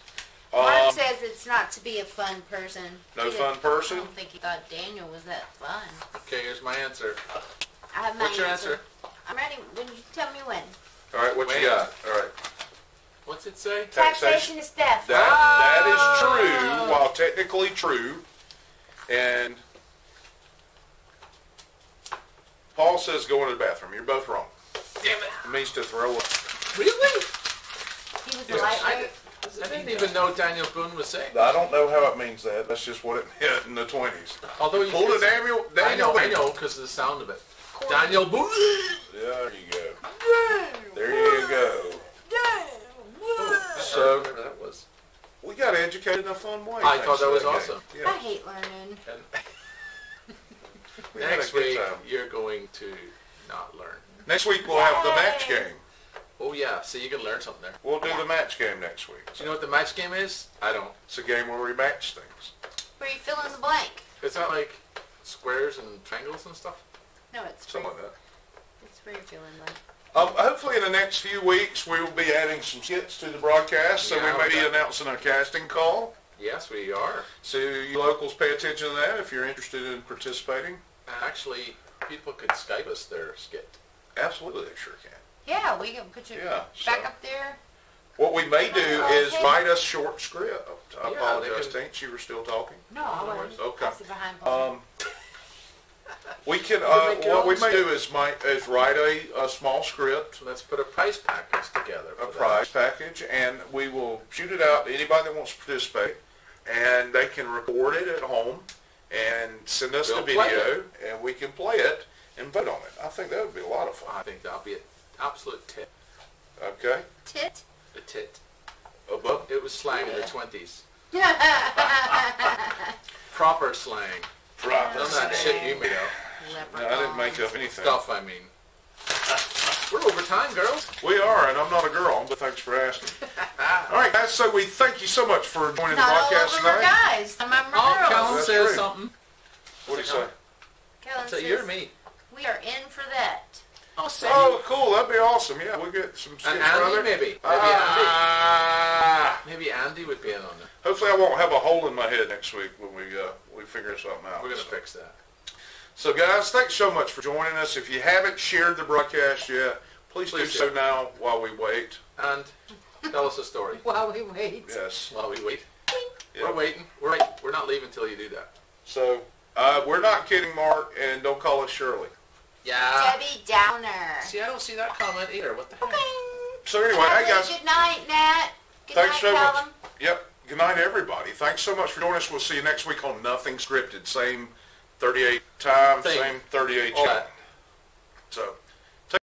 [SPEAKER 4] Mark says it's not to be a fun person.
[SPEAKER 1] No
[SPEAKER 4] He
[SPEAKER 1] fun
[SPEAKER 4] didn't-
[SPEAKER 1] person?
[SPEAKER 4] I don't think he thought Daniel was that fun.
[SPEAKER 2] Okay, here's my answer.
[SPEAKER 4] I have my
[SPEAKER 2] What's your answer?
[SPEAKER 4] I'm ready. When you tell me when.
[SPEAKER 1] All right, what
[SPEAKER 2] Wait.
[SPEAKER 1] you got? All right.
[SPEAKER 2] What's it say?
[SPEAKER 4] Taxation is theft.
[SPEAKER 1] That is true, while technically true. And Paul says go into the bathroom. You're both wrong.
[SPEAKER 2] Damn it.
[SPEAKER 1] It means to throw up.
[SPEAKER 2] Really?
[SPEAKER 4] He was
[SPEAKER 1] Yes.
[SPEAKER 4] lightweight.
[SPEAKER 2] I didn't even know Daniel Boone was saying.
[SPEAKER 1] I don't know how it means that. That's just what it meant in the 20s.
[SPEAKER 2] Although you
[SPEAKER 1] Pull a Daniel
[SPEAKER 2] I
[SPEAKER 1] Boone.
[SPEAKER 2] know, because of the sound of it. Daniel Boone.
[SPEAKER 1] There you go. There you go. So
[SPEAKER 2] whatever that was.
[SPEAKER 1] we got educated in a fun way.
[SPEAKER 2] I
[SPEAKER 1] thanks
[SPEAKER 2] thought that
[SPEAKER 1] to
[SPEAKER 2] was
[SPEAKER 1] game.
[SPEAKER 2] awesome.
[SPEAKER 4] I
[SPEAKER 1] Yeah.
[SPEAKER 4] hate learning.
[SPEAKER 2] And
[SPEAKER 1] We had a
[SPEAKER 2] next
[SPEAKER 1] good
[SPEAKER 2] week,
[SPEAKER 1] time.
[SPEAKER 2] you're going to not learn.
[SPEAKER 1] Next week we'll have the match
[SPEAKER 4] Yay.
[SPEAKER 1] game.
[SPEAKER 2] Oh yeah, so you can learn something there.
[SPEAKER 1] We'll do the match game next week.
[SPEAKER 2] Do you know what the match game is? I don't.
[SPEAKER 1] It's a game where we match things.
[SPEAKER 4] Where you fill in the blank.
[SPEAKER 2] Is that like squares and triangles and stuff?
[SPEAKER 4] No, it's
[SPEAKER 1] Something
[SPEAKER 4] where,
[SPEAKER 1] like that.
[SPEAKER 4] it's where you fill in the blank.
[SPEAKER 1] Hopefully in the next few weeks we will be adding some skits to the broadcast, so
[SPEAKER 2] Yeah,
[SPEAKER 1] we may be
[SPEAKER 2] okay.
[SPEAKER 1] announcing a casting call.
[SPEAKER 2] Yes, we are.
[SPEAKER 1] So you locals pay attention to that if you're interested in participating.
[SPEAKER 2] Actually, people could Skype us their skit.
[SPEAKER 1] Absolutely, they sure can.
[SPEAKER 4] Yeah, we can put you
[SPEAKER 1] Yeah,
[SPEAKER 4] back
[SPEAKER 1] so-
[SPEAKER 4] up there.
[SPEAKER 1] What we may do is
[SPEAKER 4] Okay.
[SPEAKER 1] write us short script. I
[SPEAKER 2] Yeah,
[SPEAKER 1] apologize,
[SPEAKER 2] they can-
[SPEAKER 1] Tank, you were still talking.
[SPEAKER 4] No, I wasn't.
[SPEAKER 1] Okay.
[SPEAKER 4] I sit behind Paul.
[SPEAKER 1] We can,
[SPEAKER 2] can make your
[SPEAKER 1] what we
[SPEAKER 2] own
[SPEAKER 1] may do is write a small script,
[SPEAKER 2] So let's put a prize package together.
[SPEAKER 1] a
[SPEAKER 2] for that.
[SPEAKER 1] prize package, and we will shoot it out to anybody that wants to participate, and they can record it at home and send us
[SPEAKER 2] We'll
[SPEAKER 1] the
[SPEAKER 2] play
[SPEAKER 1] video, and we can play it and vote on it. I think that would be a lot of fun.
[SPEAKER 2] I think that'll be an absolute tit.
[SPEAKER 1] Okay?
[SPEAKER 4] Tit.
[SPEAKER 2] A tit.
[SPEAKER 1] Above.
[SPEAKER 2] It was slang in the 20s. Proper slang.
[SPEAKER 1] Proper.
[SPEAKER 2] None of that shit you made up.
[SPEAKER 1] No, I didn't make up anything.
[SPEAKER 2] Stuff, I mean. We're over time, girls.
[SPEAKER 1] We are, and I'm not a girl, but thanks for asking. All right, guys, so we thank you so much for joining the
[SPEAKER 4] Not all
[SPEAKER 1] podcast
[SPEAKER 4] over we're
[SPEAKER 1] tonight.
[SPEAKER 4] guys. Some of them
[SPEAKER 2] Oh,
[SPEAKER 4] are girls.
[SPEAKER 2] Kellen
[SPEAKER 1] That's
[SPEAKER 2] says
[SPEAKER 1] true.
[SPEAKER 2] something.
[SPEAKER 1] What do you say?
[SPEAKER 4] Kellen
[SPEAKER 2] So
[SPEAKER 4] says,
[SPEAKER 2] you're me.
[SPEAKER 4] we are in for that.
[SPEAKER 2] Oh, say.
[SPEAKER 1] Oh, cool. That'd be awesome. Yeah, we'll get some skits
[SPEAKER 2] And
[SPEAKER 1] right
[SPEAKER 2] Andy,
[SPEAKER 1] there.
[SPEAKER 2] maybe.
[SPEAKER 1] Ah.
[SPEAKER 2] Maybe Andy would be in on it.
[SPEAKER 1] Hopefully I won't have a hole in my head next week when we figure something out.
[SPEAKER 2] We're going to
[SPEAKER 1] So-
[SPEAKER 2] fix that.
[SPEAKER 1] So guys, thanks so much for joining us. If you haven't shared the broadcast yet, please do
[SPEAKER 2] Please
[SPEAKER 1] so
[SPEAKER 2] do.
[SPEAKER 1] now while we wait.
[SPEAKER 2] And tell us a story
[SPEAKER 4] While we wait.
[SPEAKER 1] Yes.
[SPEAKER 2] while we wait.
[SPEAKER 1] Yep.
[SPEAKER 2] We're waiting. We're not leaving until you do that.
[SPEAKER 1] So we're not kidding, Mark, and don't call us Shirley.
[SPEAKER 2] Yeah.
[SPEAKER 4] Debbie Downer.
[SPEAKER 2] See, I don't see that comment either. What the heck?
[SPEAKER 1] So anyway, hey guys,
[SPEAKER 4] Good night, Nat. Good
[SPEAKER 1] thanks
[SPEAKER 4] night,
[SPEAKER 1] so much.
[SPEAKER 4] Callum.
[SPEAKER 1] Yep. Good night, everybody. Thanks so much for joining us. We'll see you next week on Nothing Scripted. Same 38 time,
[SPEAKER 2] Same.
[SPEAKER 1] same 38
[SPEAKER 2] All
[SPEAKER 1] channel.
[SPEAKER 2] that.
[SPEAKER 1] So.